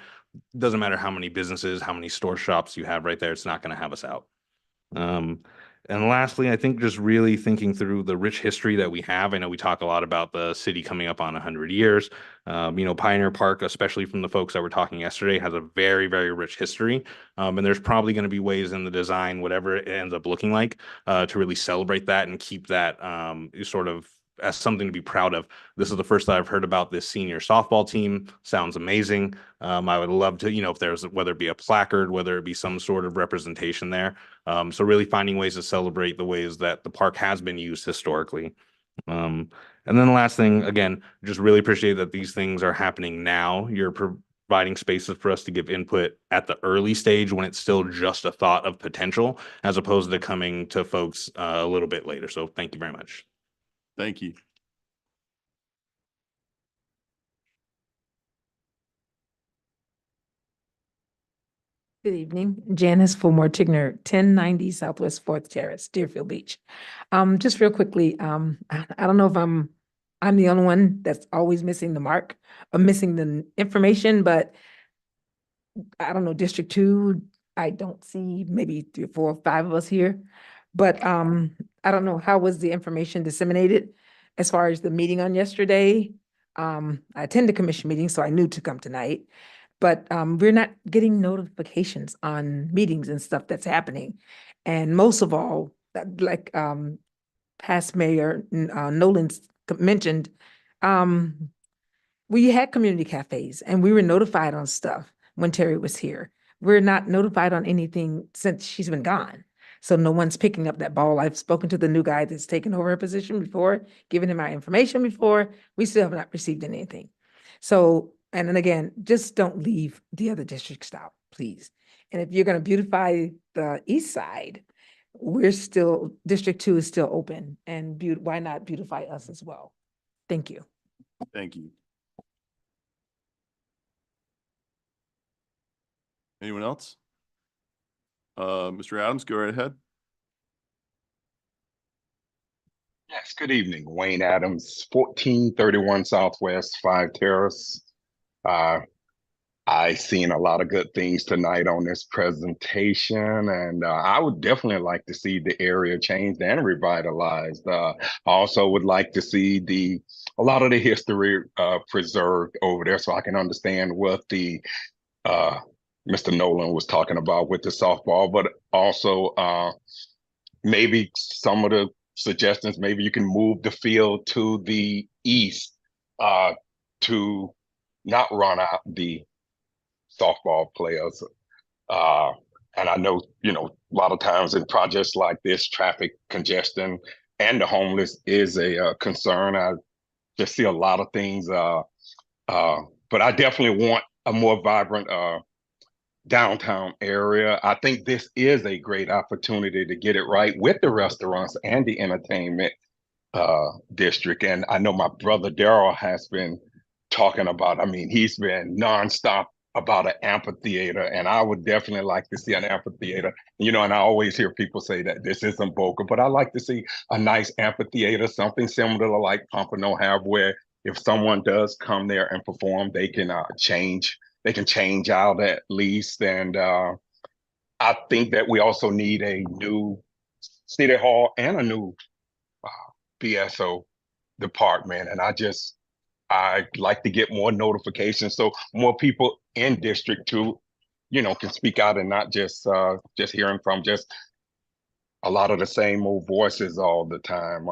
doesn't matter how many businesses, how many store shops you have right there, it's not going to have us out. And lastly, I think just really thinking through the rich history that we have. I know we talk a lot about the city coming up on 100 years. Pioneer Park, especially from the folks that were talking yesterday, has a very, very rich history. And there's probably going to be ways in the design, whatever it ends up looking like, to really celebrate that and keep that sort of as something to be proud of. This is the first that I've heard about this senior softball team. Sounds amazing. I would love to, if there's, whether it be a placard, whether it be some sort of representation there. So really finding ways to celebrate the ways that the park has been used historically. And then the last thing, again, just really appreciate that these things are happening now. You're providing spaces for us to give input at the early stage when it's still just a thought of potential, as opposed to coming to folks a little bit later. So thank you very much. Thank you. Good evening, Janice Fulmore Tigner, 1090 Southwest 4th Terrace, Deerfield Beach. Just real quickly, I don't know if I'm the only one that's always missing the mark or missing the information, but I don't know, District 2, I don't see maybe 3 or 4 or 5 of us here. But I don't know, how was the information disseminated as far as the meeting on yesterday? I attended commission meetings, so I knew to come tonight. But we're not getting notifications on meetings and stuff that's happening. And most of all, like past Mayor Nolan's mentioned, we had community cafes and we were notified on stuff when Terry was here. We're not notified on anything since she's been gone. So no one's picking up that ball. I've spoken to the new guy that's taken over her position before, given him our information before. We still have not received anything. So, and then again, just don't leave the other districts out, please. And if you're going to beautify the east side, District 2 is still open, and why not beautify us as well? Thank you. Thank you. Anyone else? Mr. Adams, go right ahead. Yes, good evening. Wayne Adams, 1431 Southwest 5 Terrace. I seen a lot of good things tonight on this presentation, and I would definitely like to see the area changed and revitalized. I also would like to see a lot of the history preserved over there, so I can understand what the Mr. Nolan was talking about with the softball, but also maybe some of the suggestions, maybe you can move the field to the east to not run out the softball players. And I know, a lot of times in projects like this, traffic congestion and the homeless is a concern. I just see a lot of things, but I definitely want a more vibrant downtown area. I think this is a great opportunity to get it right with the restaurants and the entertainment district. And I know my brother Daryl has been talking about, he's been nonstop about an amphitheater, and I would definitely like to see an amphitheater. And I always hear people say that this isn't Boca, but I like to see a nice amphitheater, something similar to like Pompano have, where if someone does come there and perform, they can change out at least. And I think that we also need a new city hall and a new BSO department. And I'd like to get more notifications so more people in District 2, can speak out and not just hearing from just a lot of the same old voices all the time.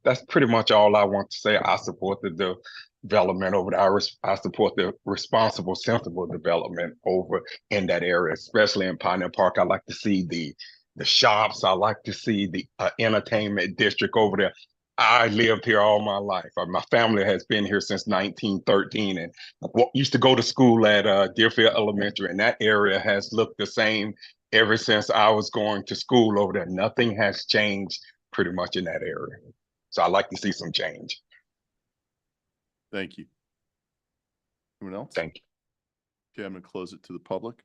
That's pretty much all I want to say. I support the development over there. I support the responsible, sensible development over in that area, especially in Pioneer Park. I like to see the shops. I like to see the entertainment district over there. I lived here all my life. My family has been here since 1913, and used to go to school at Deerfield Elementary, and that area has looked the same ever since I was going to school over there. Nothing has changed pretty much in that area. So I'd like to see some change. Thank you. Anyone else? Thank you. Okay, I'm going to close it to the public.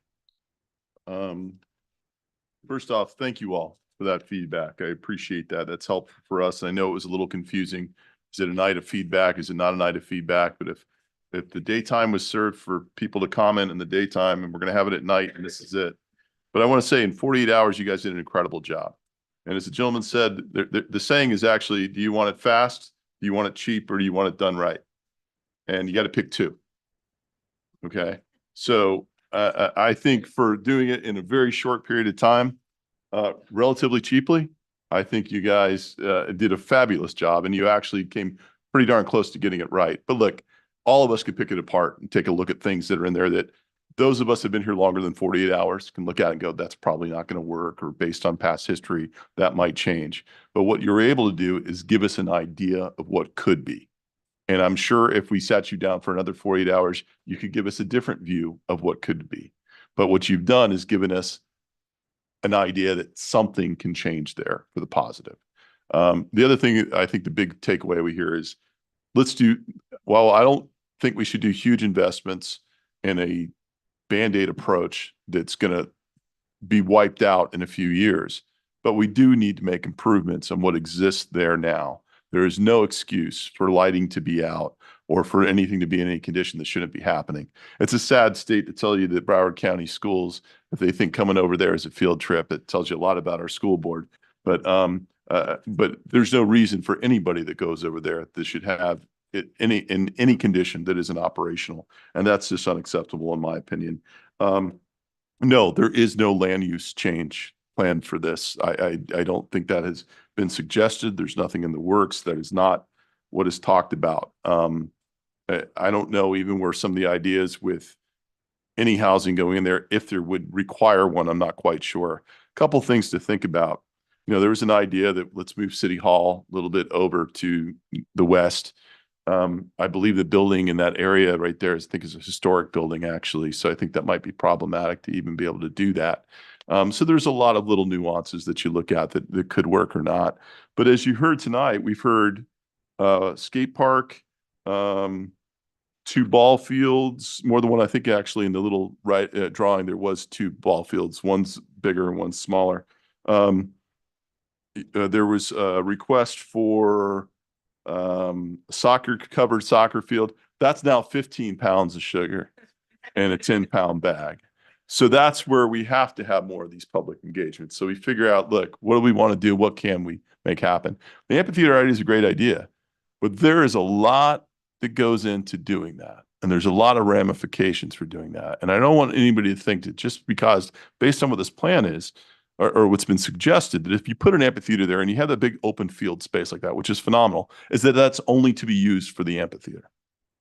First off, thank you all for that feedback. I appreciate that. That's helpful for us. I know it was a little confusing. Is it a night of feedback? Is it not a night of feedback? But if if the daytime was served for people to comment in the daytime, and we're going to have it at night, and this is it. But I want to say in 48 hours, you guys did an incredible job. And as the gentleman said, the saying is actually, do you want it fast? Do you want it cheap, or do you want it done right? And you got to pick two. Okay. So I think for doing it in a very short period of time, relatively cheaply, I think you guys did a fabulous job, and you actually came pretty darn close to getting it right. But look, all of us could pick it apart and take a look at things that are in there that those of us have been here longer than 48 hours can look at and go, that's probably not going to work, or based on past history, that might change. But what you're able to do is give us an idea of what could be. And I'm sure if we sat you down for another 48 hours, you could give us a different view of what could be. But what you've done is given us an idea that something can change there for the positive. The other thing, I think the big takeaway we hear is, while I don't think we should do huge investments in a Band-Aid approach that's going to be wiped out in a few years, but we do need to make improvements on what exists there now. There is no excuse for lighting to be out or for anything to be in any condition that shouldn't be happening. It's a sad state to tell you that Broward County schools, if they think coming over there is a field trip, it tells you a lot about our school board. But there's no reason for anybody that goes over there that should have it in any condition that isn't operational. And that's just unacceptable in my opinion. No, there is no land use change planned for this. I don't think that has been suggested. There's nothing in the works. That is not what is talked about. I don't know even where some of the ideas with any housing going in there, if there would require one, I'm not quite sure. A couple things to think about. You know, there was an idea that let's move City Hall a little bit over to the west. I believe the building in that area right there is, I think, is a historic building actually. So I think that might be problematic to even be able to do that. So there's a lot of little nuances that you look at that could work or not. But as you heard tonight, we've heard skate park, 2 ball fields, more than one. I think actually in the little drawing there was 2 ball fields. One's bigger and one's smaller. There was a request for covered soccer field. That's now 15 pounds of sugar in a 10-pound bag. So that's where we have to have more of these public engagements. So we figure out, look, what do we want to do? What can we make happen? The amphitheater idea is a great idea, but there is a lot that goes into doing that. And there's a lot of ramifications for doing that. And I don't want anybody to think that just because based on what this plan is, or what's been suggested, that if you put an amphitheater there and you have that big open field space like that, which is phenomenal, is that that's only to be used for the amphitheater.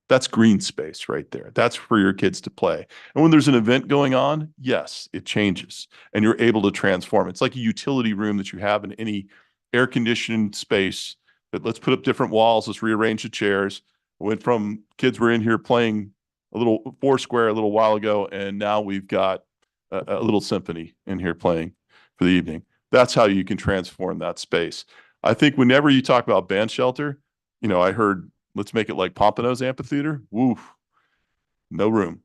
That's green space right there. That's for your kids to play. And when there's an event going on, yes, it changes and you're able to transform. It's like a utility room that you have in any air-conditioned space that let's put up different walls, let's rearrange the chairs. Went from kids were in here playing a little Foursquare a little while ago, and now we've got a little symphony in here playing for the evening. That's how you can transform that space. I think whenever you talk about band shelter, you know, I heard, let's make it like Pompano's Amphitheater. Woof, no room.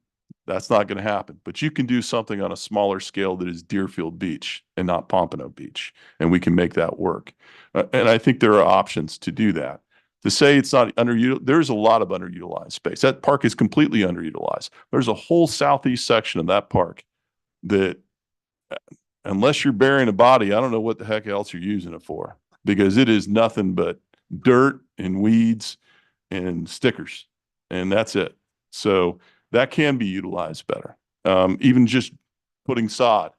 That's not going to happen. But you can do something on a smaller scale that is Deerfield Beach and not Pompano Beach, and we can make that work. And I think there are options to do that. To say it's not underutilized, there's a lot of underutilized space. That park is completely underutilized. There's a whole southeast section of that park that, unless you're burying a body, I don't know what the heck else you're using it for, because it is nothing but dirt and weeds and stickers, and that's it. So that can be utilized better. Even just putting sod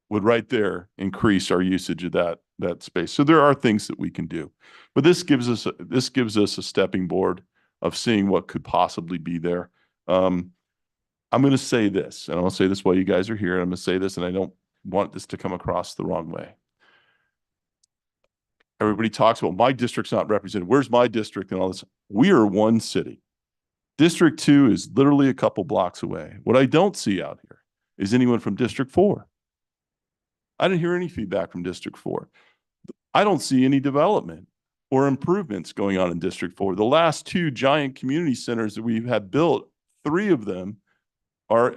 would right there increase our usage of that space. So there are things that we can do, but this gives us a stepping board of seeing what could possibly be there. I'm going to say this, and I'll say this while you guys are here. And I'm going to say this, and I don't want this to come across the wrong way. Everybody talks about my district's not represented. Where's my district and all this? We are one city. District 2 is literally a couple blocks away. What I don't see out here is anyone from District 4. I didn't hear any feedback from District 4. I don't see any development or improvements going on in District 4. The last 2 giant community centers that we have built, 3 of them are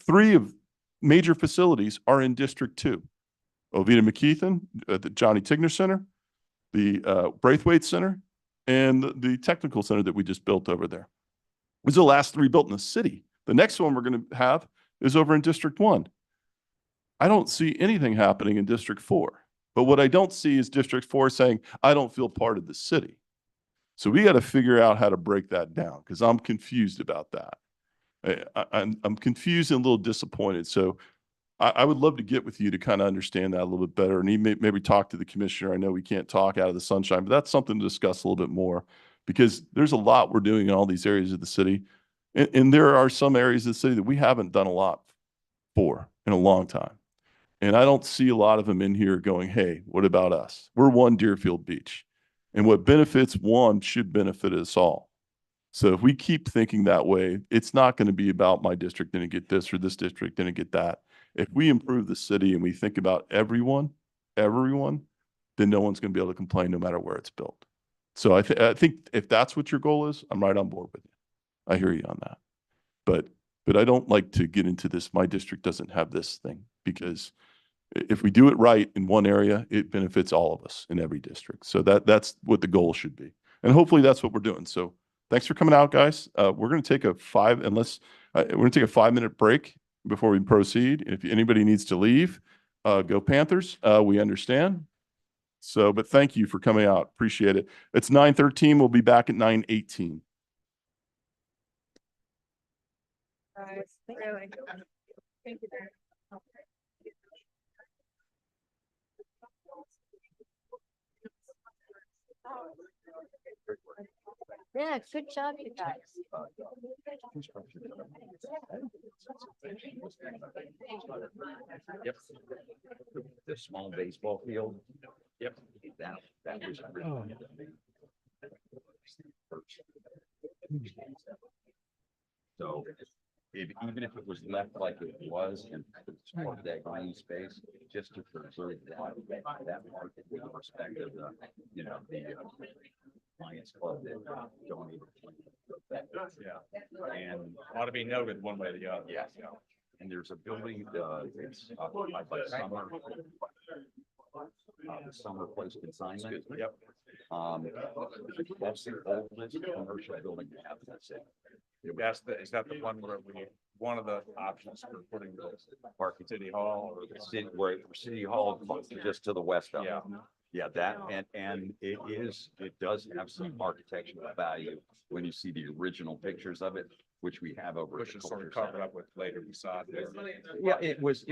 3 of major facilities are in District 2. Oviedo McKeithen, the Johnny Tigner Center, the Braithwaite Center, and the technical center that we just built over there. These are the last 3 built in the city. The next one we're going to have is over in District 1. I don't see anything happening in District 4. But what I don't see is District 4 saying, I don't feel part of the city. So we got to figure out how to break that down because I'm confused about that. I'm confused and a little disappointed. So I would love to get with you to kind of understand that a little bit better and even maybe talk to the commissioner. I know we can't talk out of the sunshine, but that's something to discuss a little bit more because there's a lot we're doing in all these areas of the city. And there are some areas of the city that we haven't done a lot for in a long time. And I don't see a lot of them in here going, hey, what about us? We're one Deerfield Beach. And what benefits one should benefit us all. So if we keep thinking that way, it's not going to be about my district didn't get this or this district didn't get that. If we improve the city and we think about everyone, then no one's going to be able to complain no matter where it's built. So I think if that's what your goal is, I'm right on board with you. I hear you on that. But I don't like to get into this, my district doesn't have this thing, because if we do it right in one area, it benefits all of us in every district. So that's what the goal should be. And hopefully that's what we're doing. So thanks for coming out, guys. We're going to take a 5-minute break before we proceed. If anybody needs to leave, go Panthers. We understand. So, but thank you for coming out. Appreciate it. It's 9:13. We'll be back at 9:18. Really. Thank you very much. Yeah, good job, you guys. Yep. The small baseball field. Yep. That was. So even if it was left like it was and part of that green space, just to preserve that market with respect of the, you know, the Lions Club that donated. Yeah. And ought to be noted one way or the other. Yeah. And there's a building, it's occupied by Summer. The Summer Place Consignment. Yep. That's the oldest commercial building we have in that city. Is that the one where one of the options for putting the park in City Hall or the City, where City Hall, just to the west of it. Yeah, that, and it does have some architectural value when you see the original pictures of it, which we have over. Which is sort of covered up with later facade there. Yeah, it's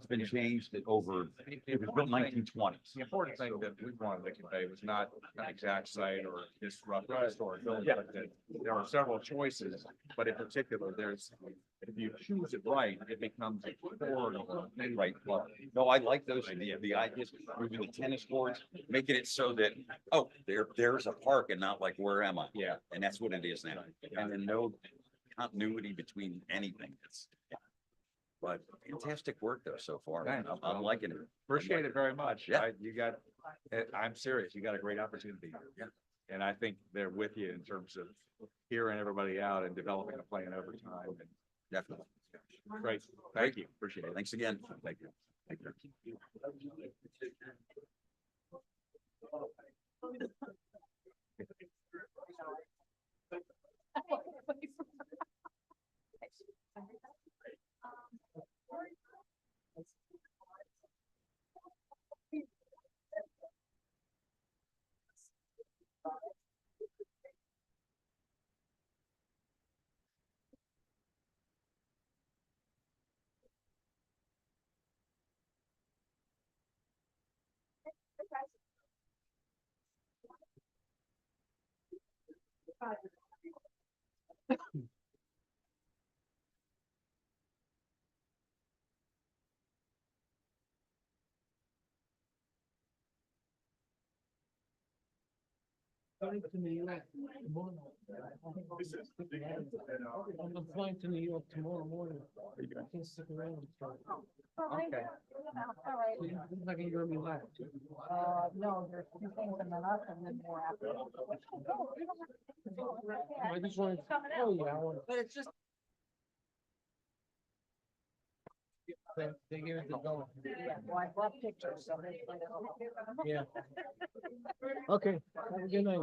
been changed over, it was built 1920s. The important thing that we wanted to convey was not an exact site or disrupt historic building, but that there are several choices, but in particular, if you choose it right, it becomes a core. Right. Well, no, I like those, the ideas, moving the tennis courts, making it so that, oh, there's a park and not like, where am I? Yeah. And that's what it is now. And then no continuity between anything. But fantastic work though so far. I'm liking it. Appreciate it very much. Yeah. I'm serious. You got a great opportunity. Yeah. And I think they're with you in terms of hearing everybody out and developing a plan over time. And definitely. Great. Thank you. Appreciate it. Thanks again. Thank you. Thank you. I'm flying to New York tomorrow morning. I can stick around. Okay. All right. Looks like you're gonna be left. No, there's two things and then us and then more after. I just wanted, oh yeah, I want. But it's just. They give it the go. Yeah, well, I brought pictures, so they. Yeah. Okay, have a good night.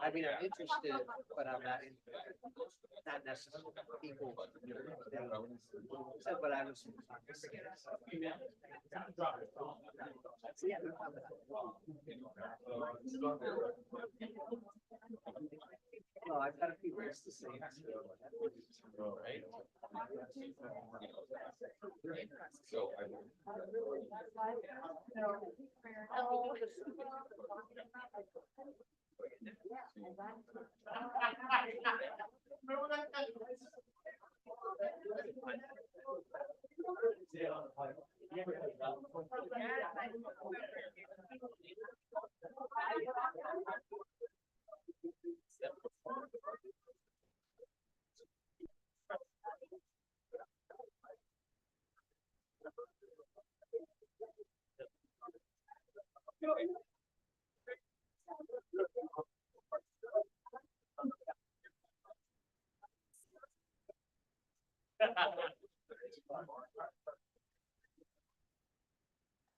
I mean, I'm interested, but I'm not necessarily people. But I was. Well, I've got a few words to say.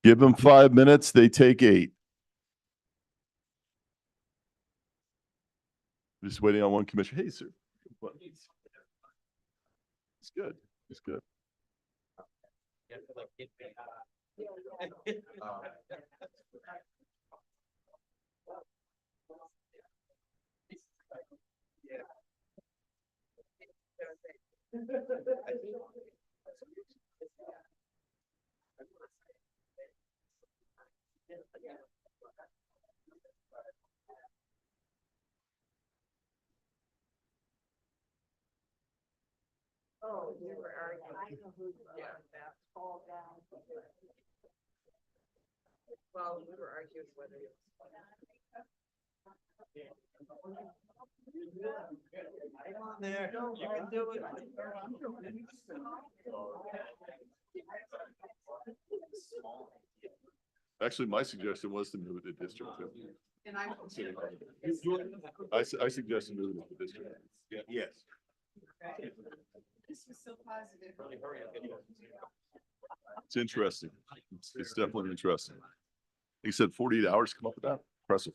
Give them 5 minutes, they take 8. Just waiting on one commissioner. Hey, sir. It's good. It's good. Oh, you were arguing. I know who you are. Fall down. Well, we were arguing whether it was. Come on there, you can do it. Actually, my suggestion was to move it to District 2. And I. I suggested moving it to District. Yes. This was so positive. It's interesting. It's definitely interesting. He said 48 hours to come up with that. Impressive.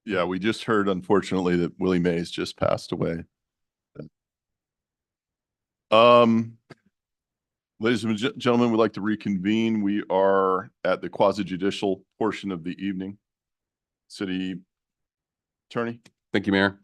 Yeah, we just heard unfortunately that Willie Mays just passed away. Ladies and gentlemen, we'd like to reconvene. We are at the quasi judicial portion of the evening. City Attorney. Thank you, Mayor.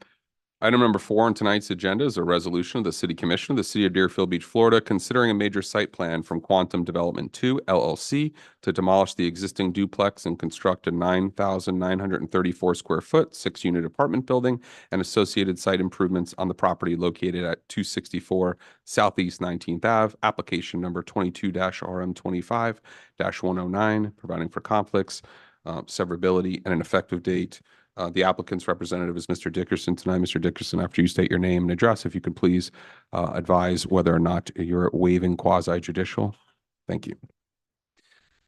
Item number 4 on tonight's agenda is a resolution of the City Commission of the City of Deerfield Beach, Florida, considering a major site plan from Quantum Development 2 LLC to demolish the existing duplex and construct a 9,934 square foot, 6-unit apartment building and associated site improvements on the property located at 264 Southeast 19th Ave, application number 22-RM25-109, providing for conflicts, severability, and an effective date. The applicant's representative is Mr. Dickerson tonight. Mr. Dickerson, after you state your name and address, if you could please advise whether or not you're waiving quasi judicial. Thank you.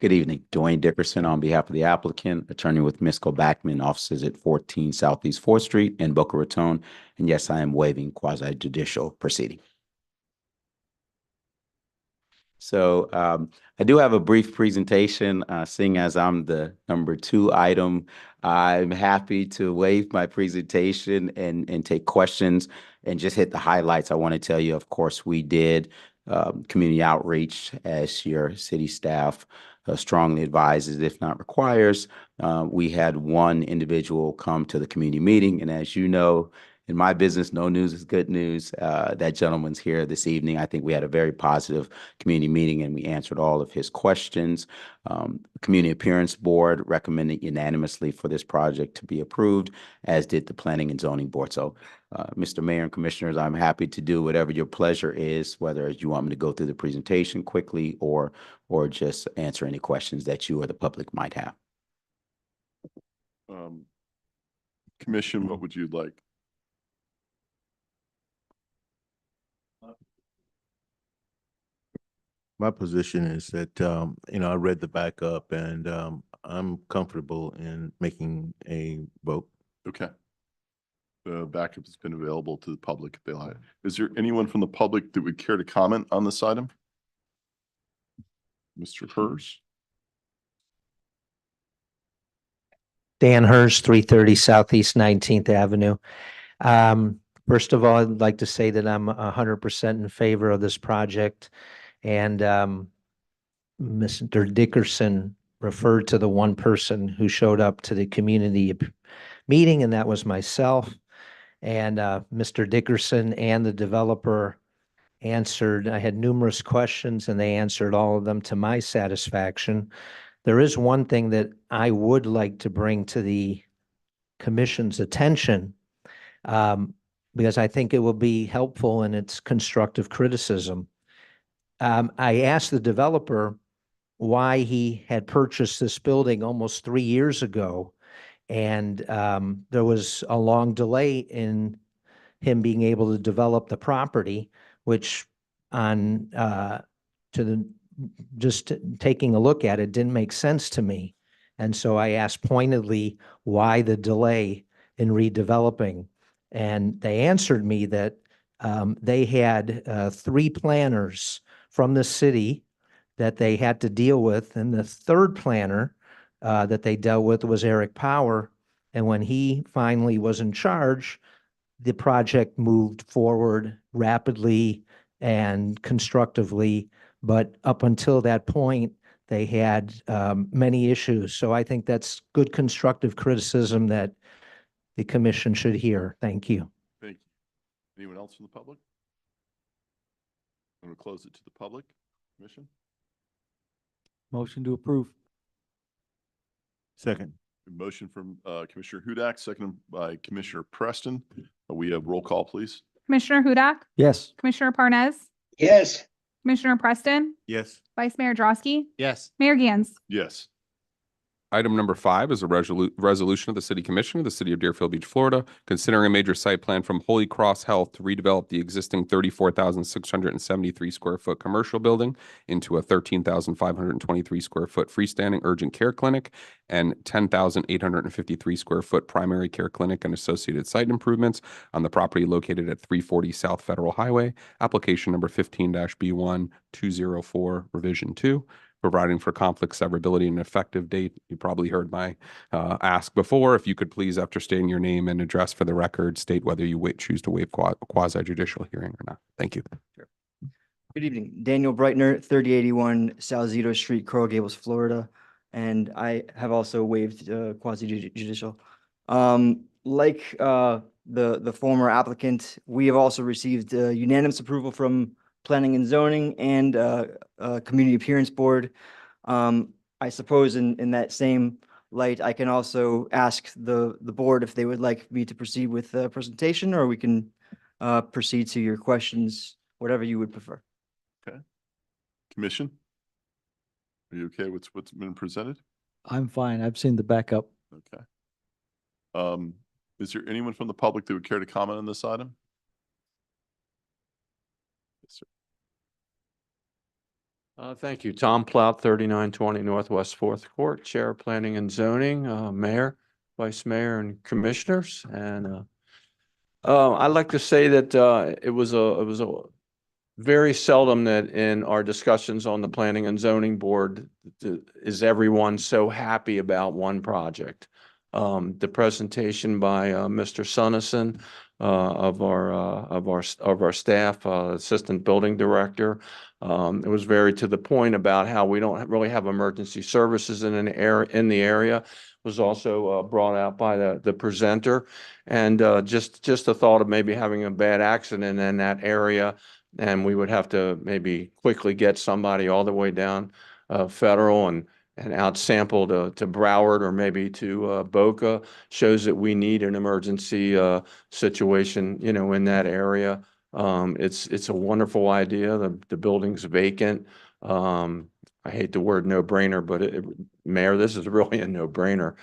Good evening. Dwayne Dickerson on behalf of the applicant, attorney with Misco Backman, offices at 14 Southeast 4th Street in Boca Raton. And yes, I am waiving quasi judicial proceeding. So I do have a brief presentation, seeing as I'm the number 2 item. I'm happy to waive my presentation and take questions and just hit the highlights. I want to tell you, of course, we did community outreach as your city staff strongly advises, if not requires. We had one individual come to the community meeting, and as you know, in my business, no news is good news. That gentleman's here this evening. I think we had a very positive community meeting and we answered all of his questions. Community Appearance Board recommended unanimously for this project to be approved, as did the Planning and Zoning Board. So, Mr. Mayor and Commissioners, I'm happy to do whatever your pleasure is, whether you want me to go through the presentation quickly or just answer any questions that you or the public might have. Commission, what would you like? My position is that, I read the backup and I'm comfortable in making a vote. Okay. The backup has been available to the public if they like. Is there anyone from the public that would care to comment on this item? Mr. Hers? Dan Hurst, 330 Southeast 19th Avenue. First of all, I'd like to say that I'm 100% in favor of this project. And Mr. Dickerson referred to the one person who showed up to the community meeting, and that was myself. And Mr. Dickerson and the developer answered. I had numerous questions, and they answered all of them to my satisfaction. There is one thing that I would like to bring to the commission's attention, because I think it will be helpful in its constructive criticism. I asked the developer why he had purchased this building almost 3 years ago, and there was a long delay in him being able to develop the property, which just taking a look at it didn't make sense to me. And so I asked pointedly why the delay in redeveloping, and they answered me that they had 3 planners from the city that they had to deal with. And the 3rd planner that they dealt with was Eric Power. And when he finally was in charge, the project moved forward rapidly and constructively. But up until that point, they had many issues. So I think that's good constructive criticism that the commission should hear. Thank you. Thank you. Anyone else from the public? I'm going to close it to the public. Commission? Motion to approve. Second. Motion from Commissioner Hudak, seconded by Commissioner Preston. We have roll call, please. Commissioner Hudak? Yes. Commissioner Parnes? Yes. Commissioner Preston? Yes. Vice Mayor Drosky? Yes. Mayor Gans? Yes. Item number 5 is a resolution of the City Commission of the City of Deerfield Beach, Florida, considering a major site plan from Holy Cross Health to redevelop the existing 34,673 square foot commercial building into a 13,523 square foot freestanding urgent care clinic and 10,853 square foot primary care clinic and associated site improvements on the property located at 340 South Federal Highway, application number 15-B1 204 revision 2. Providing for conflict severability and effective date. You probably heard my ask before. If you could please, after stating your name and address for the record, state whether you choose to waive quasi judicial hearing or not. Thank you. Good evening, Daniel Breitner, 3081 South Zito Street, Coral Gables, Florida. And I have also waived quasi judicial. Like the former applicant, we have also received unanimous approval from Planning and Zoning and Community Appearance Board. I suppose in that same light, I can also ask the board if they would like me to proceed with the presentation, or we can proceed to your questions, whatever you would prefer. Okay. Commission? Are you okay with what's been presented? I'm fine. I've seen the backup. Okay. Is there anyone from the public that would care to comment on this item? Yes, sir. Thank you. Tom Plout, 3920 Northwest 4th Court, Chair of Planning and Zoning, Mayor, Vice Mayor, and Commissioners. And I'd like to say that it was a very seldom that in our discussions on the Planning and Zoning Board is everyone so happy about one project. The presentation by Mr. Sunnison of our staff, Assistant Building Director. It was very to the point about how we don't really have emergency services in the area. Was also brought out by the presenter, and just a thought of maybe having a bad accident in that area, and we would have to maybe quickly get somebody all the way down Federal and out sample to Broward or maybe to Boca, shows that we need an emergency situation, in that area. It's a wonderful idea. The building's vacant. I hate the word no-brainer, but Mayor, this is really a no-brainer.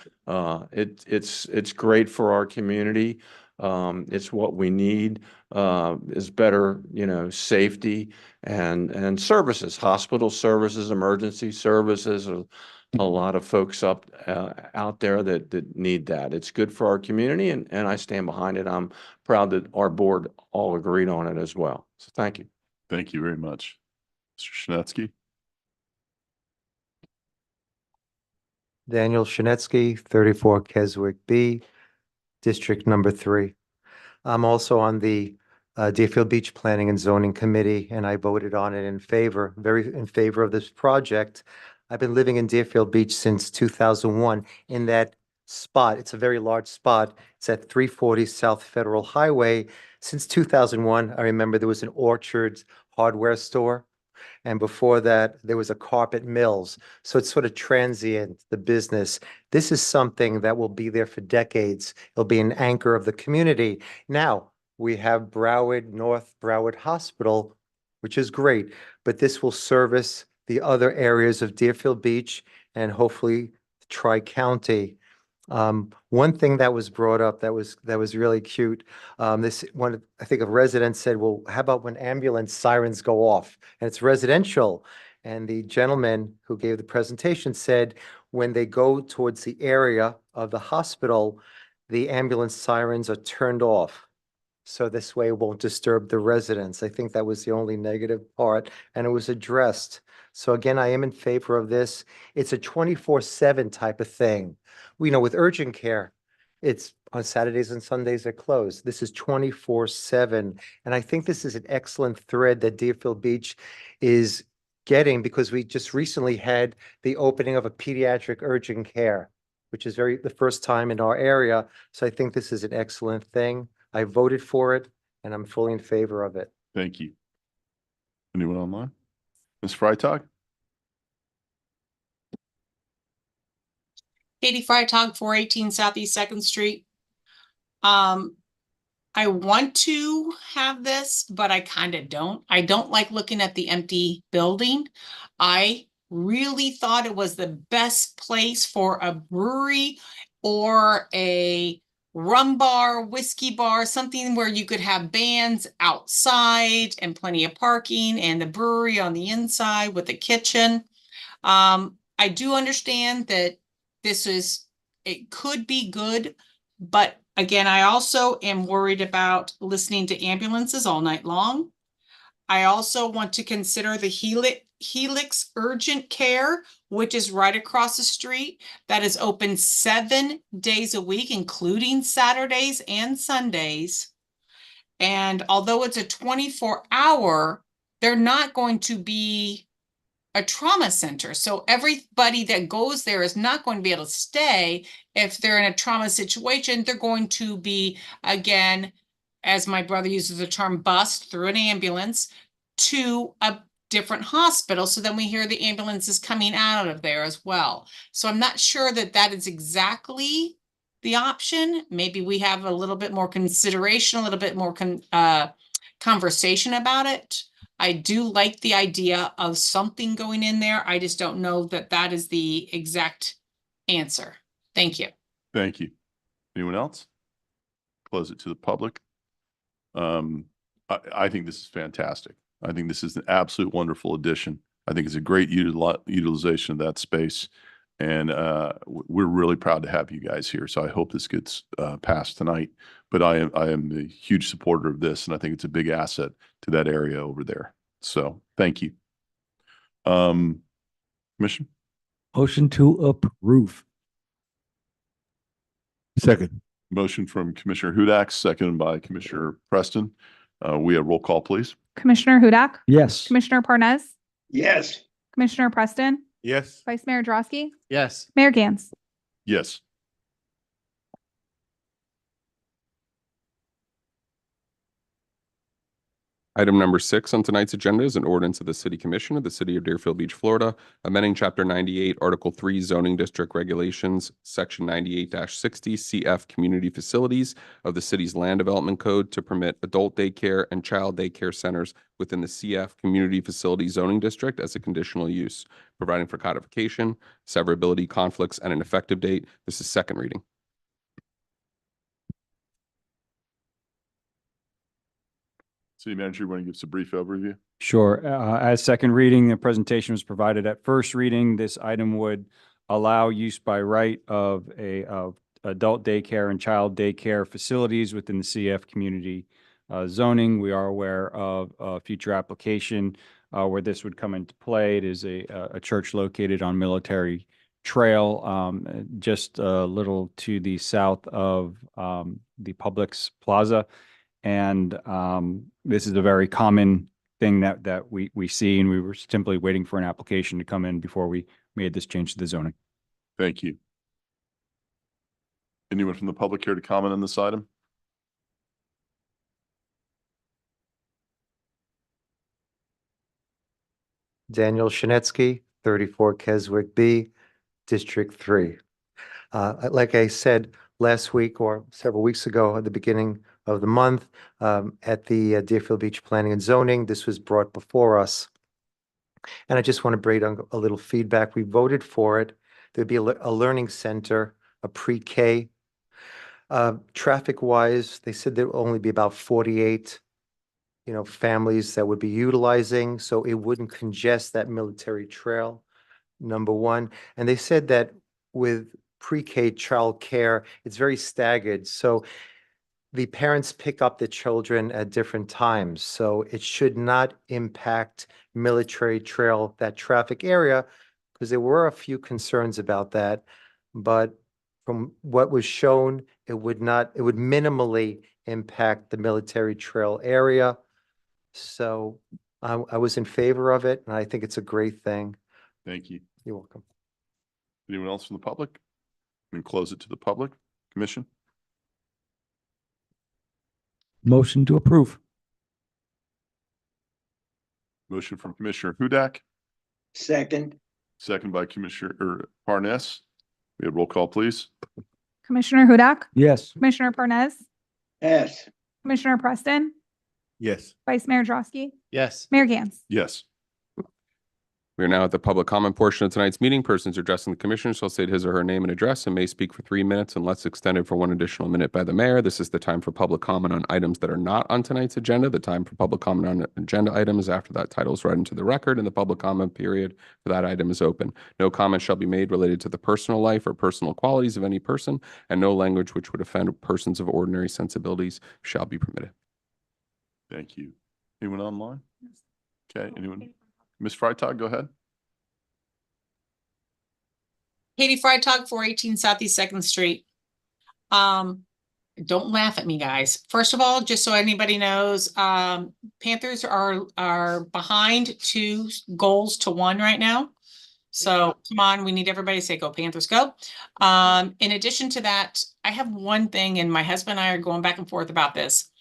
It's great for our community. It's what we need, is better, safety and services, hospital services, emergency services. A lot of folks out there that need that. It's good for our community, and I stand behind it. I'm proud that our board all agreed on it as well. So thank you. Thank you very much. Mr. Shinetsky? Daniel Shinetsky, 34 Keswick B, District Number 3. I'm also on the Deerfield Beach Planning and Zoning Committee, and I voted on it very in favor of this project. I've been living in Deerfield Beach since 2001 in that spot. It's a very large spot. It's at 340 South Federal Highway. Since 2001, I remember there was an Orchard's hardware store. And before that, there was a Carpet Mills. So it's sort of transient, the business. This is something that will be there for decades. It'll be an anchor of the community. Now, we have North Broward Hospital, which is great, but this will service the other areas of Deerfield Beach and hopefully Tri-County. One thing that was brought up that was really cute. I think a resident said, well, how about when ambulance sirens go off? And it's residential. And the gentleman who gave the presentation said, when they go towards the area of the hospital, the ambulance sirens are turned off. So this way it won't disturb the residents. I think that was the only negative part, and it was addressed. So again, I am in favor of this. It's a 24/7 type of thing. With urgent care, it's on Saturdays and Sundays they're closed. This is 24/7. And I think this is an excellent thread that Deerfield Beach is getting, because we just recently had the opening of a pediatric urgent care, which is the first time in our area. So I think this is an excellent thing. I voted for it, and I'm fully in favor of it. Thank you. Anyone online? Ms. Freitag? Katie Freitag, 418 Southeast 2nd Street. I want to have this, but I kind of don't. I don't like looking at the empty building. I really thought it was the best place for a brewery or a rum bar, whiskey bar, something where you could have bands outside and plenty of parking and the brewery on the inside with a kitchen. I do understand that it could be good, but again, I also am worried about listening to ambulances all night long. I also want to consider the Helix Urgent Care, which is right across the street, that is open 7 days a week, including Saturdays and Sundays. And although it's a 24-hour, they're not going to be a trauma center. So everybody that goes there is not going to be able to stay. If they're in a trauma situation, they're going to be, again, as my brother uses the term, bust through an ambulance to a different hospital. So then we hear the ambulances coming out of there as well. So I'm not sure that that is exactly the option. Maybe we have a little bit more consideration, a little bit more conversation about it. I do like the idea of something going in there. I just don't know that that is the exact answer. Thank you. Thank you. Anyone else? Close it to the public. I think this is fantastic. I think this is an absolute wonderful addition. I think it's a great utilization of that space. And we're really proud to have you guys here. So I hope this gets passed tonight. But I am a huge supporter of this, and I think it's a big asset to that area over there. So thank you. Commissioner? Motion to approve. Second. Motion from Commissioner Hudak, seconded by Commissioner Preston. We have roll call, please. Commissioner Hudak? Yes. Commissioner Parnas? Yes. Commissioner Preston? Yes. Vice Mayor Drosky? Yes. Mayor Gantz? Yes. Item number 6 on tonight's agenda is an ordinance of the City Commission of the City of Deerfield Beach, Florida, amending Chapter 98, Article 3 Zoning District Regulations, Section 98-60 CF Community Facilities of the city's Land Development Code to permit adult daycare and child daycare centers within the CF Community Facility Zoning District as a conditional use, providing for codification, severability, conflicts, and an effective date. This is second reading. City Manager, you want to give us a brief overview? Sure. As second reading, the presentation was provided at first reading. This item would allow use by right of adult daycare and child daycare facilities within the CF community zoning. We are aware of a future application where this would come into play. It is a church located on Military Trail, just a little to the south of the Publix Plaza. And this is a very common thing that we see, and we were simply waiting for an application to come in before we made this change to the zoning. Thank you. Anyone from the public here to comment on this item? Daniel Shinetsky, 34 Keswick B, District 3. Like I said last week or several weeks ago at the beginning of the month, at the Deerfield Beach Planning and Zoning, this was brought before us. And I just want to bring on a little feedback. We voted for it. There'd be a learning center, a pre-K. Traffic-wise, they said there would only be about 48 families that would be utilizing, so it wouldn't congest that Military Trail, number one. And they said that with pre-K child care, it's very staggered. So the parents pick up the children at different times. So it should not impact Military Trail, that traffic area, because there were a few concerns about that. But from what was shown, it would minimally impact the Military Trail area. So I was in favor of it, and I think it's a great thing. Thank you. You're welcome. Anyone else from the public? And close it to the public. Commission? Motion to approve. Motion from Commissioner Hudak, Second. second by Commissioner Parnas. We have roll call, please. Commissioner Hudak? Yes. Commissioner Parnas? Yes. Commissioner Preston? Yes. Vice Mayor Drosky? Yes. Mayor Gantz? Yes. We are now at the public comment portion of tonight's meeting. Persons addressing the commissioner shall state his or her name and address and may speak for 3 minutes unless extended for 1 additional minute by the mayor. This is the time for public comment on items that are not on tonight's agenda. The time for public comment on agenda items after that title is read into the record and the public comment period for that item is open. No comment shall be made related to the personal life or personal qualities of any person, and no language which would offend persons of ordinary sensibilities shall be permitted. Thank you. Anyone online? Okay, anyone? Ms. Freitag, go ahead. Katie Freitag, 418 Southeast Second Street. Don't laugh at me, guys. First of all, just so anybody knows, Panthers are behind 2 goals to 1 right now. So come on, we need everybody to say go Panthers go. In addition to that, I have one thing, and my husband and I are going back and forth about this.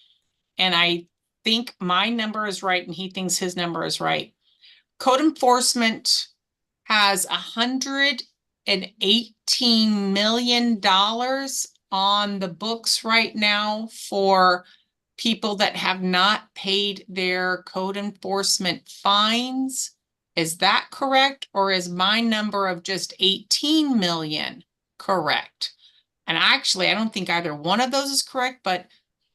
And I think my number is right and he thinks his number is right. Code enforcement has $118 million on the books right now for people that have not paid their code enforcement fines. Is that correct? Or is my number of just 18 million correct? And actually, I don't think either one of those is correct, but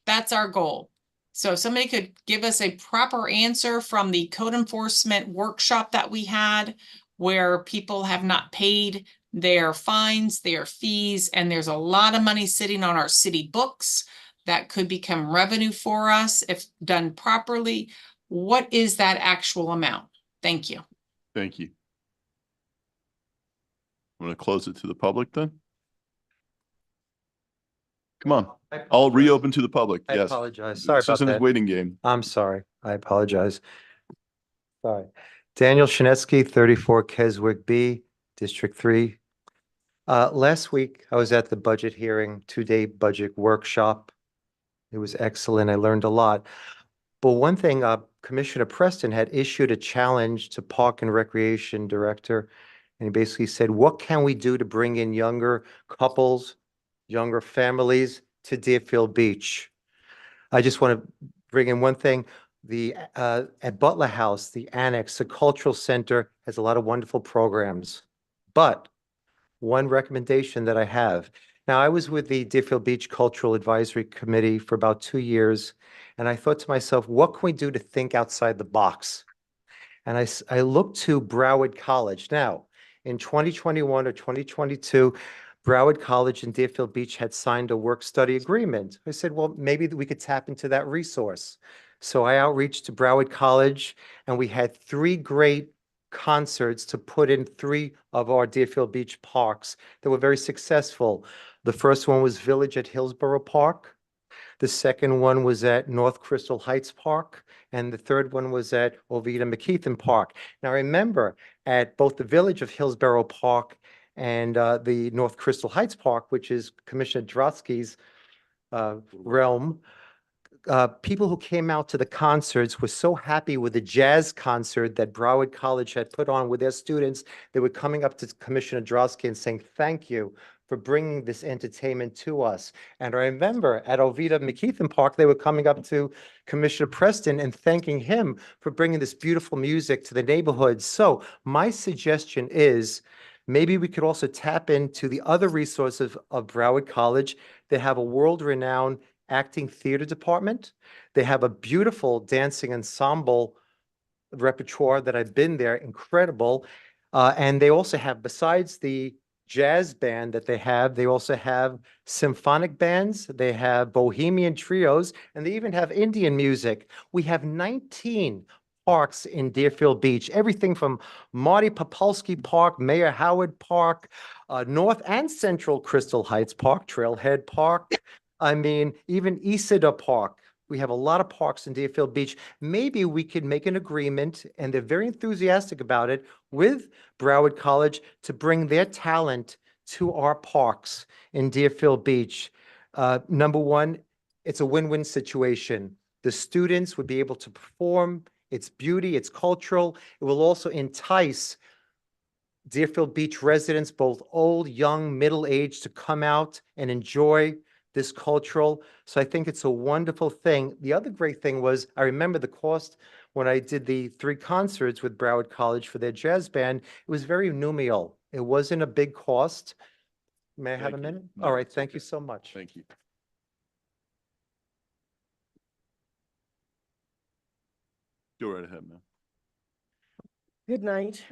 that's our goal. So if somebody could give us a proper answer from the code enforcement workshop that we had, where people have not paid their fines, their fees, and there's a lot of money sitting on our city books that could become revenue for us if done properly. What is that actual amount? Thank you. Thank you. I'm going to close it to the public then. Come on. I'll reopen to the public. I Yes. apologize. Sorry This about isn't a that. waiting game. I'm sorry. I apologize. Sorry. Daniel Shinetsky, 34 Keswick B, District 3. Last week, I was at the budget hearing, 2-day budget workshop. It was excellent. I learned a lot. But one thing, Commissioner Preston had issued a challenge to Park and Recreation Director. And he basically said, what can we do to bring in younger couples, younger families to Deerfield Beach? I just want to bring in one thing. At Butler House, the Annex, the Cultural Center has a lot of wonderful programs. But one recommendation that I have. Now, I was with the Deerfield Beach Cultural Advisory Committee for about 2 years, and I thought to myself, what can we do to think outside the box? And I looked to Broward College. Now, in 2021 or 2022, Broward College and Deerfield Beach had signed a work-study agreement. I said, well, maybe we could tap into that resource. So I outreached to Broward College, and we had 3 great concerts to put in 3 of our Deerfield Beach parks that were very successful. The first one was Village at Hillsborough Park. The second one was at North Crystal Heights Park. And the third one was at Oviedo McKeithen Park. Now, remember, at both the Village of Hillsborough Park and the North Crystal Heights Park, which is Commissioner Drotsky's realm, people who came out to the concerts were so happy with the jazz concert that Broward College had put on with their students. They were coming up to Commissioner Drotsky and saying, thank you for bringing this entertainment to us. And I remember at Oviedo McKeithen Park, they were coming up to Commissioner Preston and thanking him for bringing this beautiful music to the neighborhood. So my suggestion is, maybe we could also tap into the other resources of Broward College. They have a world-renowned acting theater department. They have a beautiful dancing ensemble repertoire that I've been there, incredible. And they also have, besides the jazz band that they also have symphonic bands, they have bohemian trios, and they even have Indian music. We have 19 parks in Deerfield Beach, everything from Marty Popolsky Park, Mayor Howard Park, North and Central Crystal Heights Park, Trailhead Park. I mean, even Isidore Park. We have a lot of parks in Deerfield Beach. Maybe we could make an agreement, and they're very enthusiastic about it, with Broward College to bring their talent to our parks in Deerfield Beach. Number one, it's a win-win situation. The students would be able to perform. It's beauty, it's cultural. It will also entice Deerfield Beach residents, both old, young, middle-aged, to come out and enjoy this cultural. So I think it's a wonderful thing. The other great thing was, I remember the cost when I did the 3 concerts with Broward College for their jazz band, it was very numeral. It wasn't a big cost. May I have a Thank you. minute? No, All right, it's thank you okay. so much. Thank you. Go right ahead, man. Good night.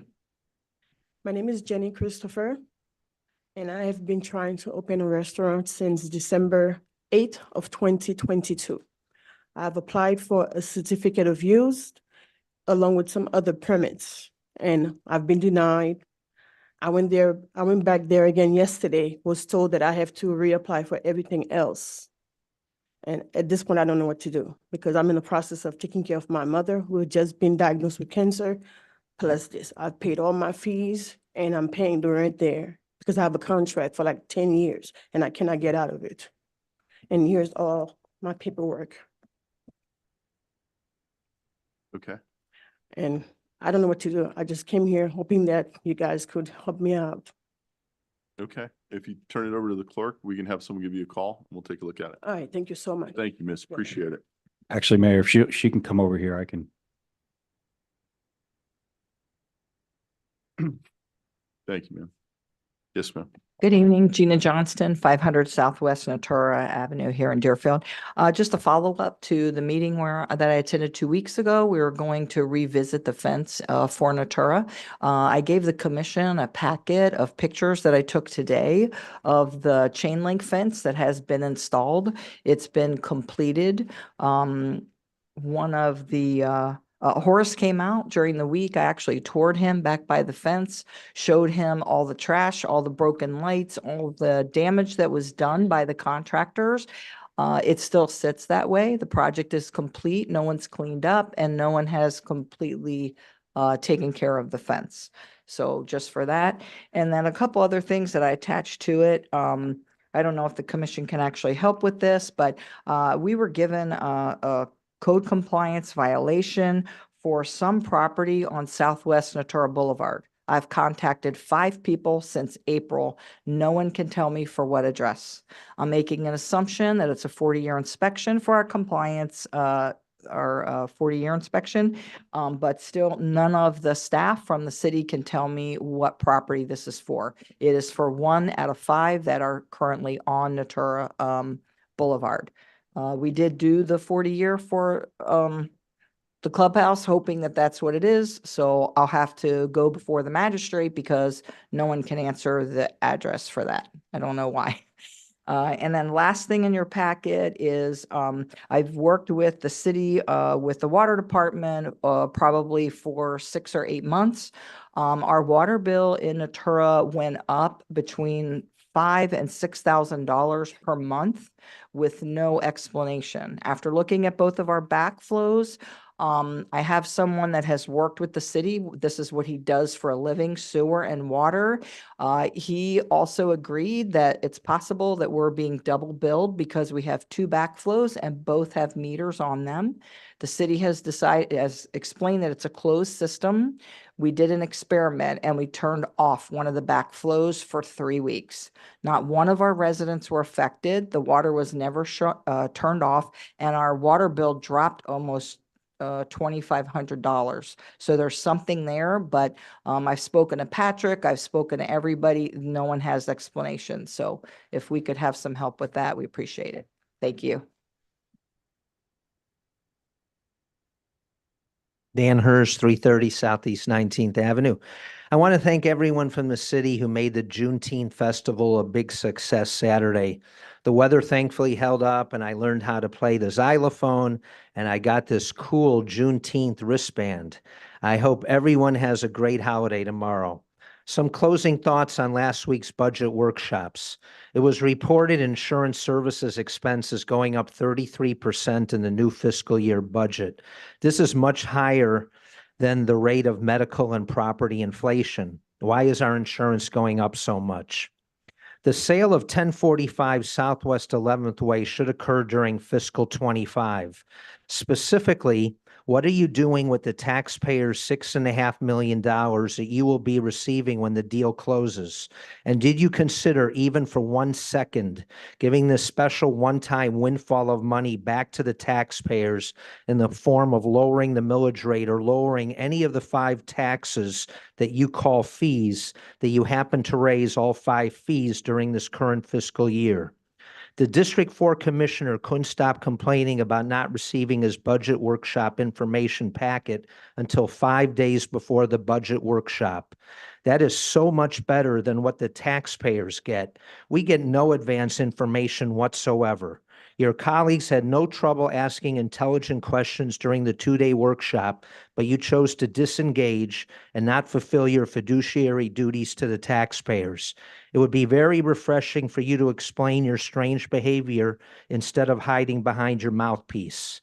My name is Jenny Christopher, and I have been trying to open a restaurant since December 8th of 2022. I've applied for a certificate of use along with some other permits, and I've been denied. I went back there again yesterday, was told that I have to reapply for everything else. And at this point, I don't know what to do because I'm in the process of taking care of my mother who had just been diagnosed with cancer. Plus this, I've paid all my fees and I'm paying the rent there because I have a contract for like 10 years and I cannot get out of it. And here's all my paperwork. Okay. And I don't know what to do. I just came here hoping that you guys could help me out. Okay. If you turn it over to the clerk, we can have someone give you a call and we'll take a look at it. All right, thank you so much. Thank you, miss. Appreciate it. Actually, Mayor, if she can come over here, I can. Thank you, ma'am. Yes, ma'am. Good evening, Gina Johnston, 500 Southwest Natura Avenue here in Deerfield. Just a follow-up to the meeting that I attended 2 weeks ago. We were going to revisit the fence for Natura. I gave the commission a packet of pictures that I took today of the chain link fence that has been installed. It's been completed. One of the Horace came out during the week. I actually toured him back by the fence, showed him all the trash, all the broken lights, all the damage that was done by the contractors. It still sits that way. The project is complete. No one's cleaned up and no one has completely taken care of the fence. So just for that. And then a couple other things that I attached to it. I don't know if the commission can actually help with this, but we were given a code compliance violation for some property on Southwest Natura Boulevard. I've contacted 5 people since April. No one can tell me for what address. I'm making an assumption that it's a 40-year inspection for our compliance, our 40-year inspection. But still none of the staff from the city can tell me what property this is for. It is for 1 out of 5 that are currently on Natura Boulevard. We did do the 40-year for the clubhouse, hoping that that's what it is. So I'll have to go before the magistrate because no one can answer the address for that. I don't know why. And then last thing in your packet is I've worked with the city, with the water department, probably for 6 or 8 months. Our water bill in Natura went up between $5,000 and $6,000 per month with no explanation. After looking at both of our backflows, I have someone that has worked with the city. This is what he does for a living, sewer and water. He also agreed that it's possible that we're being double billed because we have 2 backflows and both have meters on them. The city has explained that it's a closed system. We did an experiment and we turned off one of the backflows for 3 weeks. Not one of our residents were affected. The water was never turned off and our water bill dropped almost $2,500. So there's something there, but I've spoken to Patrick, I've spoken to everybody. No one has explanation. So if we could have some help with that, we appreciate it. Thank you. Dan Hirsch, 330 Southeast 19th Avenue. I want to thank everyone from the city who made the Juneteenth Festival a big success Saturday. The weather thankfully held up and I learned how to play the xylophone and I got this cool Juneteenth wristband. I hope everyone has a great holiday tomorrow. Some closing thoughts on last week's budget workshops. It was reported insurance services expenses going up 33% in the new fiscal year budget. This is much higher than the rate of medical and property inflation. Why is our insurance going up so much? The sale of 1045 Southwest 11th Way should occur during fiscal 25. Specifically, What are you doing with the taxpayers' $6.5 million that you will be receiving when the deal closes? And did you consider, even for 1 second, giving this special one-time windfall of money back to the taxpayers in the form of lowering the millage rate or lowering any of the 5 taxes that you call fees that you happen to raise all 5 fees during this current fiscal year? The District 4 Commissioner couldn't stop complaining about not receiving his budget workshop information packet until 5 days before the budget workshop. That is so much better than what the taxpayers get. We get no advance information whatsoever. Your colleagues had no trouble asking intelligent questions during the 2-day workshop, but you chose to disengage and not fulfill your fiduciary duties to the taxpayers. It would be very refreshing for you to explain your strange behavior instead of hiding behind your mouthpiece.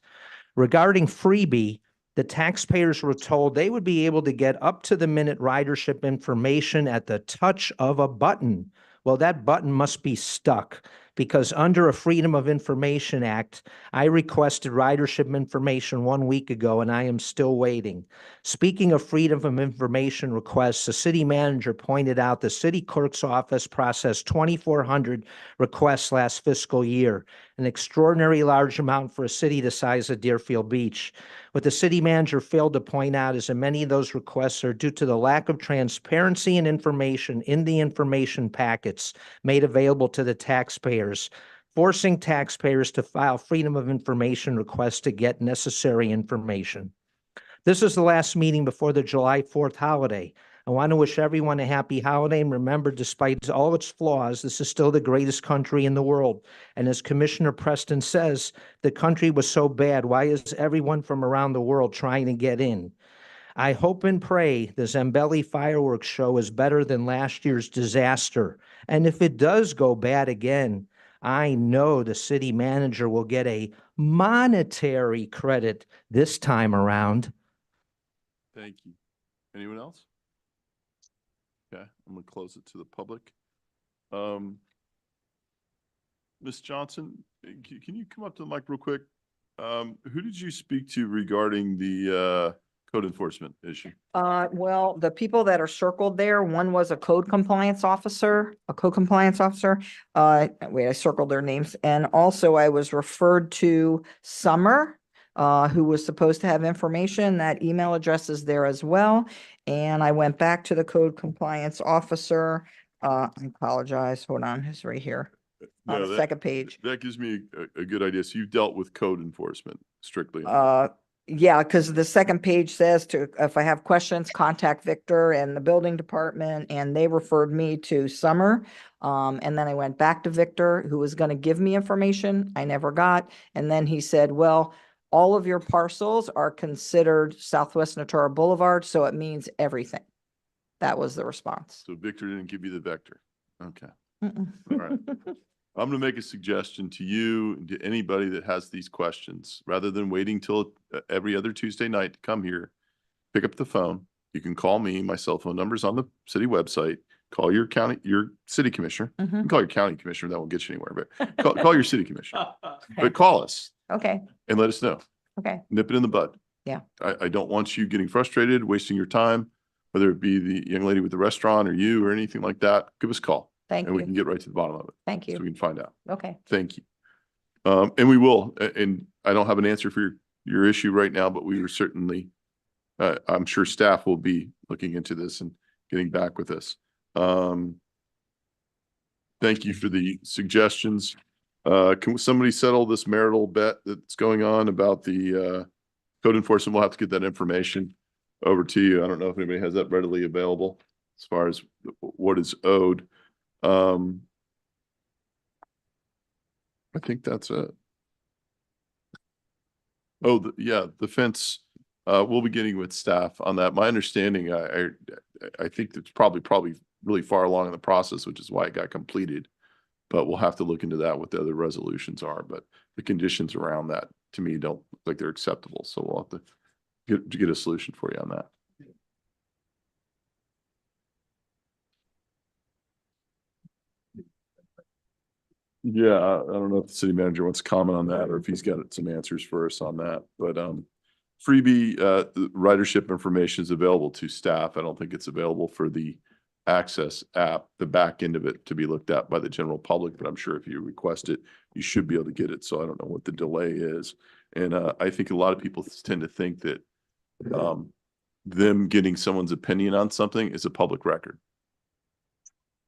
Regarding Freebie, the taxpayers were told they would be able to get up-to-the-minute ridership information at the touch of a button. Well, that button must be stuck, because under a Freedom of Information Act, I requested ridership information 1 week ago, and I am still waiting. Speaking of Freedom of Information requests, the city manager pointed out the city clerk's office processed 2,400 requests last fiscal year, an extraordinarily large amount for a city the size of Deerfield Beach. What the city manager failed to point out is that many of those requests are due to the lack of transparency and information in the information packets made available to the taxpayers, forcing taxpayers to file Freedom of Information requests to get necessary information. This is the last meeting before the July 4th holiday. I want to wish everyone a happy holiday, and remember, despite all its flaws, this is still the greatest country in the world. And as Commissioner Preston says, the country was so bad, why is everyone from around the world trying to get in? I hope and pray the Zambelli fireworks show is better than last year's disaster. And if it does go bad again, I know the city manager will get a monetary credit this time around. Thank you. Anyone else? Okay, I'm gonna close it to the public. Ms. Johnson, can you come up to the mic real quick? Who did you speak to regarding the code enforcement issue? Well, the people that are circled there, one was a code compliance officer. Wait, I circled their names. And also I was referred to Summer, who was supposed to have information. That email address is there as well. And I went back to the code compliance officer. I apologize. Hold on, it's right here on the second page. That gives me a good idea. So you've dealt with code enforcement strictly. Yeah, because the second page says if I have questions, contact Victor and the building department, and they referred me to Summer. And then I went back to Victor, who was going to give me information. I never got. And then he said, well, all of your parcels are considered Southwest Natura Boulevard, so it means everything. That was the response. So Victor didn't give you the vector. Okay. Mm-mm. All right. I'm going to make a suggestion to you and to anybody that has these questions. Rather than waiting till every other Tuesday night to come here, pick up the phone. You can call me. My cell phone number is on the city website. Call your city commissioner. You can call your county commissioner. That won't get you anywhere, but call your city commissioner. But call us Okay. and let us know. Okay. Nip it in the bud. Yeah. I don't want you getting frustrated, wasting your time, whether it be the young lady with the restaurant or you or anything like that. Give us a call. Thank And we you. can get right to the bottom of it. Thank you. So we can find out. Okay. Thank you. And we will, and I don't have an answer for your issue right now, but we were certainly, I'm sure staff will be looking into this and getting back with us. Thank you for the suggestions. Can somebody settle this marital bet that's going on about the code enforcement? We'll have to get that information over to you. I don't know if anybody has that readily available as far as what is owed. I think that's it. Oh, yeah, the fence. We'll be getting with staff on that. My understanding, I think it's probably really far along in the process, which is why it got completed. But we'll have to look into that, what the other resolutions are. But the conditions around that, to me, don't look like they're acceptable. So we'll have to get a solution for you on that. Yeah, I don't know if the city manager wants to comment on that or if he's got some answers for us on that, but freebie, the ridership information is available to staff. I don't think it's available for the Access app, the back end of it to be looked at by the general public, but I'm sure if you request it, you should be able to get it. So I don't know what the delay is. And I think a lot of people tend to think that them getting someone's opinion on something is a public record.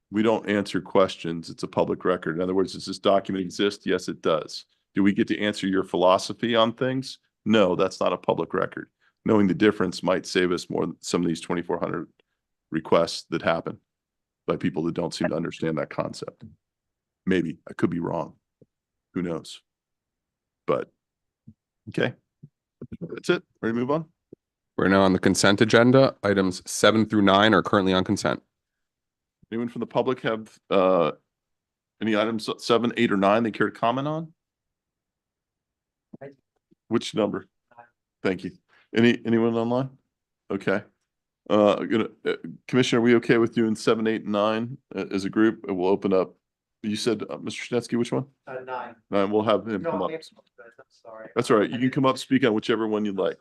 We don't answer questions. It's a public record. In other words, does this document exist? Yes, it does. Do we get to answer your philosophy on things? No, that's not a public record. Knowing the difference might save us more than some of these 2,400 requests that happen by people that don't seem to understand that concept. Maybe I could be wrong. Who knows? But okay, that's it. Ready to move on? We're now on the consent agenda. Items 7 through 9 are currently on consent. Anyone from the public have any items 7, 8, or 9 they care to comment on? Which number? Thank you. Anyone online? Okay. Commissioner, are we okay with doing 7, 8, and 9 as a group? And we'll open up. You said, Mr. Snetsky, which one? 9. 9. We'll have him come up. Sorry. That's all right. You can come up, speak on whichever one you'd like.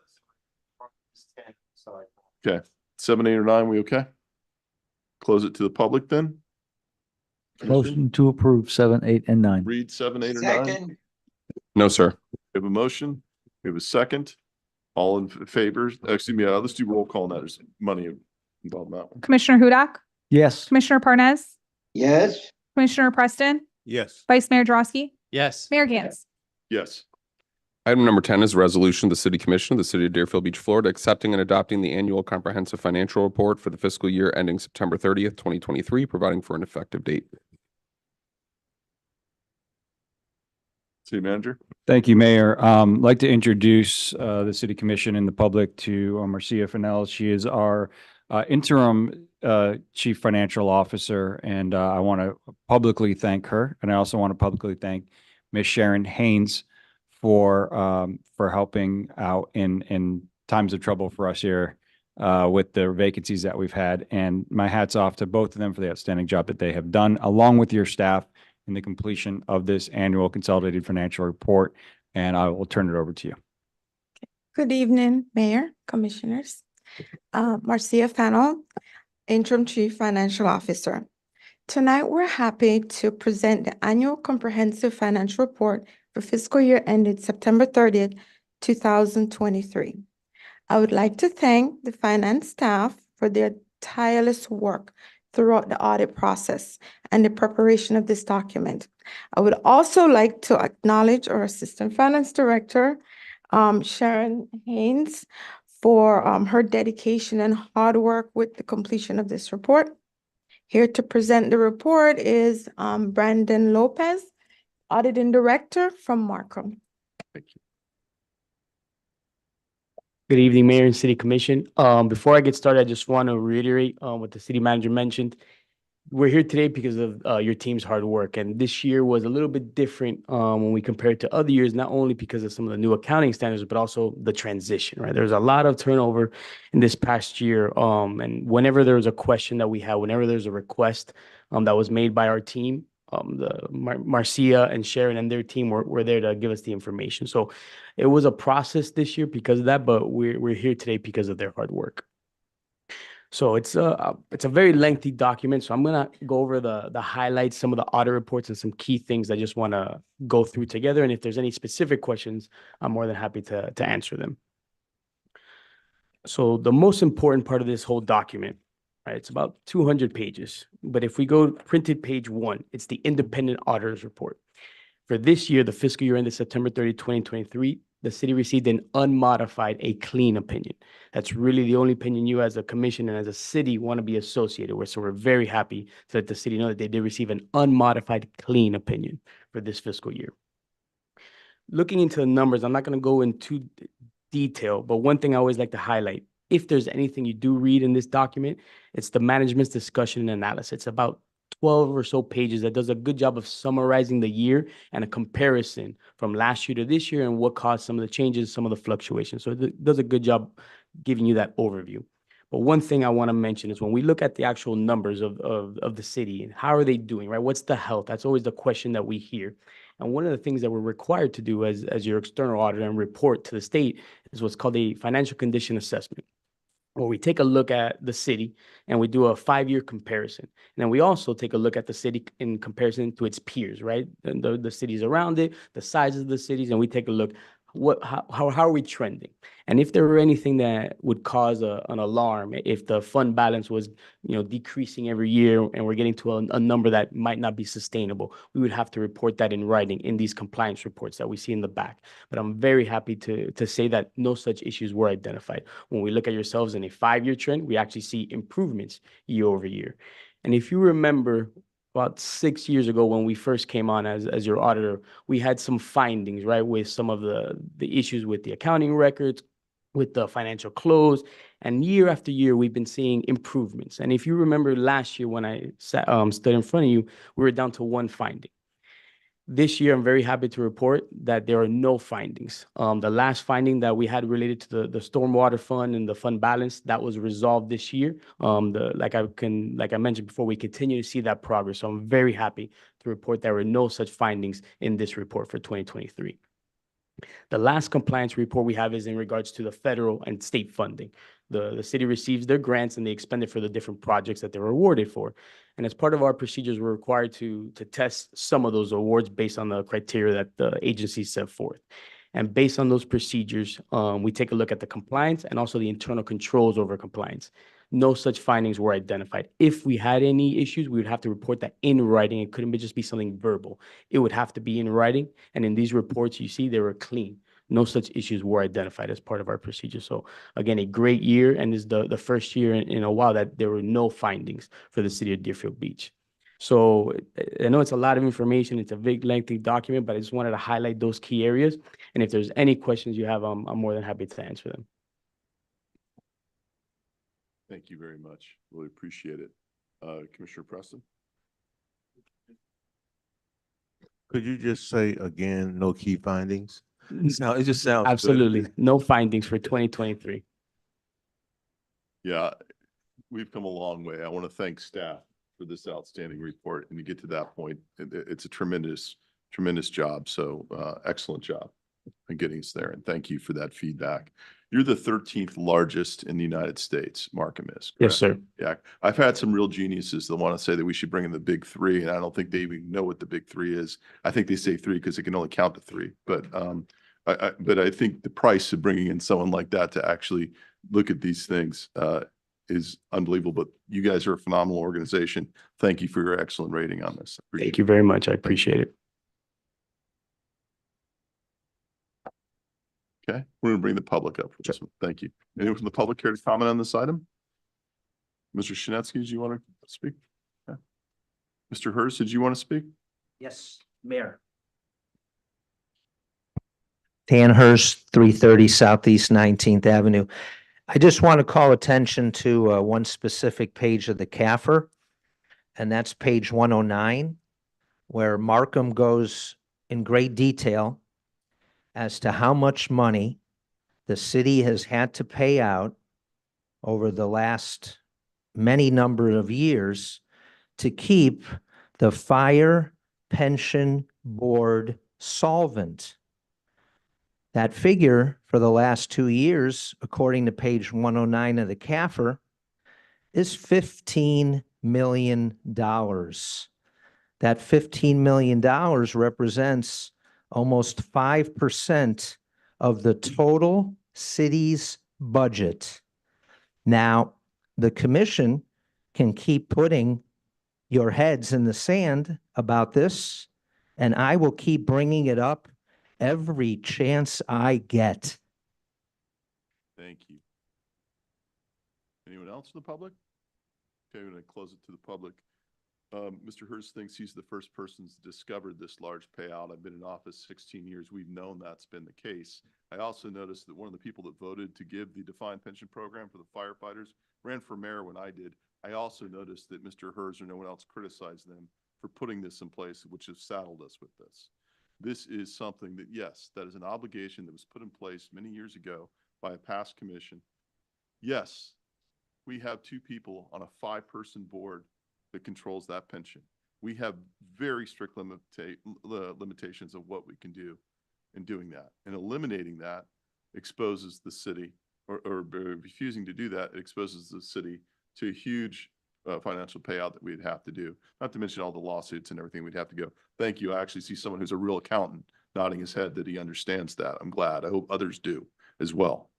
Sorry. Okay. 7, 8, or 9, we okay? Close it to the public then? Motion to approve 7, 8, and 9. Read 7, 8, or 9. No, sir. We have a motion. We have a second. All in favor? Excuse me, let's do roll call. Now there's money involved in that one. Commissioner Hudak, Yes. Commissioner Parnas, Yes. Commissioner Preston, Yes. Vice Mayor Drosky, Yes. Mayor Gantz. Yes. Item number 10 is a resolution of the City Commission of the City of Deerfield Beach, Florida, accepting and adopting the annual comprehensive financial report for the fiscal year ending September 30th, 2023, providing for an effective date. City Manager. Thank you, Mayor. I'd like to introduce the City Commission and the public to Marcia Fennell. She is our interim Chief Financial Officer, and I want to publicly thank her. And I also want to publicly thank Ms. Sharon Haynes for helping out in times of trouble for us here with the vacancies that we've had. And my hat's off to both of them for the outstanding job that they have done, along with your staff, in the completion of this annual consolidated financial report. And I will turn it over to you. Good evening, Mayor, Commissioners. Marcia Fennell, Interim Chief Financial Officer. Tonight, we're happy to present the annual comprehensive financial report for fiscal year ended September 30th, 2023. I would like to thank the finance staff for their tireless work throughout the audit process and the preparation of this document. I would also like to acknowledge our Assistant Finance Director, Sharon Haynes, for her dedication and hard work with the completion of this report. Here to present the report is Brandon Lopez, Auditing Director from Markham. Good evening, Mayor and City Commission. Before I get started, I just want to reiterate what the city manager mentioned. We're here today because of your team's hard work, and this year was a little bit different when we compare it to other years, not only because of some of the new accounting standards, but also the transition, right? There's a lot of turnover in this past year, and whenever there was a question that we had, whenever there's a request that was made by our team, Marcia and Sharon and their team were there to give us the information. So it was a process this year because of that, but we're here today because of their hard work. So it's a very lengthy document. So I'm gonna go over the highlights, some of the audit reports, and some key things I just want to go through together. And if there's any specific questions, I'm more than happy to answer them. So the most important part of this whole document, right? It's about 200 pages. But if we go printed page 1, it's the independent auditor's report. For this year, the fiscal year ended September 30, 2023, the city received an unmodified, a clean opinion. That's really the only opinion you as a commission and as a city want to be associated with. So we're very happy to let the city know that they did receive an unmodified, clean opinion for this fiscal year. Looking into the numbers, I'm not going to go into detail, but one thing I always like to highlight, if there's anything you do read in this document, it's the management's discussion and analysis. It's about 12 or so pages that does a good job of summarizing the year and a comparison from last year to this year and what caused some of the changes, some of the fluctuations. So it does a good job giving you that overview. But one thing I want to mention is when we look at the actual numbers of the city and how are they doing, right? What's the health? That's always the question that we hear. And one of the things that we're required to do as your external auditor and report to the state is what's called a financial condition assessment, where we take a look at the city and we do a 5-year comparison. And then we also take a look at the city in comparison to its peers, right? And the cities around it, the sizes of the cities, and we take a look how are we trending? And if there were anything that would cause an alarm, if the fund balance was, decreasing every year and we're getting to a number that might not be sustainable, we would have to report that in writing in these compliance reports that we see in the back. But I'm very happy to say that no such issues were identified. When we look at yourselves in a 5-year trend, we actually see improvements year over year. And if you remember, about 6 years ago when we first came on as your auditor, we had some findings, right, with some of the issues with the accounting records, with the financial close, and year after year, we've been seeing improvements. And if you remember last year when I stood in front of you, we were down to 1 finding. This year, I'm very happy to report that there are no findings. The last finding that we had related to the stormwater fund and the fund balance, that was resolved this year. Like I mentioned before, we continue to see that progress. So I'm very happy to report there were no such findings in this report for 2023. The last compliance report we have is in regards to the federal and state funding. The city receives their grants and they expend it for the different projects that they're awarded for. And as part of our procedures, we're required to test some of those awards based on the criteria that the agency set forth. And based on those procedures, we take a look at the compliance and also the internal controls over compliance. No such findings were identified. If we had any issues, we would have to report that in writing. It couldn't just be something verbal. It would have to be in writing. And in these reports, you see they were clean. No such issues were identified as part of our procedure. So again, a great year, and is the first year in a while that there were no findings for the city of Deerfield Beach. So I know it's a lot of information. It's a big, lengthy document, but I just wanted to highlight those key areas. And if there's any questions you have, I'm more than happy to answer them. Thank you very much. Really appreciate it. Commissioner Preston? Could you just say again, no key findings? No, it just sounds good. Absolutely. No findings for 2023. Yeah, we've come a long way. I want to thank staff for this outstanding report. And to get to that point, it's a tremendous job. So excellent job in getting us there. And thank you for that feedback. You're the 13th largest in the United States, Markham is. Yes, correct? sir. Yeah, I've had some real geniuses that want to say that we should bring in the big 3, and I don't think they even know what the big 3 is. I think they say 3 because they can only count to 3. But I think the price of bringing in someone like that to actually look at these things is unbelievable. But you guys are a phenomenal organization. Thank you for your excellent rating on this. Thank you very much. I appreciate it. Okay, we're going to bring the public up for this one. Thank you. Anyone from the public care to comment on this item? Mr. Shinetsky, did you want to speak? Okay. Mr. Hurst, did you want to speak? Yes, Mayor. Dan Hurst, 330 Southeast 19th Avenue. I just want to call attention to one specific page of the CAFR, and that's page 109, where Markham goes in great detail as to how much money the city has had to pay out over the last many number of years to keep the fire pension board solvent. That figure for the last 2 years, according to page 109 of the CAFR, is $15 million. That $15 million represents almost 5% of the total city's budget. Now, the commission can keep putting your heads in the sand about this, and I will keep bringing it up every chance I get. Thank you. Anyone else in the public? Okay, I'm going to close it to the public. Mr. Hurst thinks he's the first person who's discovered this large payout. I've been in office 16 years. We've known that's been the case. I also noticed that one of the people that voted to give the defined pension program for the firefighters ran for mayor when I did. I also noticed that Mr. Hurst or no one else criticized them for putting this in place, which has saddled us with this. This is something that, yes, that is an obligation that was put in place many years ago by a past commission. Yes, we have 2 people on a 5-person board that controls that pension. We have very strict limitations of what we can do in doing that. And eliminating that exposes the city, or refusing to do that, it exposes the city to a huge financial payout that we'd have to do, not to mention all the lawsuits and everything we'd have to go. Thank you. I actually see someone who's a real accountant nodding his head that he understands that. I'm glad. I hope others do as well.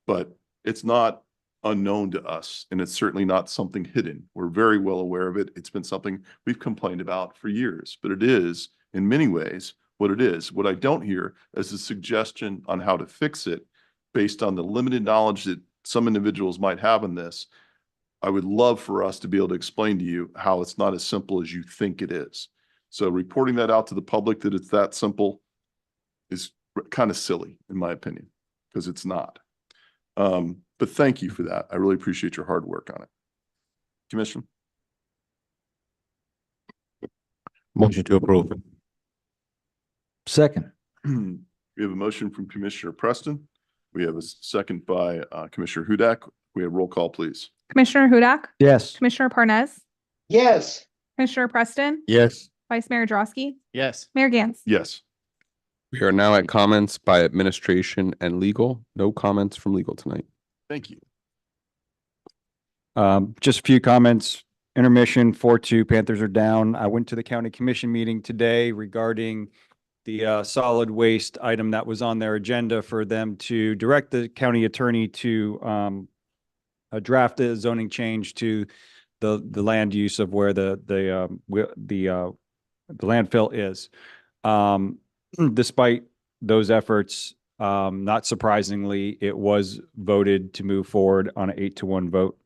But it's not unknown to us, and it's certainly not something hidden. We're very well aware of it. It's been something we've complained about for years, but it is in many ways what it is. What I don't hear is a suggestion on how to fix it based on the limited knowledge that some individuals might have in this. I would love for us to be able to explain to you how it's not as simple as you think it is. So reporting that out to the public that it's that simple is kind of silly, in my opinion, because it's not. But thank you for that. I really appreciate your hard work on it. Commissioner? Motion to approve. Second. We have a motion from Commissioner Preston. We have a second by Commissioner Hudak. We have roll call, please. Commissioner Hudak, Yes. Commissioner Parnas, Yes. Commissioner Preston, Yes. Vice Mayor Drosky, Yes. Mayor Gantz. Yes. We are now at comments by administration and legal. No comments from legal tonight. Thank you. Just a few comments. Intermission 4-2, Panthers are down. I went to the county commission meeting today regarding the solid waste item that was on their agenda for them to direct the county attorney to draft a zoning change to the land use of where the landfill is. Despite those efforts, not surprisingly, it was voted to move forward on an 8-1 vote.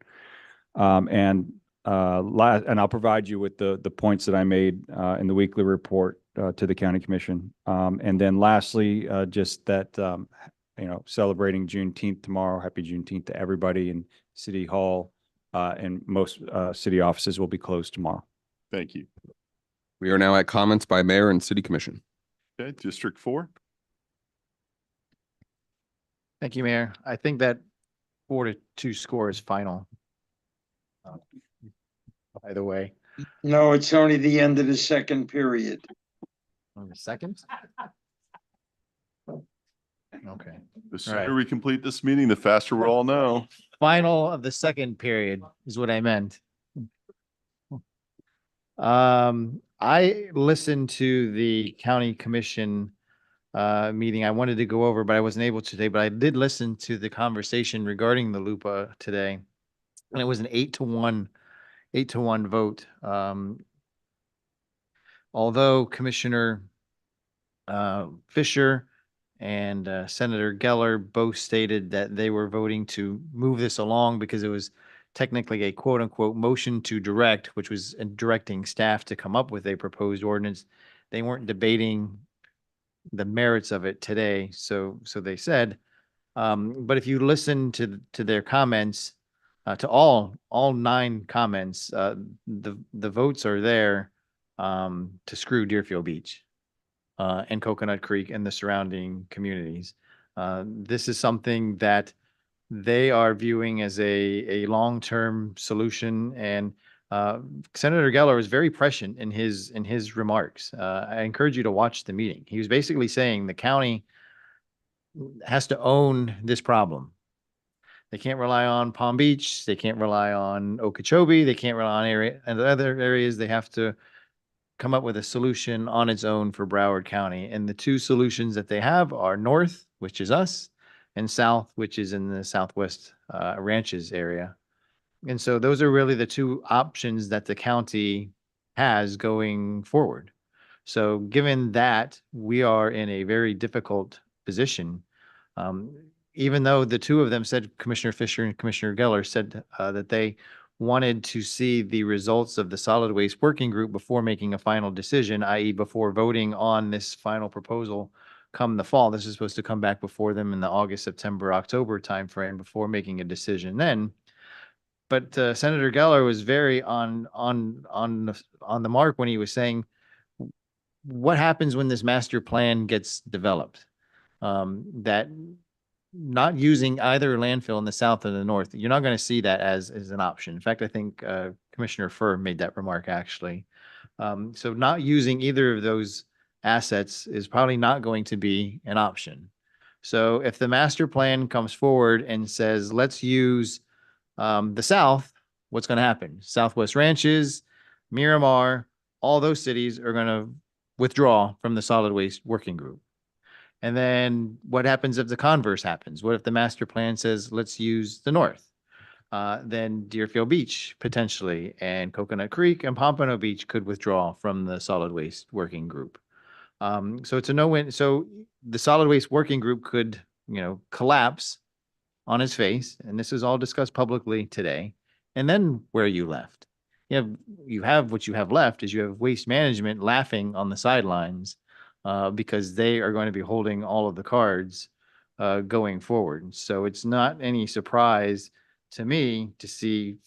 And I'll provide you with the points that I made in the weekly report to the county commission. And then lastly, just that, celebrating Juneteenth tomorrow. Happy Juneteenth to everybody in City Hall, and most city offices will be closed tomorrow. Thank you. We are now at comments by mayor and city commission. Okay, District 4. Thank you, Mayor. I think that 4-2 score is final. By the way. No, it's only the end of the second period. On the second? Okay. The sooner right. we complete this meeting, the faster we'll all know. Final of the second period is what I meant. I listened to the county commission meeting I wanted to go over, but I wasn't able to today, but I did listen to the conversation regarding the LUPA today. And it was an 8-1 vote. Although Commissioner Fisher and Senator Geller both stated that they were voting to move this along because it was technically a quote unquote motion to direct, which was directing staff to come up with a proposed ordinance. They weren't debating the merits of it today. So they said, but if you listen to their comments, to all 9 comments, the votes are there to screw Deerfield Beach and Coconut Creek and the surrounding communities. This is something that they are viewing as a long-term solution, and Senator Geller was very prescient in his remarks. I encourage you to watch the meeting. He was basically saying the county has to own this problem. They can't rely on Palm Beach. They can't rely on Okeechobee. They can't rely on other areas. They have to come up with a solution on its own for Broward County. And the 2 solutions that they have are north, which is us, and south, which is in the Southwest Ranches area. And so those are really the 2 options that the county has going forward. So given that, we are in a very difficult position. Even though the 2 of them said, Commissioner Fisher and Commissioner Geller said that they wanted to see the results of the solid waste working group before making a final decision, i.e. before voting on this final proposal come the fall. This is supposed to come back before them in the August, September, October timeframe before making a decision then. But Senator Geller was very on the mark when he was saying, what happens when this master plan gets developed? That not using either landfill in the south or the north, you're not going to see that as an option. In fact, I think Commissioner Furr made that remark actually. So not using either of those assets is probably not going to be an option. So if the master plan comes forward and says, let's use the South, what's going to happen? Southwest Ranches, Miramar, all those cities are going to withdraw from the solid waste working group. And then what happens if the converse happens? What if the master plan says, let's use the North? Then Deerfield Beach potentially, and Coconut Creek and Pompano Beach could withdraw from the solid waste working group. So it's a no-win. So the solid waste working group could, collapse on its face, and this is all discussed publicly today. And then where are you left? You have what you have left is you have waste management laughing on the sidelines because they are going to be holding all of the cards going forward. So it's not any surprise to me to see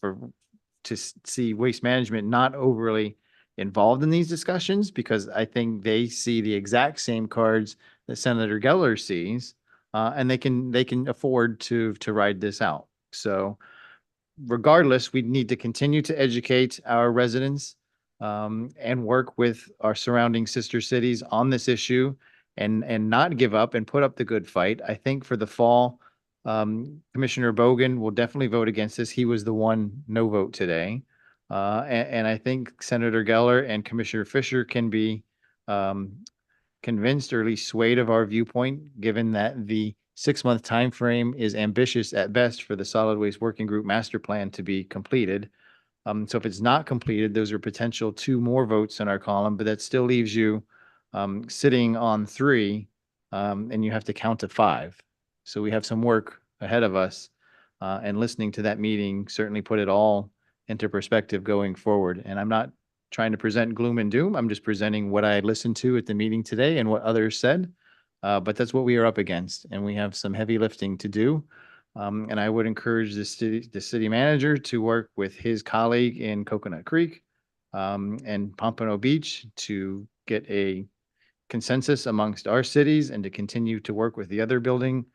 waste management not overly involved in these discussions, because I think they see the exact same cards that Senator Geller sees, and they can afford to ride this out. So regardless, we need to continue to educate our residents and work with our surrounding sister cities on this issue, and not give up and put up the good fight. I think for the fall, Commissioner Bogan will definitely vote against this. He was the one no vote today. And I think Senator Geller and Commissioner Fisher can be convinced or at least swayed of our viewpoint, given that the 6-month time frame is ambitious at best for the solid waste working group master plan to be completed. So if it's not completed, those are potential 2 more votes in our column, but that still leaves you sitting on 3, and you have to count to 5. So we have some work ahead of us, and listening to that meeting certainly put it all into perspective going forward. And I'm not trying to present gloom and doom. I'm just presenting what I listened to at the meeting today and what others said. But that's what we are up against, and we have some heavy lifting to do. And I would encourage the city manager to work with his colleague in Coconut Creek and Pompano Beach to get a consensus amongst our cities, and to continue to work with the other building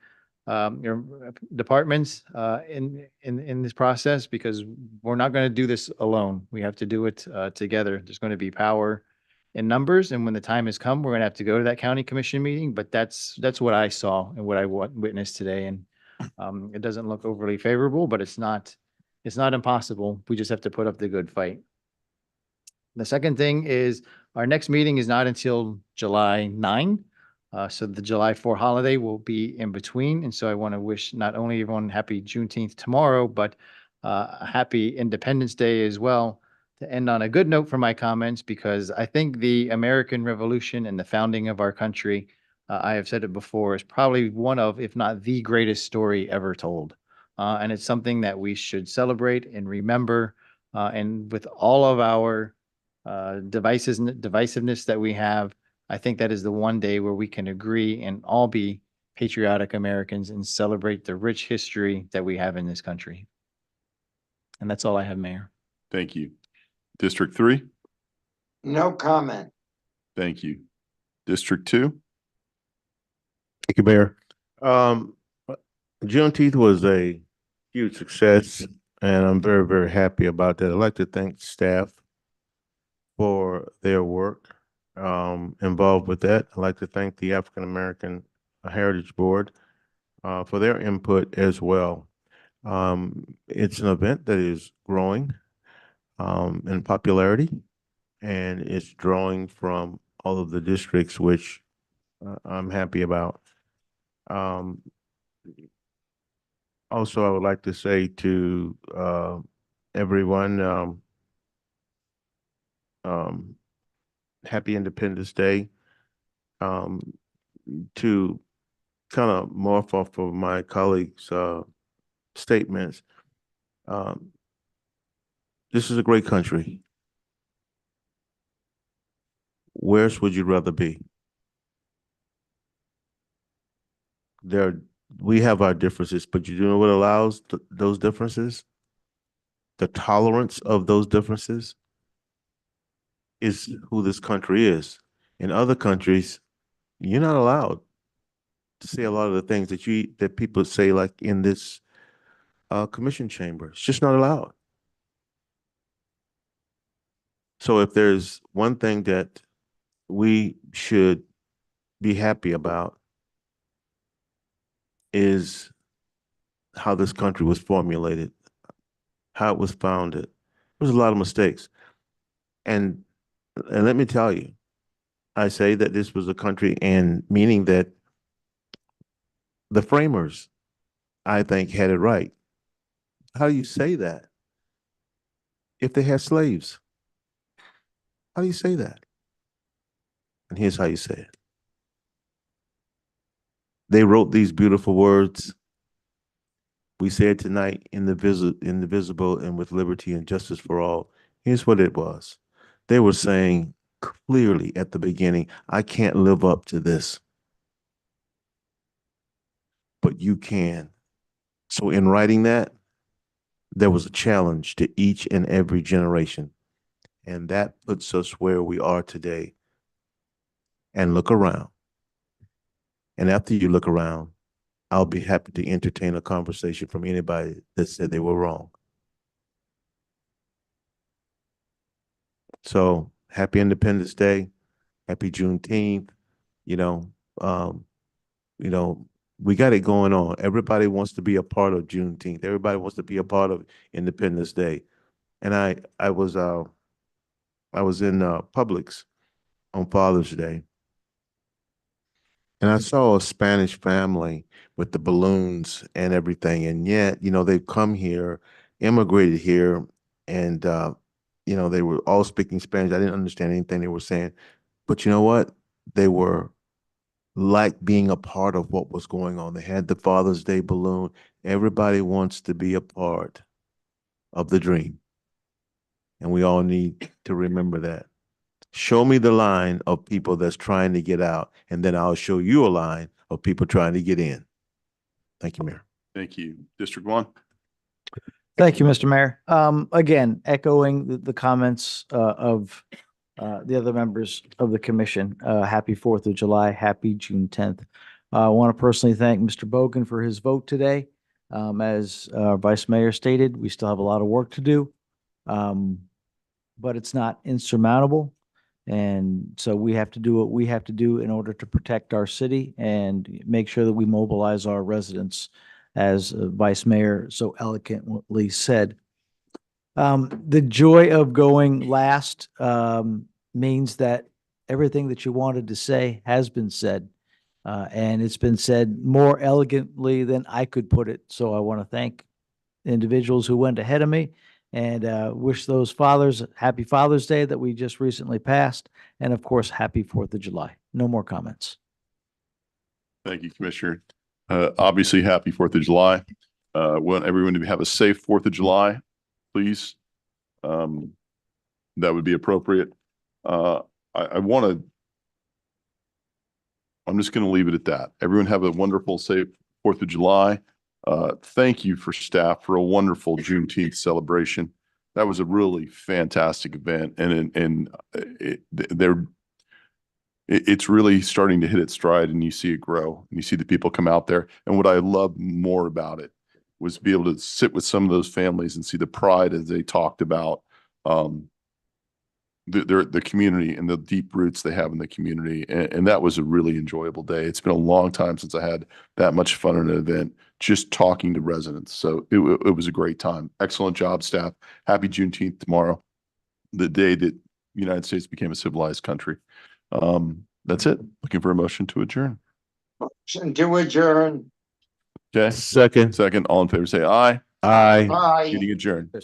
departments in this process, because we're not going to do this alone. We have to do it together. There's going to be power in numbers, and when the time has come, we're going to have to go to that county commission meeting. But that's what I saw and what I witnessed today, and it doesn't look overly favorable, but it's not impossible. We just have to put up the good fight. The second thing is our next meeting is not until July 9. So the July 4 holiday will be in between. And so I want to wish not only everyone happy Juneteenth tomorrow, but a happy Independence Day as well, to end on a good note for my comments, because I think the American Revolution and the founding of our country, I have said it before, is probably one of, if not the greatest story ever told. And it's something that we should celebrate and remember. And with all of our divisiveness that we have, I think that is the one day where we can agree and all be patriotic Americans and celebrate the rich history that we have in this country. And that's all I have, Mayor. Thank you. District 3? No comment. Thank you. District 2? Thank you, Mayor. Juneteenth was a huge success, and I'm very, very happy about that. I'd like to thank staff for their work involved with that. I'd like to thank the African American Heritage Board for their input as well. It's an event that is growing in popularity, and it's drawing from all of the districts, which I'm happy about. Also, I would like to say to everyone, happy Independence Day. To kind of morph off of my colleagues' statements, this is a great country. Where would you rather be? We have our differences, but you know what allows those differences? The tolerance of those differences is who this country is. In other countries, you're not allowed to say a lot of the things that people say, like in this commission chamber. It's just not allowed. So if there's one thing that we should be happy about is how this country was formulated, how it was founded. There was a lot of mistakes. And let me tell you, I say that this was a country, and meaning that the framers, I think, had it right. How do you say that if they had slaves? How do you say that? And here's how you say it. They wrote these beautiful words. We say it tonight in the visible and with liberty and justice for all. Here's what it was. They were saying clearly at the beginning, I can't live up to this, but you can. So in writing that, there was a challenge to each and every generation. And that puts us where we are today. And look around. And after you look around, I'll be happy to entertain a conversation from anybody that said they were wrong. So happy Independence Day, happy Juneteenth. You know, we got it going on. Everybody wants to be a part of Juneteenth. Everybody wants to be a part of Independence Day. And I was in Publix on Father's Day. And I saw a Spanish family with the balloons and everything. And yet, you know, they've come here, immigrated here, and, you know, they were all speaking Spanish. I didn't understand anything they were saying. But you know what? They were like being a part of what was going on. They had the Father's Day balloon. Everybody wants to be a part of the dream. And we all need to remember that. Show me the line of people that's trying to get out, and then I'll show you a line of people trying to get in. Thank you, Mayor. Thank you. District 1. Thank you, Mr. Mayor. Again, echoing the comments of the other members of the commission. Happy 4th of July, happy June 10th. I want to personally thank Mr. Bogan for his vote today. As our Vice Mayor stated, we still have a lot of work to do, but it's not insurmountable. And so we have to do what we have to do in order to protect our city and make sure that we mobilize our residents, as Vice Mayor so eloquently said. The joy of going last means that everything that you wanted to say has been said. And it's been said more elegantly than I could put it. So I want to thank individuals who went ahead of me and wish those fathers happy Father's Day that we just recently passed. And of course, happy 4th of July. No more comments. Thank you, Commissioner. Obviously, happy 4th of July. Want everyone to have a safe 4th of July, please. That would be appropriate. I'm just going to leave it at that. Everyone have a wonderful, safe 4th of July. Thank you for staff for a wonderful Juneteenth celebration. That was a really fantastic event, and it's really starting to hit its stride, and you see it grow, and you see the people come out there. And what I love more about it was be able to sit with some of those families and see the pride as they talked about the community and the deep roots they have in the community. And that was a really enjoyable day. It's been a long time since I had that much fun in an event, just talking to residents. So it was a great time. Excellent job, staff. Happy Juneteenth tomorrow, the day that the United States became a civilized country. That's it. Looking for a motion to adjourn. Motion to adjourn. Okay. Second. All in favor, say aye. Aye. Aye. Meeting adjourned.